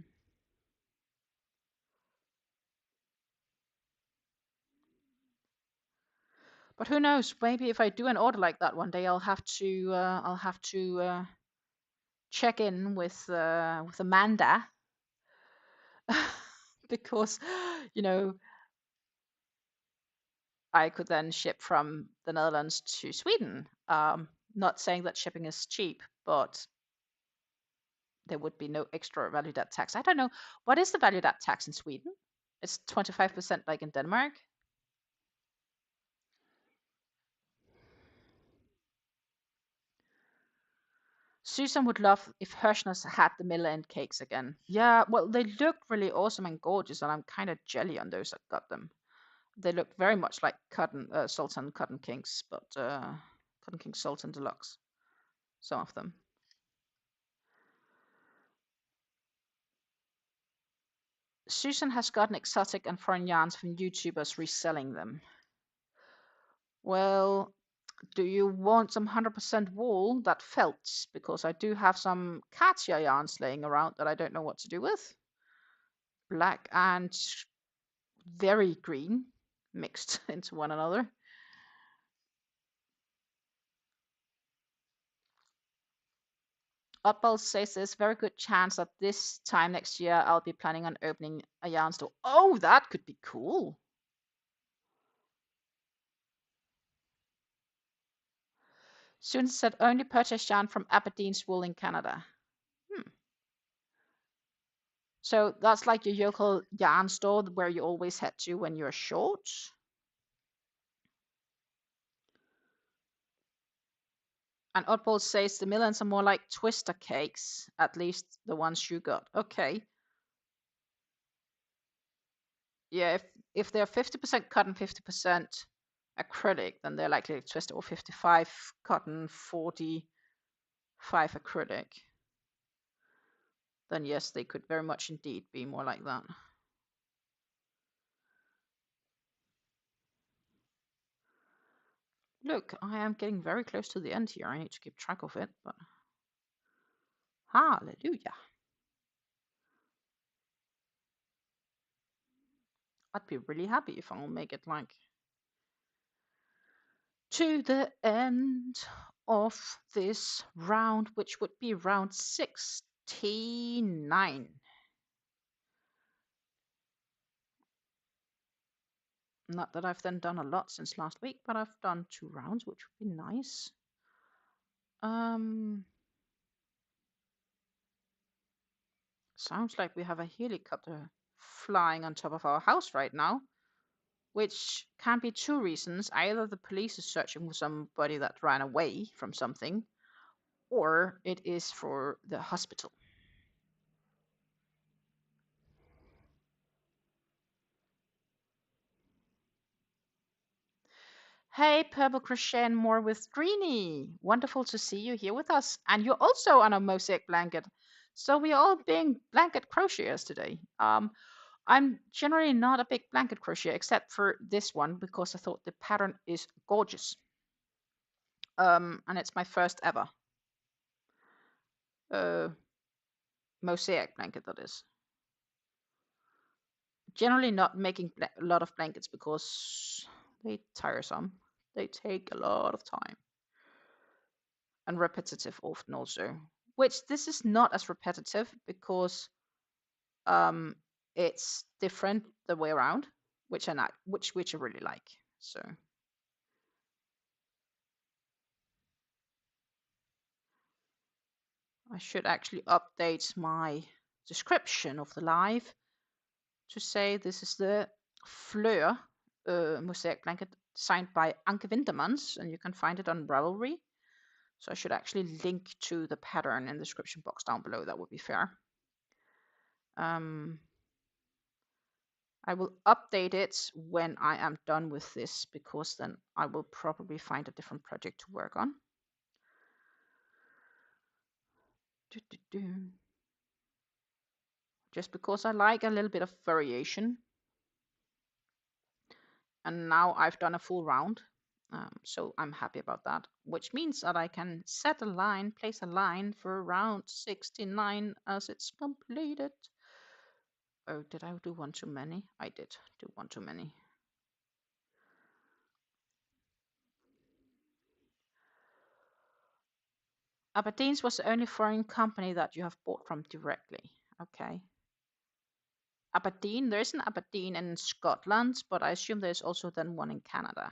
But who knows? Maybe if I do an order like that one day, I'll have to check in with Amanda because, you know, I could then ship from the Netherlands to Sweden. Not saying that shipping is cheap, but there would be no extra value add tax. I don't know. What is the value add tax in Sweden? It's 25% like in Denmark. Susan would love if Hirschner's had the Miller End cakes again. Yeah, well, they look really awesome and gorgeous, and I'm kind of jelly on those that got them. They look very much like Sultan Cotton Kings, but Cotton King Sultan Deluxe. Some of them. Susan has gotten exotic and foreign yarns from YouTubers reselling them. Well, do you want some 100% wool that felts? Because I do have some Katia yarns laying around that I don't know what to do with. Black and very green mixed into one another. Oddball says there's a very good chance that this time next year I'll be planning on opening a yarn store. Oh, that could be cool. Susan said only purchase yarn from Aberdeen's Wool in Canada. So that's like your local yarn store where you always head to when you're short. And Oddball says the Millens are more like twister cakes, at least the ones you got. Okay. Yeah, if they're 50% cotton, 50% acrylic, then they're likely twister, or 55 cotton, 45 acrylic. Then yes, they could very much indeed be more like that. Look, I am getting very close to the end here. I need to keep track of it, but hallelujah. I'd be really happy if I'll make it like to the end of this round, which would be round 69. Not that I've then done a lot since last week, but I've done 2 rounds, which would be nice. Sounds like we have a helicopter flying on top of our house right now, which can be 2 reasons. Either the police is searching for somebody that ran away from something, or it is for the hospital. Hey, Purple Crochet and more with Greenie. Wonderful to see you here with us. And you're also on a mosaic blanket. So we are all being blanket crocheters today. I'm generally not a big blanket crocheter except for this one because I thought the pattern is gorgeous. And it's my first ever mosaic blanket, that is. Generally not making a lot of blankets because they're tiresome. They take a lot of time. And repetitive often also. Which this is not as repetitive because it's different the way around, which I really like. So I should actually update my description of the live to say this is the Fleur mosaic blanket designed by Anke Wintermans, and you can find it on Ravelry. So I should actually link to the pattern in the description box down below. That would be fair. I will update it when I am done with this, because then I will probably find a different project to work on. Just because I like a little bit of variation. And now I've done a full round, so I'm happy about that, which means that I can set a line, place a line for round 69 as it's completed. Oh, did I do one too many? I did do one too many. Aberdeen's was the only foreign company that you have bought from directly. Okay. Aberdeen. There is an Aberdeen in Scotland, but I assume there's also then one in Canada.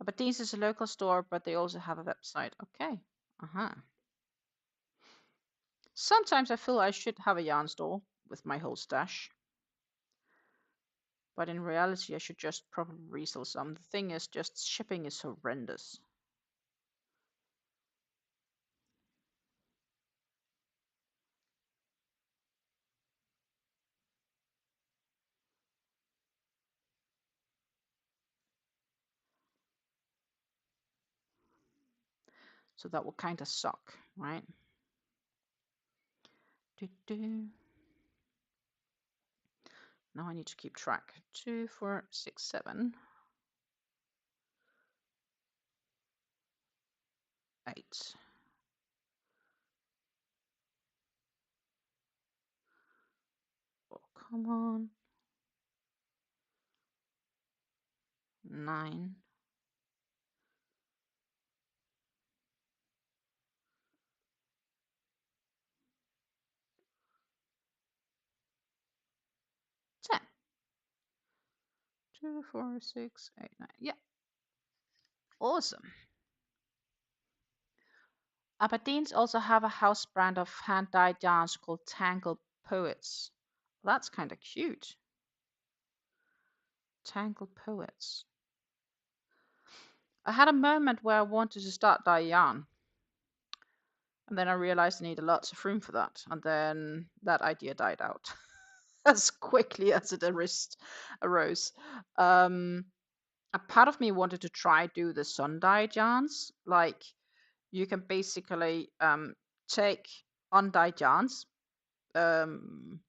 Aberdeen's is a local store, but they also have a website. Okay. Sometimes I feel I should have a yarn store with my whole stash. But in reality, I should just probably resell some. The thing is, just shipping is horrendous. So that will kind of suck, right? Now I need to keep track. 2, 4, 6, 7, 8. Oh, come on. 9. 10. 2, 4, 6, 8, 9. Yeah. Awesome. Aberdeens also have a house brand of hand-dyed yarns called Tangled Poets. That's kind of cute. Tangled Poets. I had a moment where I wanted to start dye yarn. And then I realized I needed lots of room for that. And then that idea died out as quickly as it arose. A part of me wanted to try do the sun-dyed yarns. Like, you can basically take undyed yarns, and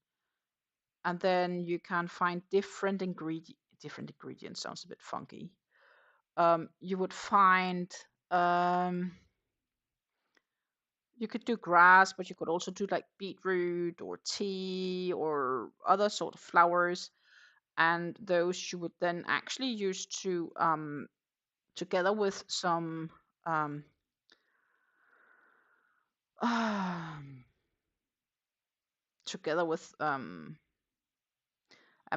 then you can find different ingredients. Sounds a bit funky. You would find you could do grass, but you could also do like beetroot or tea or other sort of flowers, and those you would then actually use to together with some together with a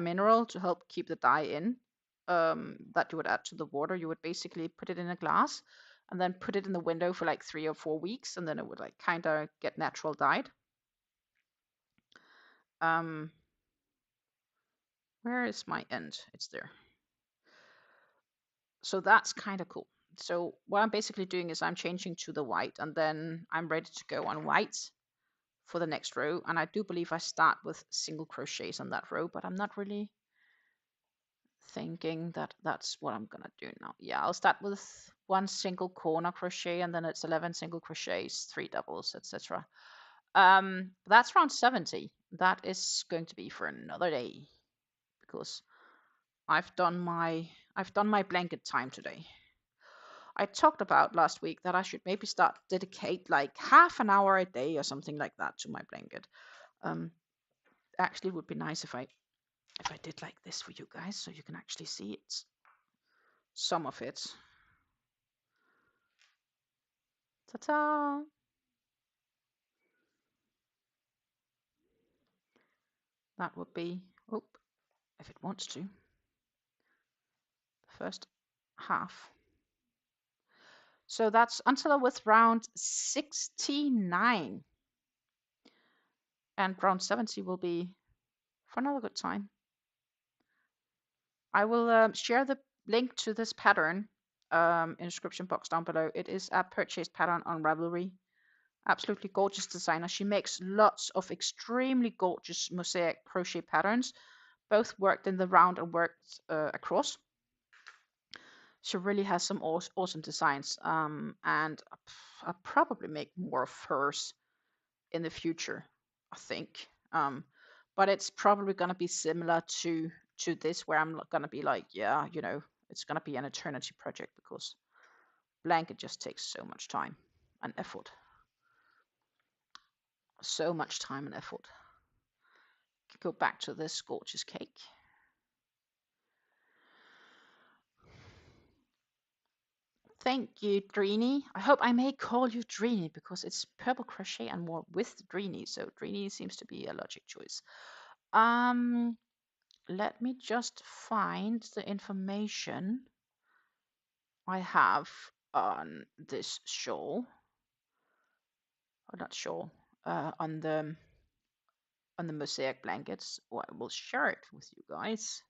mineral to help keep the dye in, that you would add to the water. You would basically put it in a glass and then put it in the window for like 3 or 4 weeks, and then it would like kind of get natural dyed. Where is my end? It's there. So that's kind of cool. So what I'm basically doing is I'm changing to the white, and then I'm ready to go on white for the next row. And I do believe I start with single crochets on that row, but I'm not really thinking that that's what I'm gonna do now. Yeah, I'll start with 1 single corner crochet, and then it's 11 single crochets, 3 doubles, etc. That's round 70. That is going to be for another day, because I've done my blanket time today. I talked about last week that I should maybe start dedicate like half an hour a day or something like that to my blanket. Actually, it would be nice if I did like this for you guys, so you can actually see it. Some of it. Ta-ta! That would be, oh, if it wants to, the first half. So that's until with round 69. And round 70 will be for another good time. I will share the link to this pattern in the description box down below. It is a purchased pattern on Ravelry. Absolutely gorgeous designer. She makes lots of extremely gorgeous mosaic crochet patterns, both worked in the round and worked across. She really has some awesome designs, and I'll probably make more of hers in the future, I think. But it's probably going to be similar to this, where I'm going to be like, yeah, you know, it's going to be an eternity project, because blanket just takes so much time and effort. So much time and effort. Go back to this gorgeous cake. Thank you, Dreeny. I hope I may call you Dreeny because it's purple crochet and more with Dreeny, so Dreeny seems to be a logic choice. Let me just find the information I have on this shawl, or not shawl, on the mosaic blankets, or I will share it with you guys.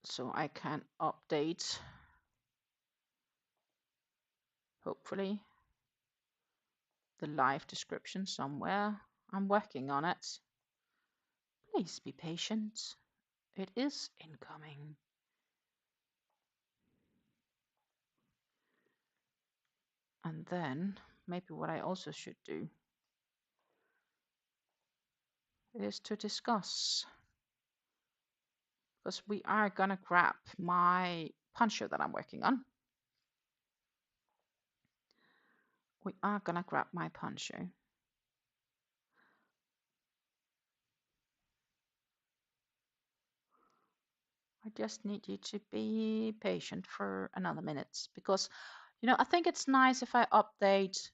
So I can update, hopefully, the live description somewhere. I'm working on it. Please be patient. It is incoming. And then maybe what I also should do is to discuss, because we are gonna grab my poncho that I'm working on. We are gonna grab my poncho. I just need you to be patient for another minute because, you know, I think it's nice if I update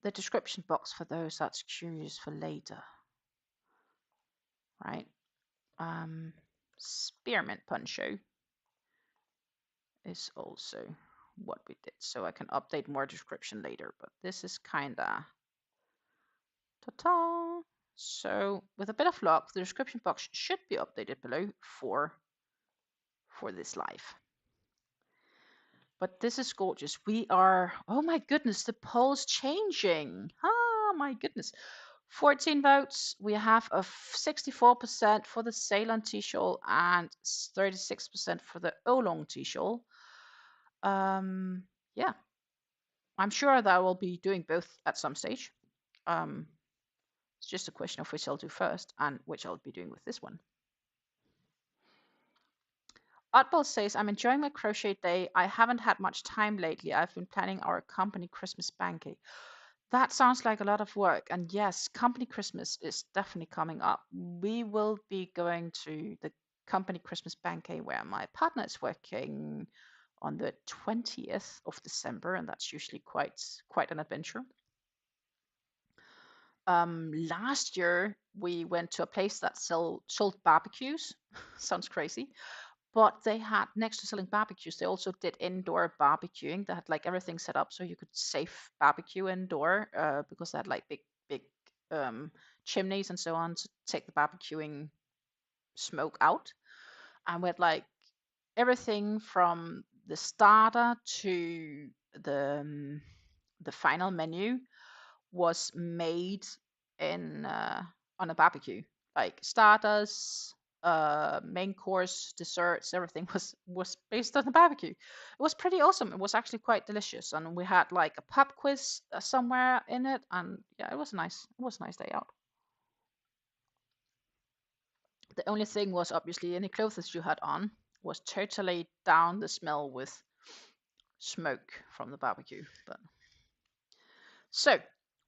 the description box for those that's curious for later, right? Spearmint poncho is also what we did, so I can update more description later, but this is kinda ta-ta. So with a bit of luck, the description box should be updated below for this live. But this is gorgeous. We are, oh my goodness, the poll's changing. Ah, my goodness. 14 votes. We have a 64% for the Ceylon T-shawl and 36% for the Oolong T-shawl. Yeah, I'm sure that I will be doing both at some stage. It's just a question of which I'll do first and which I'll be doing with this one. Oddball says, I'm enjoying my crochet day. I haven't had much time lately. I've been planning our company Christmas banquet. That sounds like a lot of work. And yes, company Christmas is definitely coming up. We will be going to the company Christmas banquet where my partner is working on the 20th of December, and that's usually quite an adventure. Last year we went to a place that sold barbecues. Sounds crazy, but they had, next to selling barbecues, they also did indoor barbecuing. They had like everything set up so you could safe barbecue indoor, because they had like big chimneys and so on to take the barbecuing smoke out. And we had like everything from the starter to the final menu was made in on a barbecue, like starters, main course, desserts, everything was based on the barbecue. It was pretty awesome. It was actually quite delicious, and we had like a pub quiz somewhere in it, and yeah, it was nice. It was a nice day out. The only thing was obviously any clothes you had on was totally down the smell with smoke from the barbecue. But so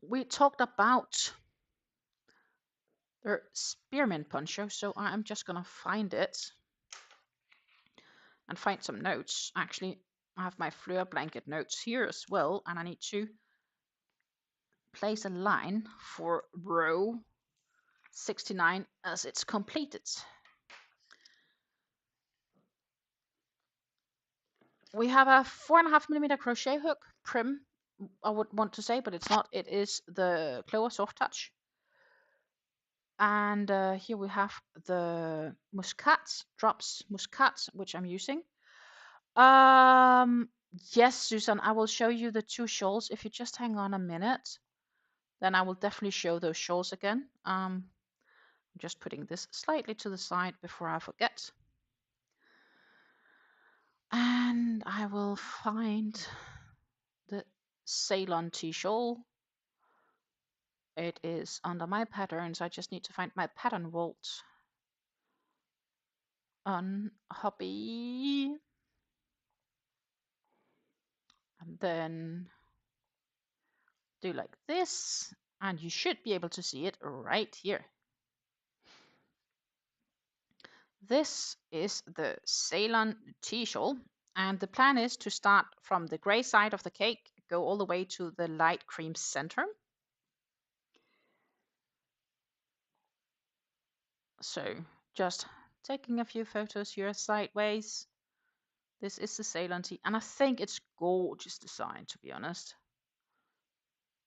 we talked about the spearmint poncho, so I'm just gonna find it and find some notes. Actually, I have my Fleur blanket notes here as well, and I need to place a line for row 69 as it's completed. We have a 4.5mm crochet hook, prim, I would want to say, but it's not. It is the Clover Soft Touch. And here we have the Muscat, drops Muscat, which I'm using. Yes, Susan, I will show you the two shawls. If you just hang on a minute, then I will definitely show those shawls again. I'm just putting this slightly to the side before I forget. And I will find the Ceylon T-shawl. It is under my patterns. I just need to find my pattern vault on Hobby. And then do like this, and you should be able to see it right here. This is the Ceylon tea shawl, and the plan is to start from the gray side of the cake, go all the way to the light cream center. So just taking a few photos here sideways. This is the Ceylon tea, and I think it's gorgeous design, to be honest.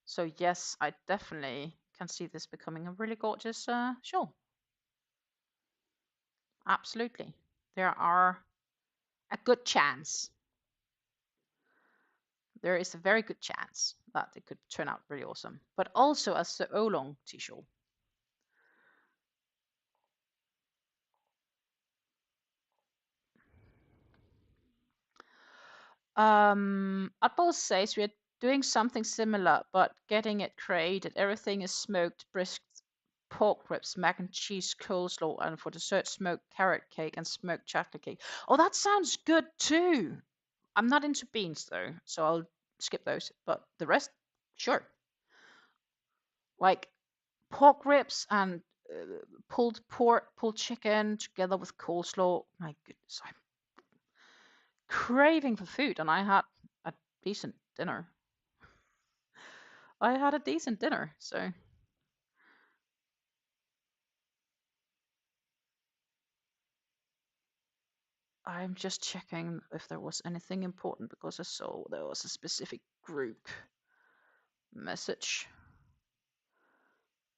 So yes, I definitely can see this becoming a really gorgeous shawl. Absolutely. There are a good chance. There is a very good chance that it could turn out really awesome. But also as the oolong tea shawl. Utball says we're doing something similar, but getting it created. Everything is smoked, brisked pork ribs, mac and cheese, coleslaw, and for dessert, smoked carrot cake and smoked chocolate cake. Oh, that sounds good too. I'm not into beans though, so I'll skip those. But the rest, sure. Like pork ribs and pulled pork, pulled chicken together with coleslaw. My goodness, I'm craving for food, and I had a decent dinner. So I'm just checking if there was anything important because I saw there was a specific group message.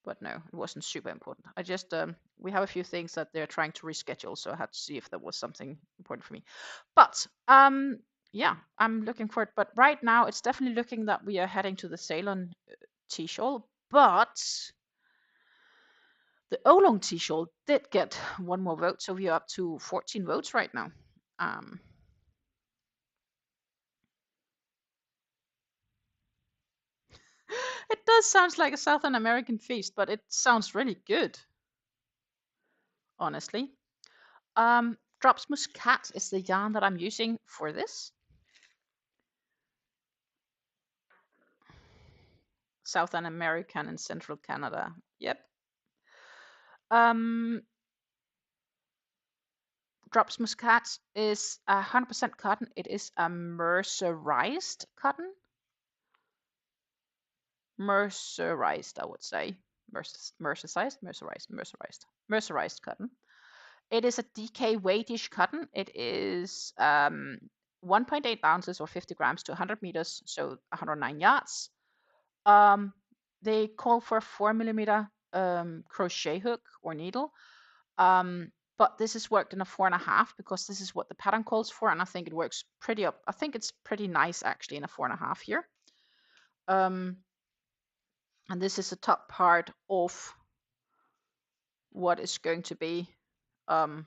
But no, it wasn't super important. I just we have a few things that they're trying to reschedule, so I had to see if there was something important for me. But yeah, I'm looking for it. But right now, it's definitely looking that we are heading to the Ceylon tea shawl. But the oolong tea shawl did get one more vote, so we are up to 14 votes right now. It does sound like a Southern American feast, but it sounds really good, honestly. Drops Muscat is the yarn that I'm using for this. Southern American and Central Canada. Yep. Drops Muscat is 100% cotton. It is a mercerized cotton. Mercerized, I would say. Mercerized cotton. It is a DK weightish cotton. It is 1.8 ounces or 50 grams to 100 meters, so 109 yards. They call for a 4mm crochet hook or needle. But this is worked in a 4.5 because this is what the pattern calls for, and I think it works pretty up. I think it's pretty nice actually in a 4.5 here. And this is the top part of what is going to be a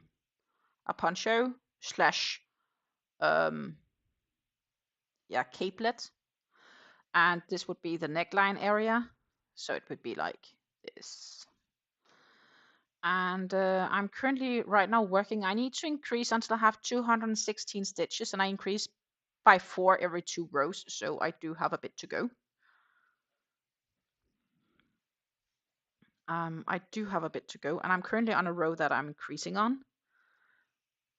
poncho slash capelet, and this would be the neckline area, so it would be like this. And I'm currently right now working. I need to increase until I have 216 stitches, and I increase by 4 every 2 rows, so I do have a bit to go. I do have a bit to go, and I'm currently on a row that I'm increasing on.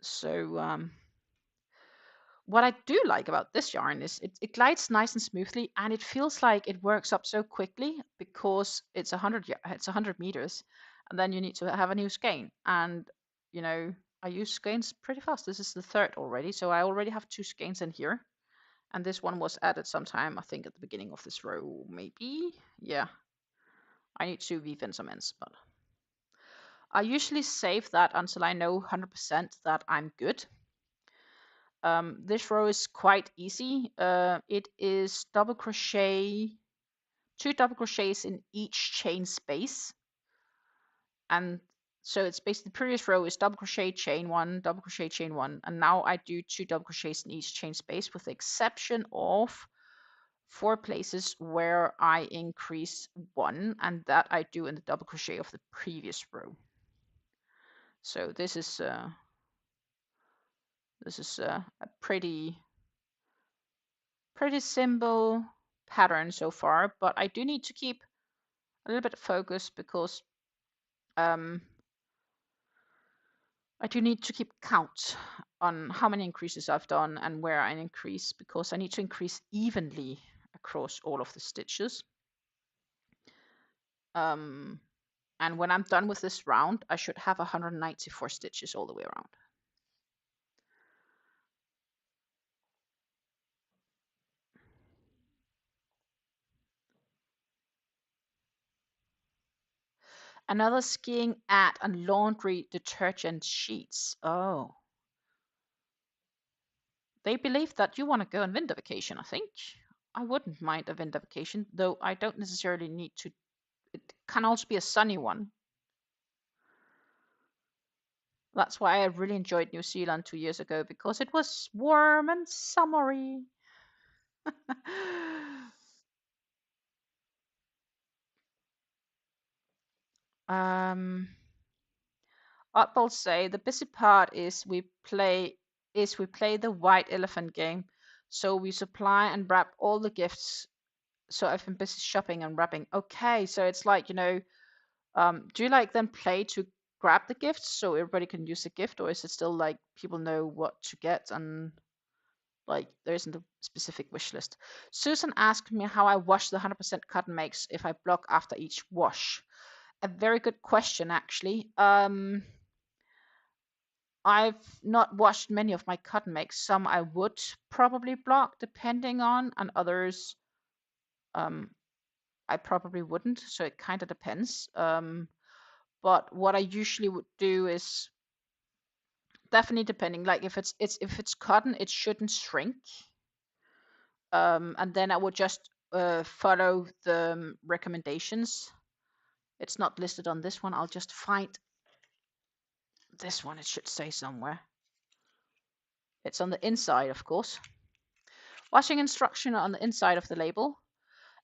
So what I do like about this yarn is it glides nice and smoothly, and it feels like it works up so quickly because it's 100 meters, and then you need to have a new skein. And you know, I use skeins pretty fast. This is the third already, so I already have 2 skeins in here, and this one was added sometime, I think, at the beginning of this row, maybe. Yeah, I need to weave in some ends, but I usually save that until I know 100% that I'm good. This row is quite easy. It is double crochet, 2 double crochets in each chain space. And so it's basically the previous row is double crochet, chain 1, double crochet, chain 1. And now I do 2 double crochets in each chain space with the exception of 4 places where I increase 1, and that I do in the double crochet of the previous row. So this is a pretty simple pattern so far, but I do need to keep a little bit of focus because I do need to keep count on how many increases I've done and where I increase, because I need to increase evenly across all of the stitches. And when I'm done with this round, I should have 194 stitches all the way around. Another skiing ad and laundry detergent sheets. Oh. They believe that you want to go on winter vacation, I think. I wouldn't mind a winter vacation, though I don't necessarily need to. It can also be a sunny one. That's why I really enjoyed New Zealand 2 years ago, because it was warm and summery. um, Oddballs say the busy part is we play the white elephant game. So we supply and wrap all the gifts. So I've been busy shopping and wrapping. Okay, so it's like, do you like then play to grab the gifts so everybody can use the gift, or is it still like people know what to get and like there isn't a specific wish list? Susan asked me how I wash the 100% cotton makes if I block after each wash. A very good question, actually. I've not washed many of my cotton makes. Some I would probably block depending on, and others I probably wouldn't. So it kind of depends. But what I usually would do is definitely depending. Like if it's cotton, it shouldn't shrink. And then I would just follow the recommendations. It's not listed on this one. I'll just find this one. It should say somewhere. It's on the inside, of course. Washing instruction on the inside of the label.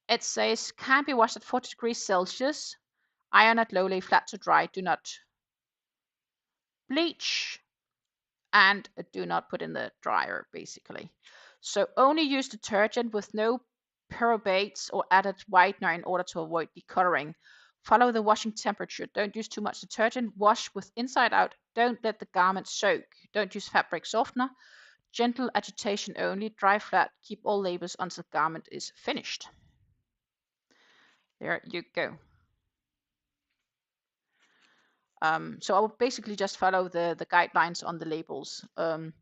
It says can be washed at 40 degrees Celsius. Iron at low, lay flat to dry. Do not bleach and do not put in the dryer, basically. So only use detergent with no pyruvates or added whitener in order to avoid decoloring. Follow the washing temperature. Don't use too much detergent. Wash with inside out. Don't let the garment soak. Don't use fabric softener. Gentle agitation only. Dry flat. Keep all labels until the garment is finished. There you go. So I would basically just follow the guidelines on the labels. And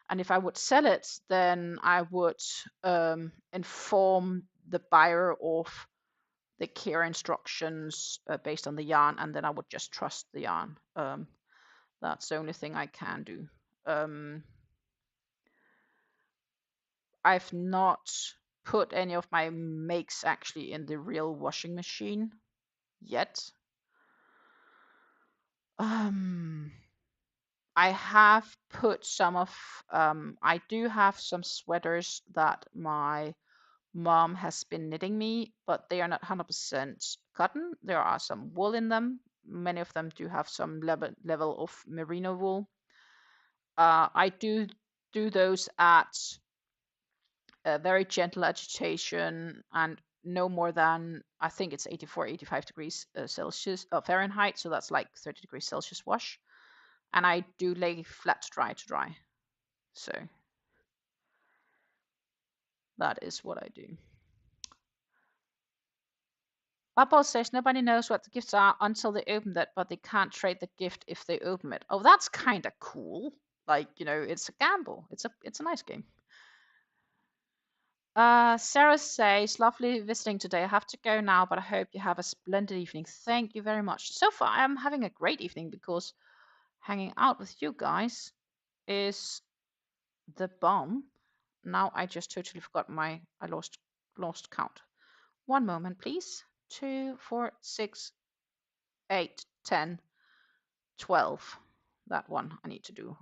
if I would sell it, then I would inform the buyer of the care instructions based on the yarn, and then I would just trust the yarn. That's the only thing I can do. I've not put any of my makes actually in the real washing machine yet. I have put some of, I do have some sweaters that my mom has been knitting me, but they are not 100% cotton. There are some wool in them. Many of them do have some level of merino wool. I do those at a very gentle agitation and no more than, I think it's 84, 85 degrees Celsius, Fahrenheit. So that's like 30 degrees Celsius wash. And I do lay flat to dry. So that is what I do. Bubble says nobody knows what the gifts are until they open it, but they can't trade the gift if they open it. Oh, that's kind of cool. Like, it's a gamble. It's a nice game. Sarah says, lovely visiting today. I have to go now, but I hope you have a splendid evening. Thank you very much. So far, I'm having a great evening because hanging out with you guys is the bomb. Now I just totally forgot I lost count. One moment, please. 2, 4, 6, 8, 10, 12. That one I need to do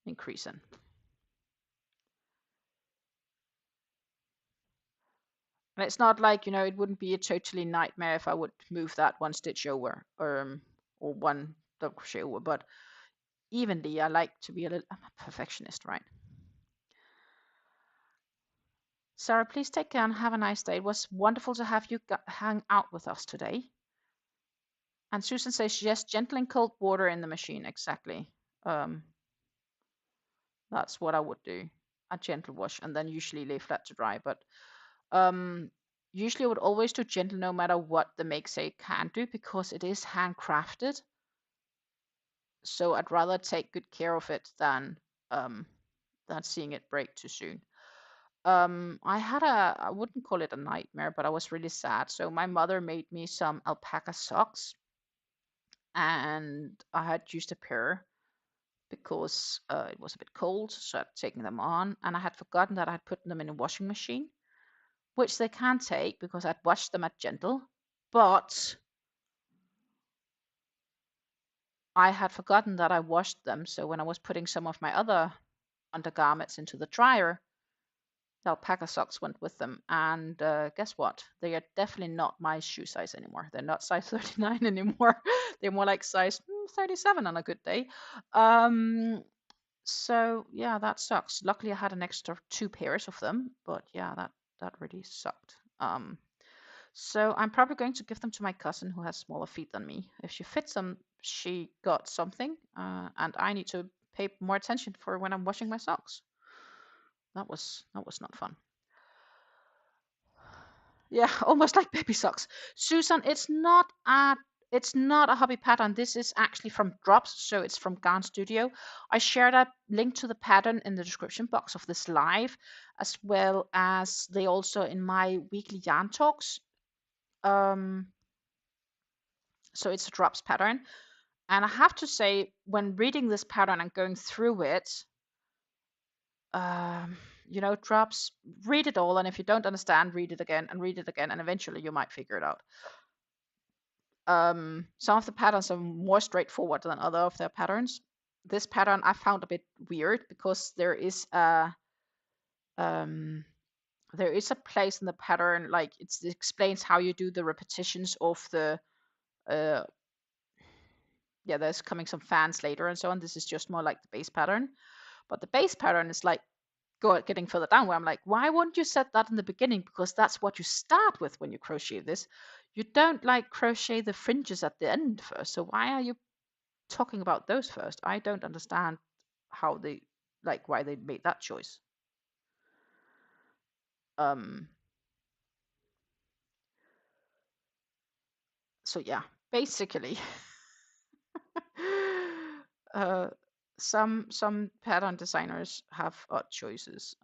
increase in. And it's not like, it wouldn't be a totally nightmare if I would move that one stitch over or one double crochet over, but evenly I like to be I'm a perfectionist, right? Sarah, please take care and have a nice day. It was wonderful to have you hang out with us today. And Susan says, yes, gentle and cold water in the machine. Exactly. That's what I would do. A gentle wash and then usually lay flat to dry. But usually I would always do gentle no matter what the make say can do because it is handcrafted. So I'd rather take good care of it than seeing it break too soon. I wouldn't call it a nightmare, but I was really sad. So my mother made me some alpaca socks and I had used a pair because it was a bit cold, so I'd taken them on and I had forgotten that I had put them in a washing machine, which they can take because I'd washed them at gentle, but I had forgotten that I washed them. So when I was putting some of my other undergarments into the dryer, the alpaca socks went with them. And guess what? They are definitely not my shoe size anymore. They're not size 39 anymore. They're more like size 37 on a good day. So yeah, that sucks. Luckily, I had an extra 2 pairs of them, but yeah, that really sucked. So I'm probably going to give them to my cousin who has smaller feet than me. If she fits them, she got something, and I need to pay more attention for when I'm washing my socks. That was not fun. Yeah, almost like baby socks. Susan, it's not a hobby pattern. This is actually from Drops, so it's from Garn Studio. I shared a link to the pattern in the description box of this live, as well as they also in my weekly yarn talks. Um, so it's a Drops pattern. And I have to say, when reading this pattern and going through it, Drops, read it all. And if you don't understand, read it again and read it again. And eventually you might figure it out. Some of the patterns are more straightforward than other of their patterns. This pattern I found a bit weird because there is a place in the pattern, like it explains how you do the repetitions of the uh, there's coming some fans later and so on. This is just more like the base pattern, but the base pattern is like getting further down where I'm like, why wouldn't you set that in the beginning? Because that's what you start with when you crochet this. You don't like crochet the fringes at the end first. So why are you talking about those first? I don't understand how they why they made that choice. So yeah, basically, uh, some pattern designers have odd choices.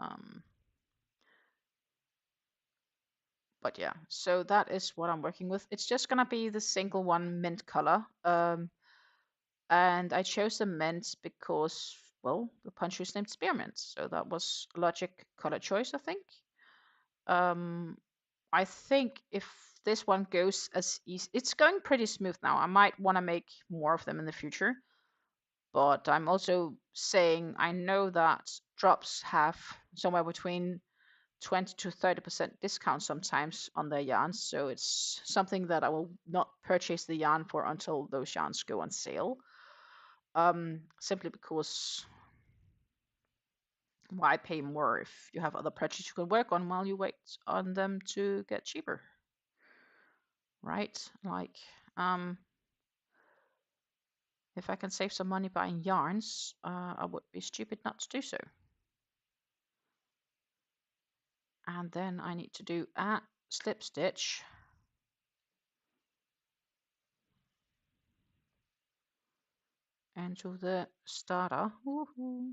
But yeah, so that is what I'm working with. It's just gonna be the single one mint color. And I chose the mint because, well, the punch is named Spearmint, so that was logic color choice, I think. I think if this one goes as easy, it's going pretty smooth now. I might want to make more of them in the future, but I'm also saying I know that Drops have somewhere between 20 to 30% discount sometimes on their yarns, so it's something that I will not purchase the yarn for until those yarns go on sale. Simply because why pay more if you have other projects you can work on while you wait on them to get cheaper, right? Like, if I can save some money buying yarns, I would be stupid not to do so. And then I need to do a slip stitch into the starter. Woohoo.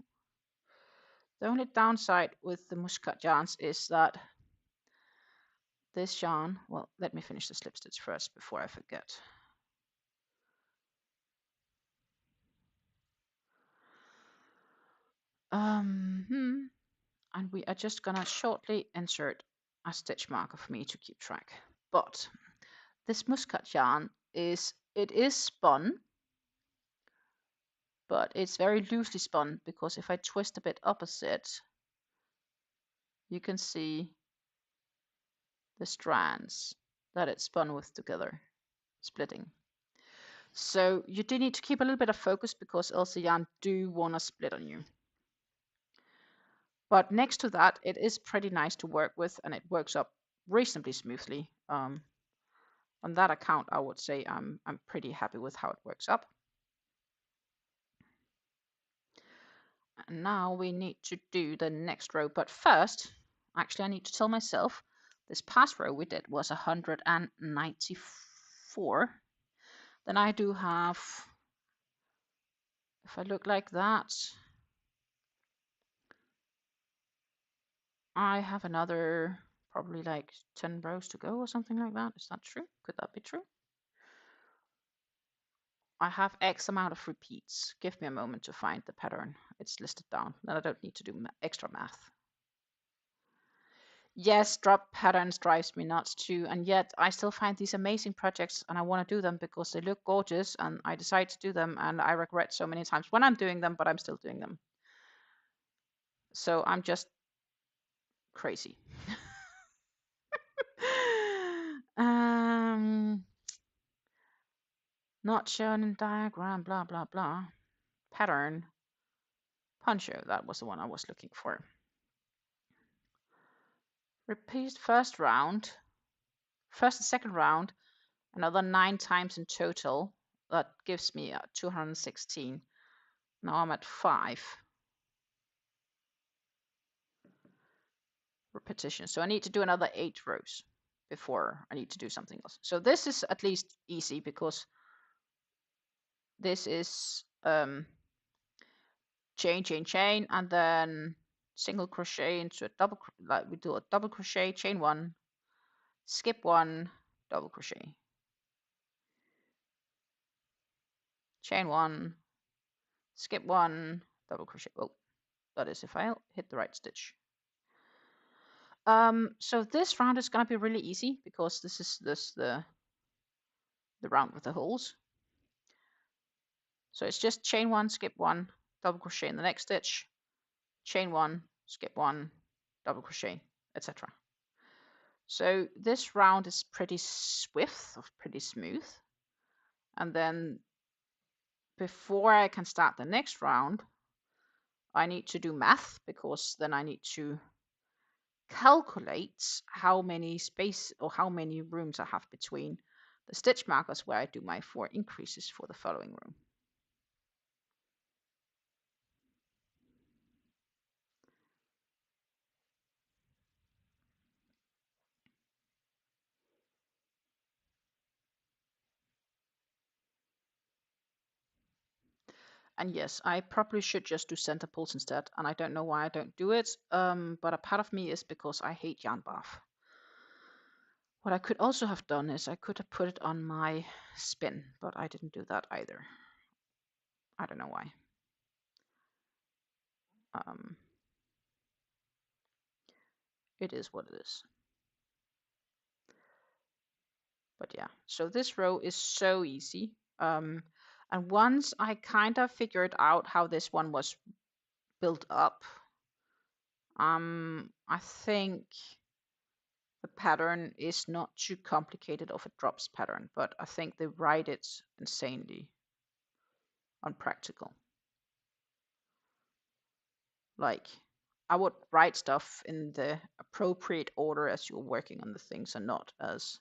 The only downside with the muscat yarns is that this yarn, well, let me finish the slip stitch first before I forget. And we are just gonna shortly insert a stitch marker for me to keep track. But this muscat yarn is spun, but it's very loosely spun because if I twist a bit opposite, you can see the strands that it's spun with together, splitting. So you do need to keep a little bit of focus because else the yarn do want to split on you. But next to that, it is pretty nice to work with and it works up reasonably smoothly. On that account, I would say I'm pretty happy with how it works up. And now we need to do the next row, but first, actually, I need to tell myself this past row we did was 194. Then I do have, if I look like that, I have another probably like 10 rows to go or something like that. Is that true? Could that be true? I have X amount of repeats. Give me a moment to find the pattern. It's listed down. Then I don't need to do extra math. Yes, drop patterns drives me nuts too. And yet I still find these amazing projects and I want to do them because they look gorgeous and I decide to do them and I regret so many times when I'm doing them, but I'm still doing them. So I'm just crazy. Not shown in diagram, blah, blah, blah. Pattern. Poncho, that was the one I was looking for. Repeat first and second round, another 9 times in total. That gives me 216. Now I'm at 5 repetitions. So I need to do another 8 rows before I need to do something else. So this is at least easy because this is chain, chain, chain, and then single crochet into a double, like we do a double crochet, chain 1, skip 1, double crochet, chain 1, skip 1, double crochet. Oh, that is if I hit the right stitch. So this round is going to be really easy because this is the round with the holes. So it's just chain 1, skip 1, double crochet in the next stitch, chain 1, skip 1, double crochet, etc. So this round is pretty swift, or pretty smooth. And then before I can start the next round, I need to do math because then I need to calculate how many space or how many rooms I have between the stitch markers where I do my 4 increases for the following room. And yes, I probably should just do center pulls instead, and I don't know why I don't do it, but a part of me is because I hate yarn bath. What I could also have done is I could have put it on my spin, but I didn't do that either. I don't know why. It is what it is. But yeah, so this row is so easy. And once I kind of figured out how this one was built up, I think the pattern is not too complicated of a drops pattern, but I think they write it insanely unpractical. Like, I would write stuff in the appropriate order as you're working on the things and not as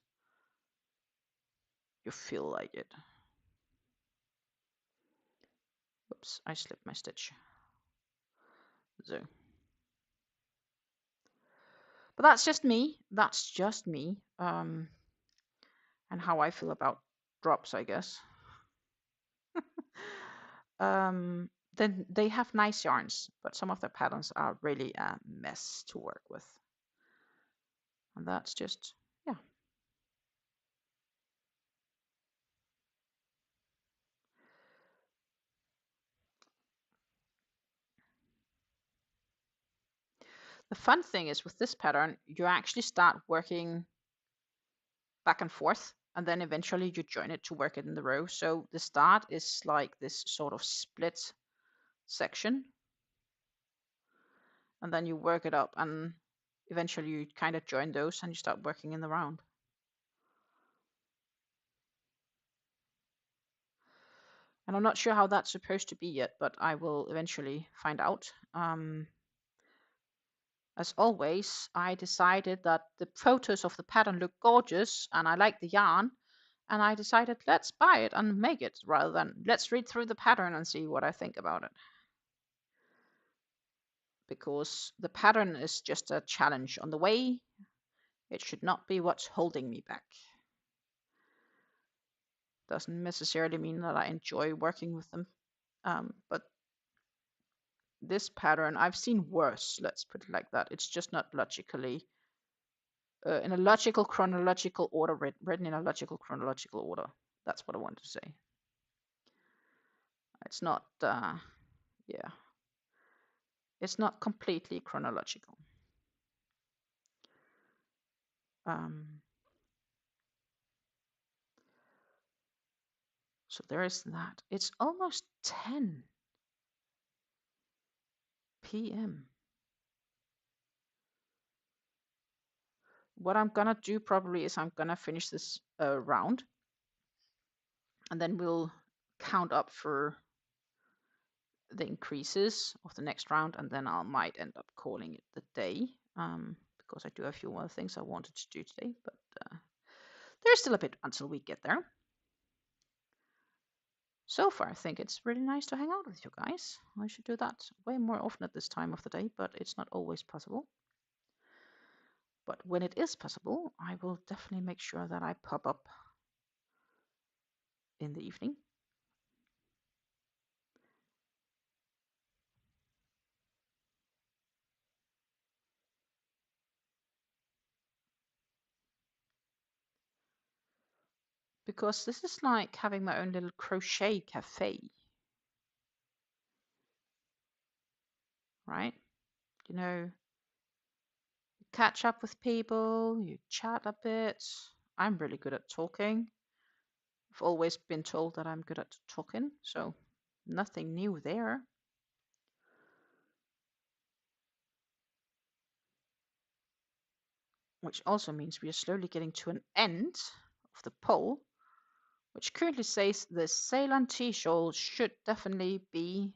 you feel like it. Oops, I slipped my stitch. So. But that's just me. That's just me. And how I feel about drops, I guess. Then they have nice yarns, but some of their patterns are really a mess to work with. And that's just, yeah. The fun thing is with this pattern, you actually start working back and forth, and then eventually you join it to work it in the row. So the start is like this sort of split section, and then you work it up, and eventually you kind of join those and you start working in the round. And I'm not sure how that's supposed to be yet, but I will eventually find out. As always, I decided that the photos of the pattern look gorgeous and I like the yarn, And I decided, let's buy it and make it rather than let's read through the pattern and see what I think about it. Because the pattern is just a challenge on the way. It should not be what's holding me back. Doesn't necessarily mean that I enjoy working with them. But this pattern, I've seen worse, let's put it like that. It's just not logically, in a logical chronological order, written in a logical chronological order. That's what I wanted to say. It's not, yeah, it's not completely chronological. So there is that. It's almost 10 p.m. What I'm gonna do probably is I'm gonna finish this round, and then we'll count up for the increases of the next round, and then I might end up calling it the day, because I do have a few other things I wanted to do today, but there's still a bit until we get there. So far, I think it's really nice to hang out with you guys. I should do that way more often at this time of the day, but it's not always possible. But when it is possible, I will definitely make sure that I pop up in the evening. Because this is like having my own little crochet cafe, right? You know, you catch up with people, you chat a bit. I'm really good at talking. I've always been told that I'm good at talking, so nothing new there. Which also means we are slowly getting to an end of the poll, which currently says the Ceylon tea shawl should definitely be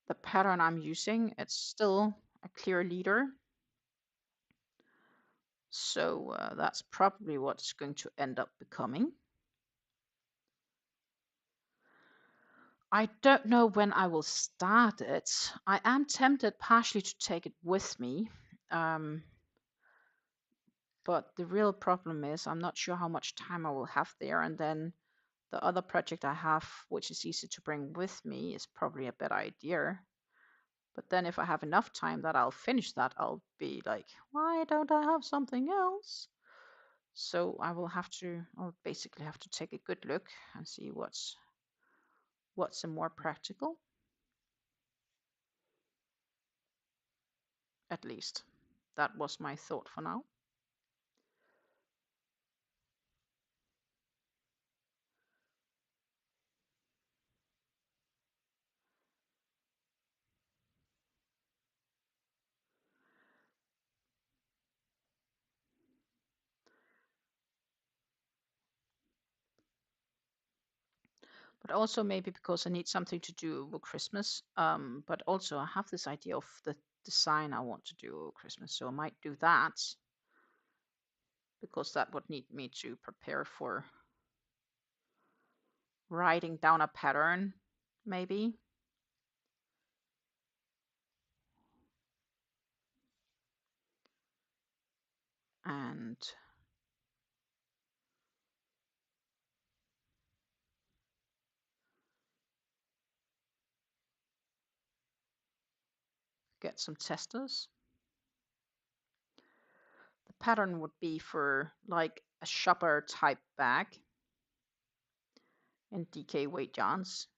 the pattern I'm using. It's still a clear leader. So that's probably what it's going to end up becoming. I don't know when I will start it. I am tempted partially to take it with me. But the real problem is I'm not sure how much time I will have there. And then the other project I have, which is easy to bring with me, is probably a better idea. But then if I have enough time that I'll finish that, I'll be like, why don't I have something else? So I'll basically have to take a good look and see what's more practical. At least that was my thought for now. But also maybe because I need something to do over Christmas. But also I have this idea of the design I want to do over Christmas, so I might do that, because that would need me to prepare for writing down a pattern, maybe. And get some testers. The pattern would be for like a shopper type bag in DK weight yarns.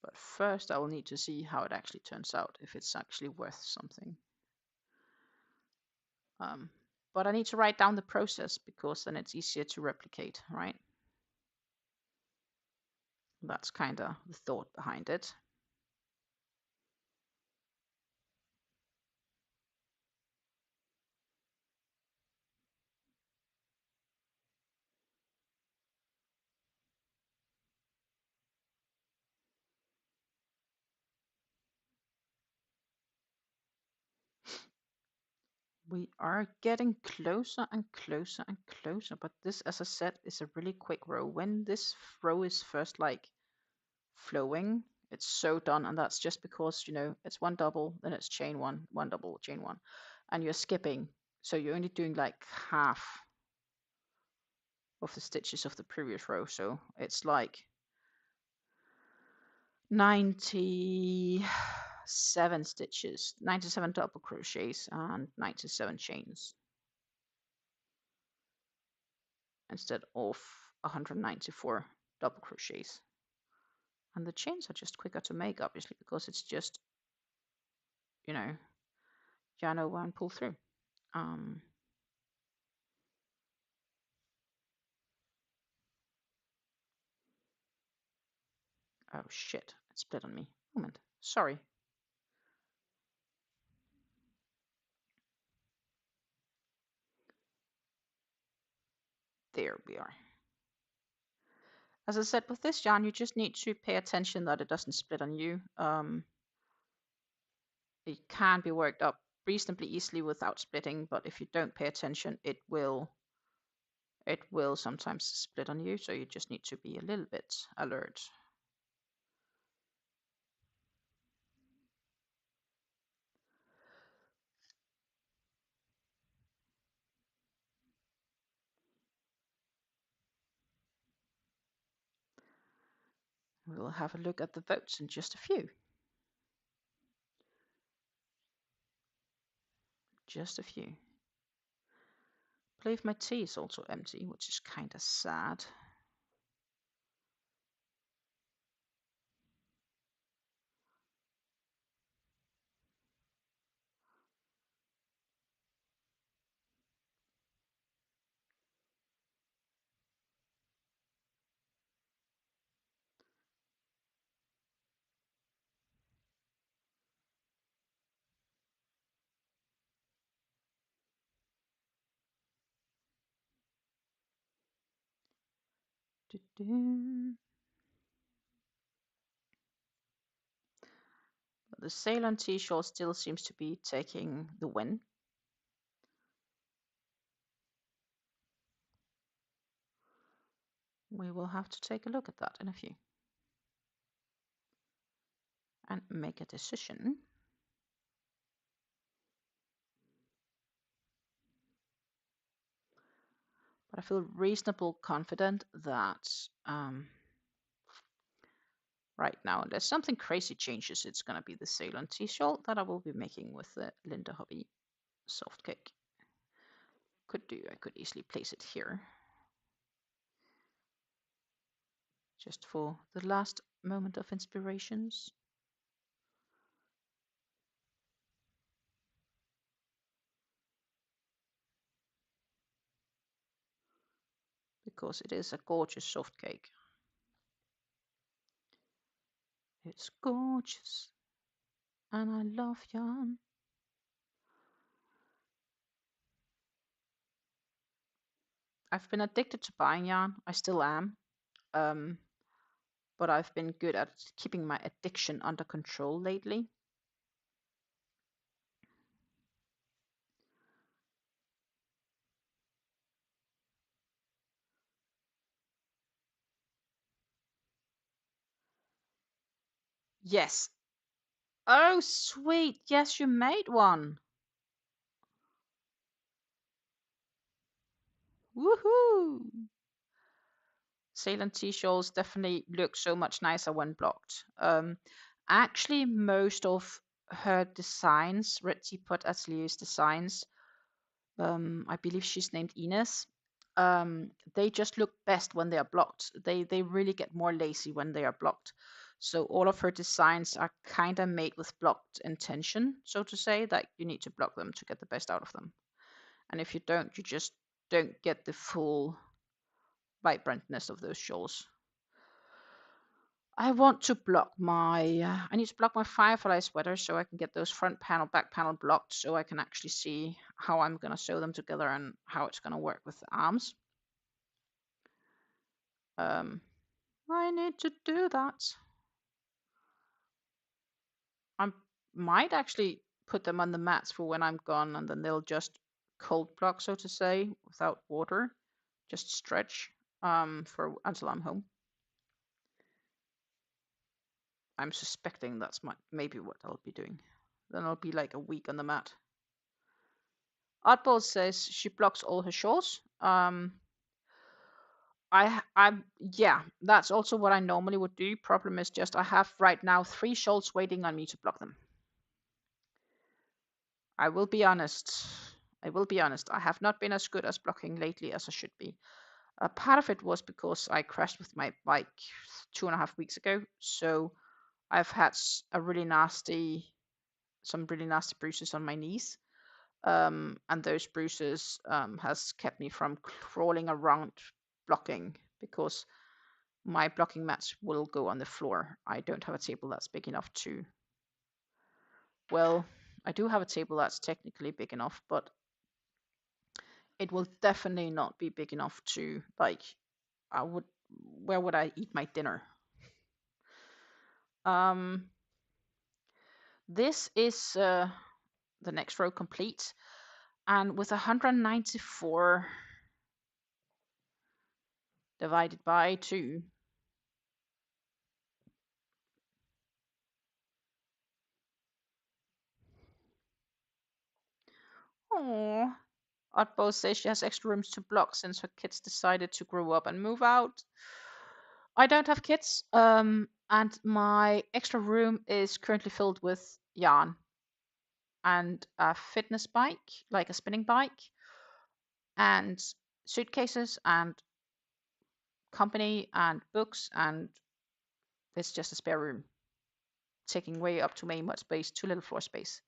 But first I will need to see how it actually turns out, if it's actually worth something. But I need to write down the process, because then it's easier to replicate, right? That's kind of the thought behind it. We are getting closer and closer and closer, but this, as I said, is a really quick row. When this row is first like flowing, it's so done, and that's just because, you know, it's one double, then it's chain one, one double, chain one, and you're skipping, so you're only doing like half of the stitches of the previous row. So it's like 97 stitches, 97 double crochets and 97 chains instead of 194 double crochets. And the chains are just quicker to make, obviously, because it's just, you know, yarn over and pull through. Oh shit, it split on me. Moment, sorry. There we are. As I said, with this yarn, you just need to pay attention that it doesn't split on you. It can be worked up reasonably easily without splitting, but if you don't pay attention, it will sometimes split on you. So you just need to be a little bit alert. We'll have a look at the votes in just a few. Just a few. I believe my tea is also empty, which is kind of sad. The sail on T-shawl still seems to be taking the win. We will have to take a look at that in a few and make a decision. But I feel reasonably confident that right now, unless something crazy changes, it's going to be the sail on T-shawl that I will be making with the Linde Hobby Soft Cake. I could easily place it here, just for the last moment of inspirations. Because it is a gorgeous soft cake. It's gorgeous, and I love yarn. I've been addicted to buying yarn. I still am. But I've been good at keeping my addiction under control lately. Yes. Oh, sweet. Yes, you made one. Woohoo! Sail and T-shawls definitely look so much nicer when blocked. Actually, most of her designs, Red Teapot Atelier's designs, I believe she's named Ines. They just look best when they are blocked. They really get more lazy when they are blocked. So all of her designs are kind of made with blocked intention, so to say, that you need to block them to get the best out of them. And if you don't, you just don't get the full vibrantness of those shawls. I want to block my, I need to block my Firefly sweater so I can get those front panel, back panel blocked so I can actually see how I'm going to sew them together and how it's going to work with the arms. I need to do that. I might actually put them on the mats for when I'm gone, and then they'll just cold block, so to say, without water, just stretch for until I'm home. I'm suspecting that's maybe what I'll be doing. Then I'll be like a week on the mat. Oddball says she blocks all her shawls. Yeah, that's also what I normally would do. Problem is just I have right now 3 shawls waiting on me to block them. I will be honest. I have not been as good as blocking lately as I should be. Part of it was because I crashed with my bike 2.5 weeks ago, so I've had some really nasty bruises on my knees. And those bruises has kept me from crawling around blocking, because my blocking mats will go on the floor. I don't have a table that's big enough to... Well, I do have a table that's technically big enough, but it will definitely not be big enough to, like, where would I eat my dinner? This is the next row complete, and with 194 divided by 2, oh, Oddbo says she has extra rooms to block since her kids decided to grow up and move out. I don't have kids, and my extra room is currently filled with yarn and a fitness bike, like a spinning bike, and suitcases and company and books, and it's just a spare room, taking way up to way much space, too little floor space.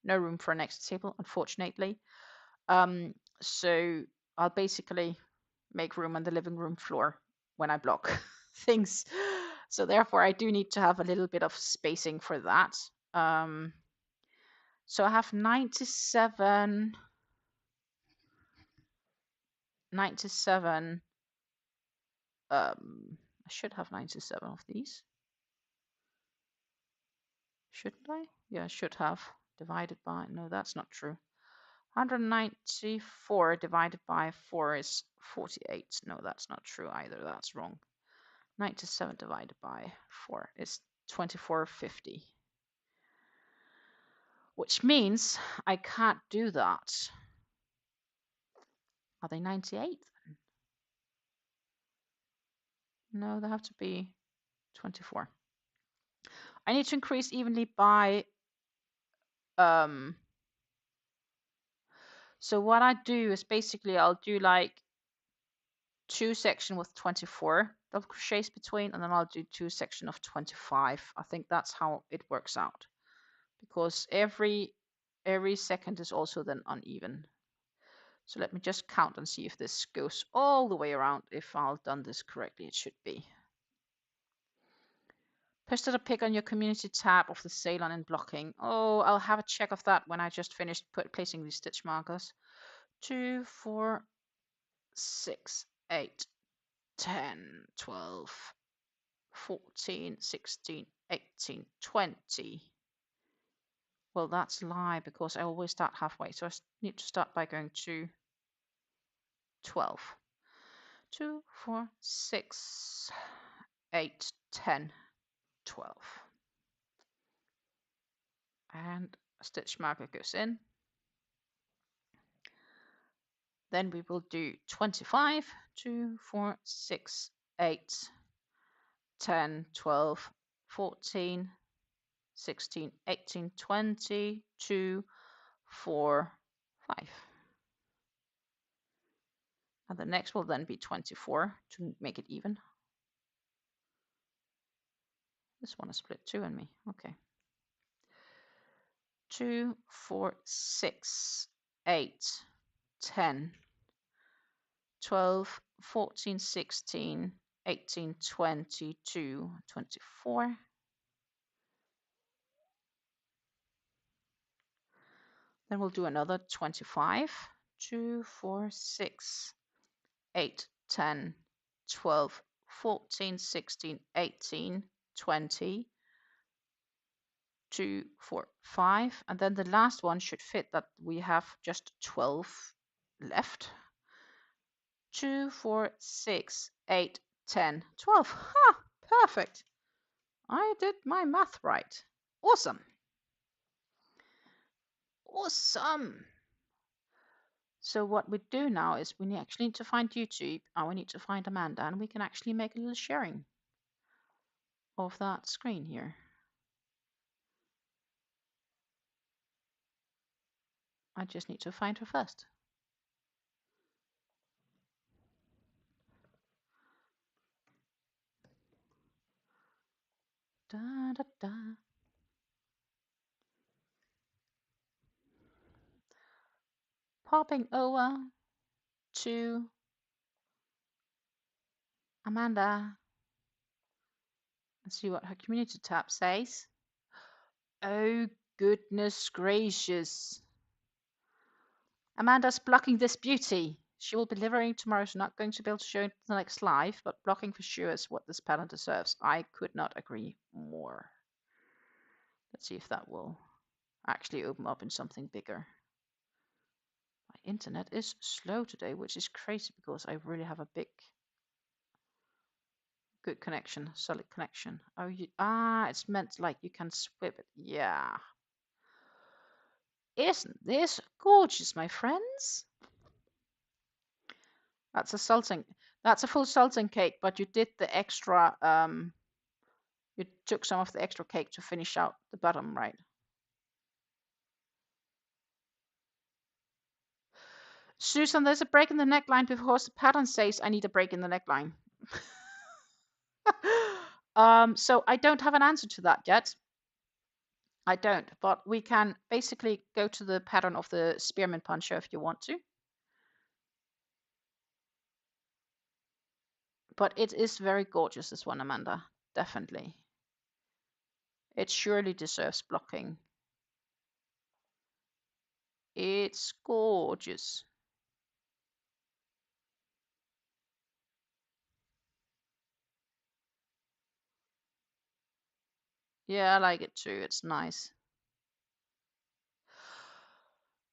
No room for an extra table, unfortunately. So I'll basically make room on the living room floor when I block things. So therefore, I do need to have a little bit of spacing for that. So I have 97. I should have 97 of these. Shouldn't I? Yeah, I should have. Divided by... No, that's not true. 194 divided by 4 is 48. No, that's not true either. That's wrong. 97 divided by 4 is 2450. Which means I can't do that. Are they 98? No, they have to be 24. I need to increase evenly by... So what I do is basically I'll do like 2 sections with 24 double crochets between, and then I'll do 2 sections of 25. I think that's how it works out, because every second is also then uneven. So let me just count and see if this goes all the way around. If I've done this correctly, it should be. Posted a pic on your community tab of the sale on blocking. Oh, I'll have a check of that when I just finished placing these stitch markers. 2, 4, 6, 8, 10, 12, 14, 16, 18, 20. Well, that's a lie, because I always start halfway. So I need to start by going to 12. 2, 4, 6, 8, 10, 12. And a stitch marker goes in. Then we will do 25, 2, 4, 6, 8, 10, 12, 14, 16, 18, 20, 2, 4, 5. And the next will then be 24 to make it even. This one is split 2 and me. Okay. 2, 4, 6, 8, 10, 12, 14, 16, 18, 22, 24. Then we'll do another 25. 2, 4, 6, 8, 10, 12, 14, 16, 18, 20. 2, 4, 5, and then the last one should fit that we have just 12 left. 2, 4, 6, 8, 10, 12. Ha! Perfect. I did my math right. Awesome. Awesome. So what we do now is we actually need to find YouTube and we need to find Amanda, and we can actually make a little sharing of that screen here. I just need to find her first. Da, da, da. Popping over to Amanda and see what her community tab says. Oh, goodness gracious. Amanda's blocking this beauty. She will be delivering tomorrow. She's not going to be able to show it the next live, but blocking for sure is what this pattern deserves. I could not agree more. Let's see if that will actually open up in something bigger. My internet is slow today, which is crazy because I really have a good connection, solid connection. Oh, it's meant like you can swipe it. Yeah. Isn't this gorgeous, my friends? That's a full sultan cake, but you did the extra, you took some of the extra cake to finish out the bottom, right? Susan, there's a break in the neckline because the pattern says I need a break in the neckline. So I don't have an answer to that yet. I don't, but we can basically go to the pattern of the spearmint poncho if you want to. But it is very gorgeous, this one, Amanda. Definitely. It surely deserves blocking. It's gorgeous. Yeah, I like it too. It's nice.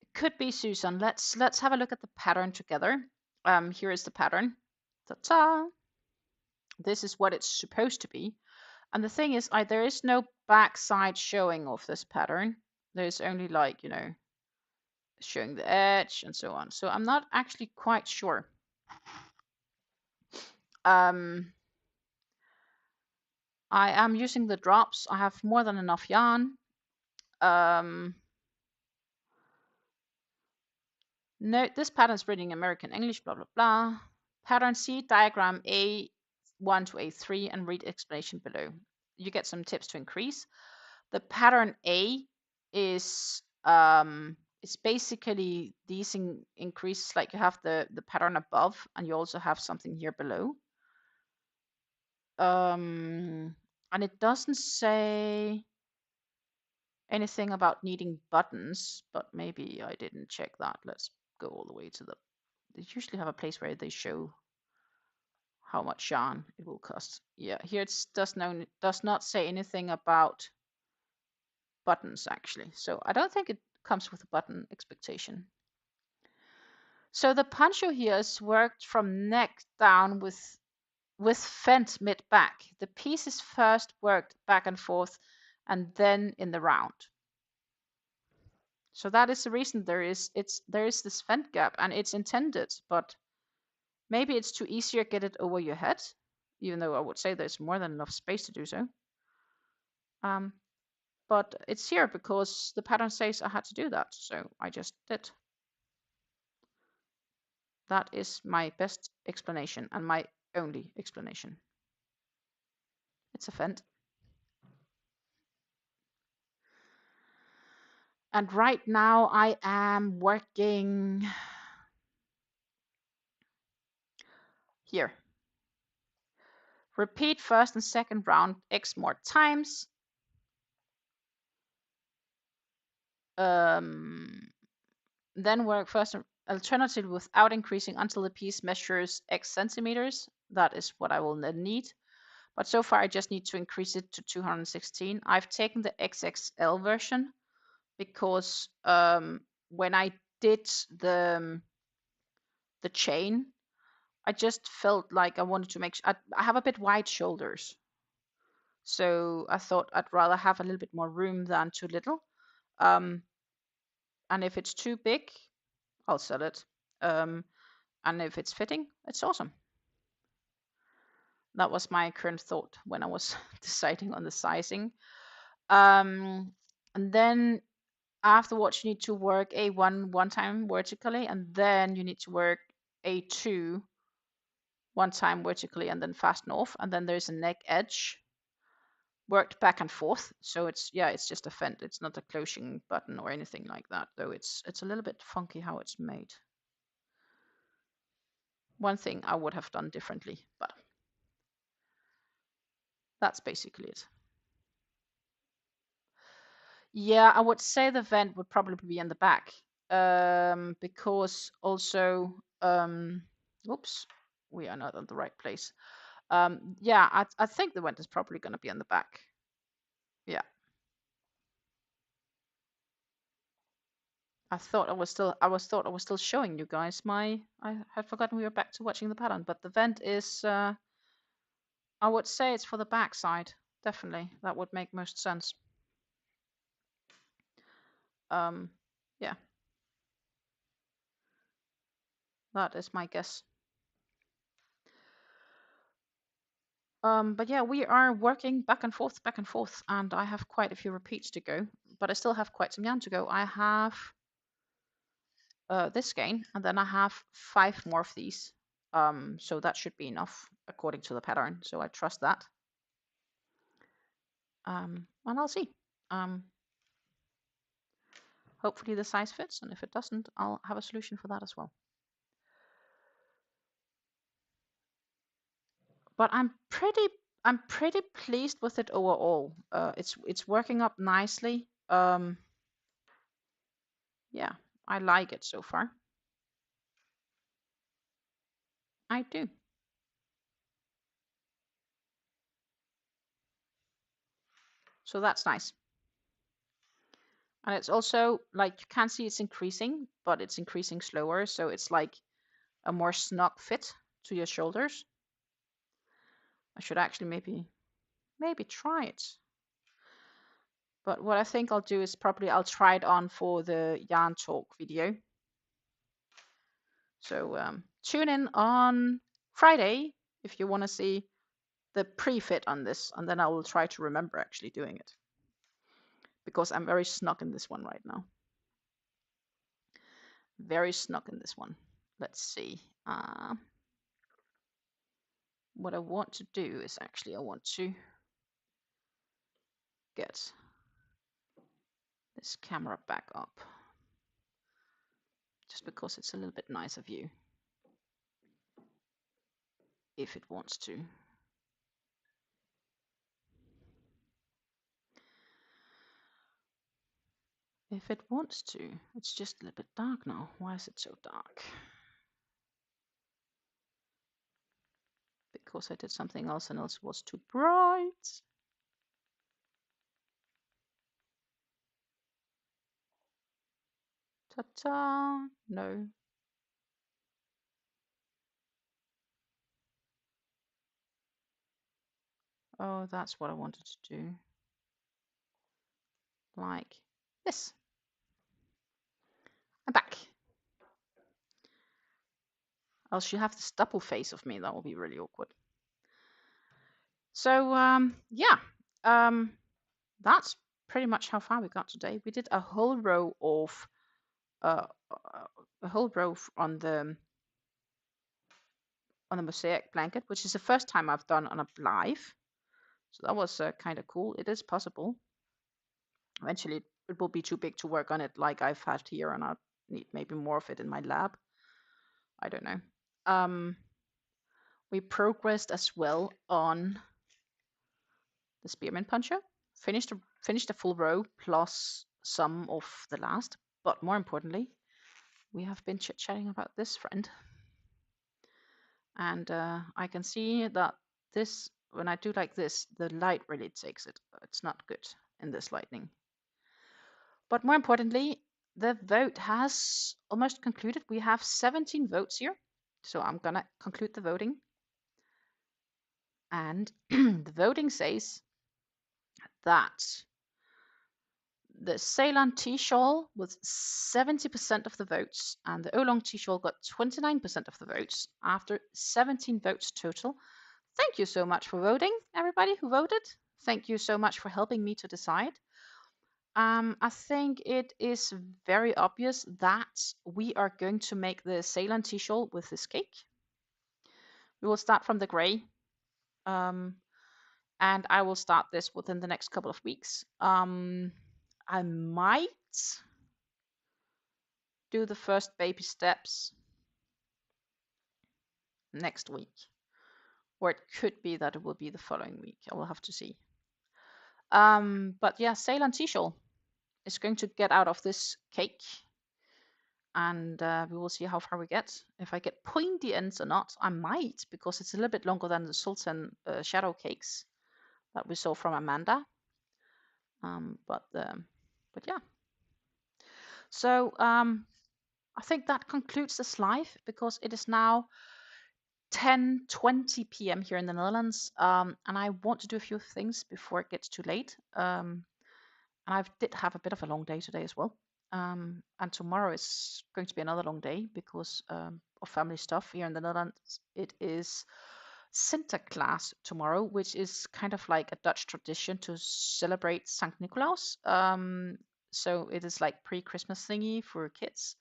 It could be Susan. Let's have a look at the pattern together. Here is the pattern. Ta-ta! This is what it's supposed to be. And the thing is, there is no backside showing of this pattern. There's only like, you know, showing the edge and so on. So I'm not actually quite sure. I am using the drops. I have more than enough yarn. Note this pattern is written in American English, blah, blah, blah. Pattern C, diagram A1 to A3, and read explanation below. You get some tips to increase. The pattern A is it's basically these increases, like you have the pattern above, and you also have something here below. And it doesn't say anything about needing buttons, but maybe I didn't check that. Let's go all the way to the. They usually have a place where they show how much yarn it will cost. Yeah, here it does not say anything about buttons actually. So I don't think it comes with a button expectation. So the poncho here is worked from neck down with fent mid back. The piece is first worked back and forth and then in the round. So that is the reason there is this fent gap, and it's intended, but maybe it's too easier to get it over your head, even though I would say there's more than enough space to do so. But it's here because the pattern says I had to do that, so I just did. That is my best explanation and my only explanation. It's a fent. And right now I am working here. Repeat first and second round X more times. Then work first alternative without increasing until the piece measures X centimeters. That is what I will then need. But so far I just need to increase it to 216. I've taken the XXL version because when I did the chain, I just felt like I wanted to make I have a bit wide shoulders. So I thought I'd rather have a little bit more room than too little. And if it's too big, I'll sell it. And if it's fitting, it's awesome. That was my current thought when I was deciding on the sizing. And then afterwards, you need to work A1 one time vertically, and then you need to work A2 one time vertically, and then fasten off. And then there's a neck edge worked back and forth. So it's just a fend. It's not a closing button or anything like that, though it's a little bit funky how it's made. One thing I would have done differently, but that's basically it. Yeah, I would say the vent would probably be in the back, because also, oops, we are not on the right place. Yeah, I think the vent is probably going to be on the back. Yeah. I thought I was still showing you guys I had forgotten we were back to watching the pattern, but the vent is, I would say it's for the back side. Definitely. That would make most sense. Yeah. That is my guess. But yeah, we are working back and forth, and I have quite a few repeats to go, but I still have quite some yarn to go. I have this skein, and then I have 5 more of these. So that should be enough according to the pattern. So I trust that. And I'll see. Hopefully the size fits, and if it doesn't, I'll have a solution for that as well. But I'm pretty pleased with it overall. It's working up nicely. Yeah, I like it so far. I do. So that's nice. And it's also like you can see it's increasing, but it's increasing slower. So it's like a more snug fit to your shoulders. I should actually maybe try it. But what I think I'll do is probably I'll try it on for the yarn talk video. So tune in on Friday if you want to see the pre-fit on this, and then I will try to remember actually doing it, because I'm very snug in this one right now. Very snug in this one. Let's see. What I want to do is actually I want to get this camera back up, just because it's a little bit nicer view if it wants to. If it wants to. It's just a little bit dark now. Why is it so dark? Because I did something else and else was too bright. Ta-ta! No. Oh, that's what I wanted to do. Like this. I'm back. Else you have this double face of me. That will be really awkward. So yeah, that's pretty much how far we got today. We did a whole row of on the mosaic blanket, which is the first time I've done on a live. So that was kind of cool. It is possible. Eventually, it will be too big to work on it like I've had here, and I'll need maybe more of it in my lab. I don't know. We progressed as well on the spearmint puncher. Finished a full row plus some of the last. But more importantly, we have been chit-chatting about this friend. And I can see that this when I do like this, the light really takes it. It's not good in this lighting. But more importantly, the vote has almost concluded. We have 17 votes here. So I'm gonna conclude the voting. And the voting says that the Ceylon tea shawl with 70% of the votes, and the oolong tea shawl got 29% of the votes after 17 votes total. Thank you so much for voting, everybody who voted. Thank you so much for helping me to decide. I think it is very obvious that we are going to make the Ceylon tea shawl with this cake. We will start from the gray, and I will start this within the next couple of weeks. I might do the first baby steps next week, or it could be that it will be the following week. I will have to see. But yeah, Ceylon tea shawl is going to get out of this cake, and we will see how far we get. If I get pointy ends or not, I might, because it's a little bit longer than the Sultan shadow cakes that we saw from Amanda. But yeah. So I think that concludes this live, because it is now 10:20 p.m. here in the Netherlands, and I want to do a few things before it gets too late. And I did have a bit of a long day today as well. And tomorrow is going to be another long day because of family stuff here in the Netherlands. It is Sinterklaas tomorrow, which is kind of like a Dutch tradition to celebrate Saint Nicolaas. So it is like pre-Christmas thingy for kids.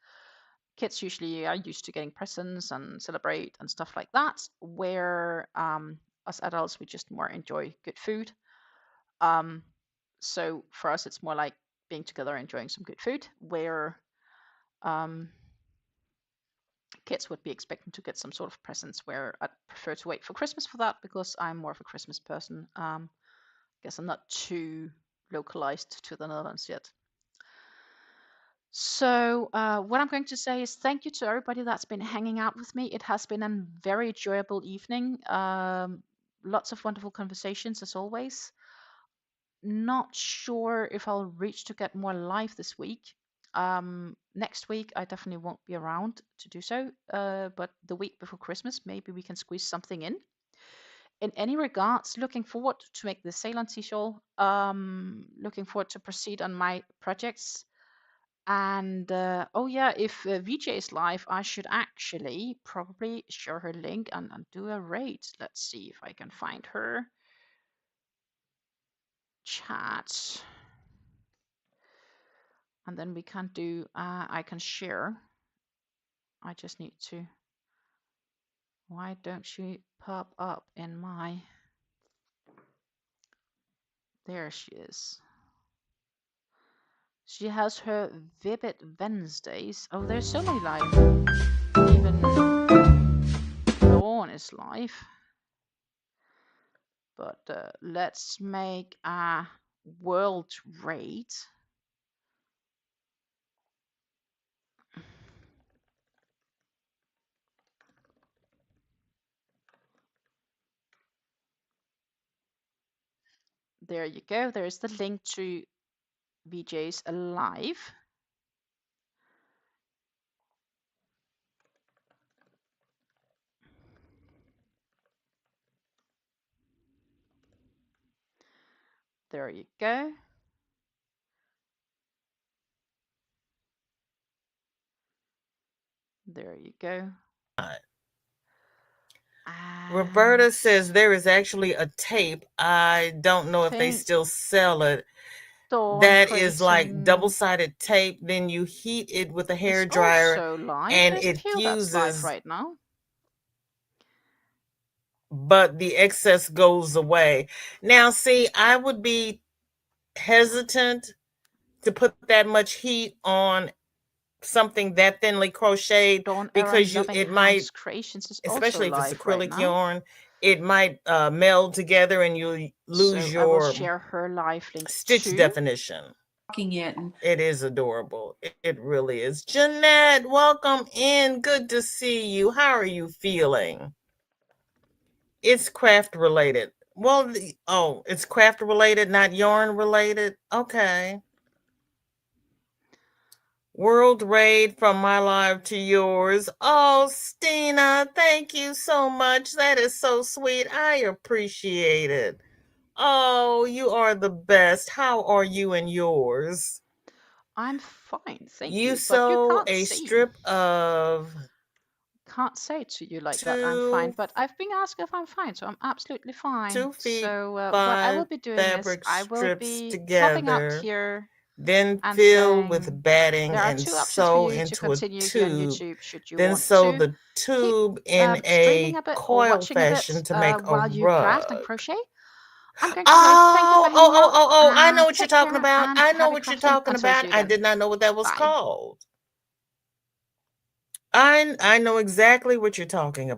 Kids usually are used to getting presents and celebrate and stuff like that, where us adults, we just more enjoy good food. So for us, it's more like being together, enjoying some good food, where kids would be expecting to get some sort of presents, where I'd prefer to wait for Christmas for that, because I'm more of a Christmas person. I guess I'm not too localized to the Netherlands yet. So what I'm going to say is thank you to everybody that's been hanging out with me. It has been a very enjoyable evening. Lots of wonderful conversations as always. Not sure if I'll reach to get more live this week. Next week I definitely won't be around to do so, but the week before Christmas maybe we can squeeze something in. In any regards, looking forward to make the Ceylon tea shawl. Looking forward to proceed on my projects. And oh yeah, if VJ is live, I should actually probably share her link and do a raid. Let's see if I can find her chat. And then we can do, I can share. I just need to, why don't she pop up in my, there she is. She has her Vivid Wednesdays. Oh, there's so many live. Even Dawn is live. But let's make a world raid. There you go. There's the link to VJ's Alive. There you go. There you go. Roberta says there is actually a tape. I don't know if they still sell it. That is like double-sided tape. Then you heat it with a hair dryer, and it fuses right now. But the excess goes away. Now, see, I would be hesitant to put that much heat on something that thinly crocheted, because it might, especially if it's acrylic yarn, it might meld together and you'll lose your share her live link stitch definition. It is adorable. It really is. Jeanette, welcome in. Good to see you. How are you feeling? It's craft related. Well, oh, it's craft related, not yarn related. Okay. World raid from my live to yours. Oh, Stina, thank you so much. That is so sweet. I appreciate it. Oh, you are the best. How are you and yours? I'm fine, thank You you. But you sew can't a see. strip of Can't say to you like that I'm fine, two but I've been asked if I'm fine, so I'm absolutely fine. 2 feet So what I will five be doing is fabric I will strips be popping up together, here then and fill saying with batting there are and two options for sew you to into a continue here on tube. YouTube should you Then want sew to the keep tube in streaming a a bit or coil watching a bit fashion to make a while you craft and rug. crochet. I'm going to say thank you for Oh, oh, hanging oh, out oh, oh, I know and what you're take talking care about. and I know happy what you're crafting talking until I see about. you I again. did not know what that was Bye. called. I know exactly what you're talking about.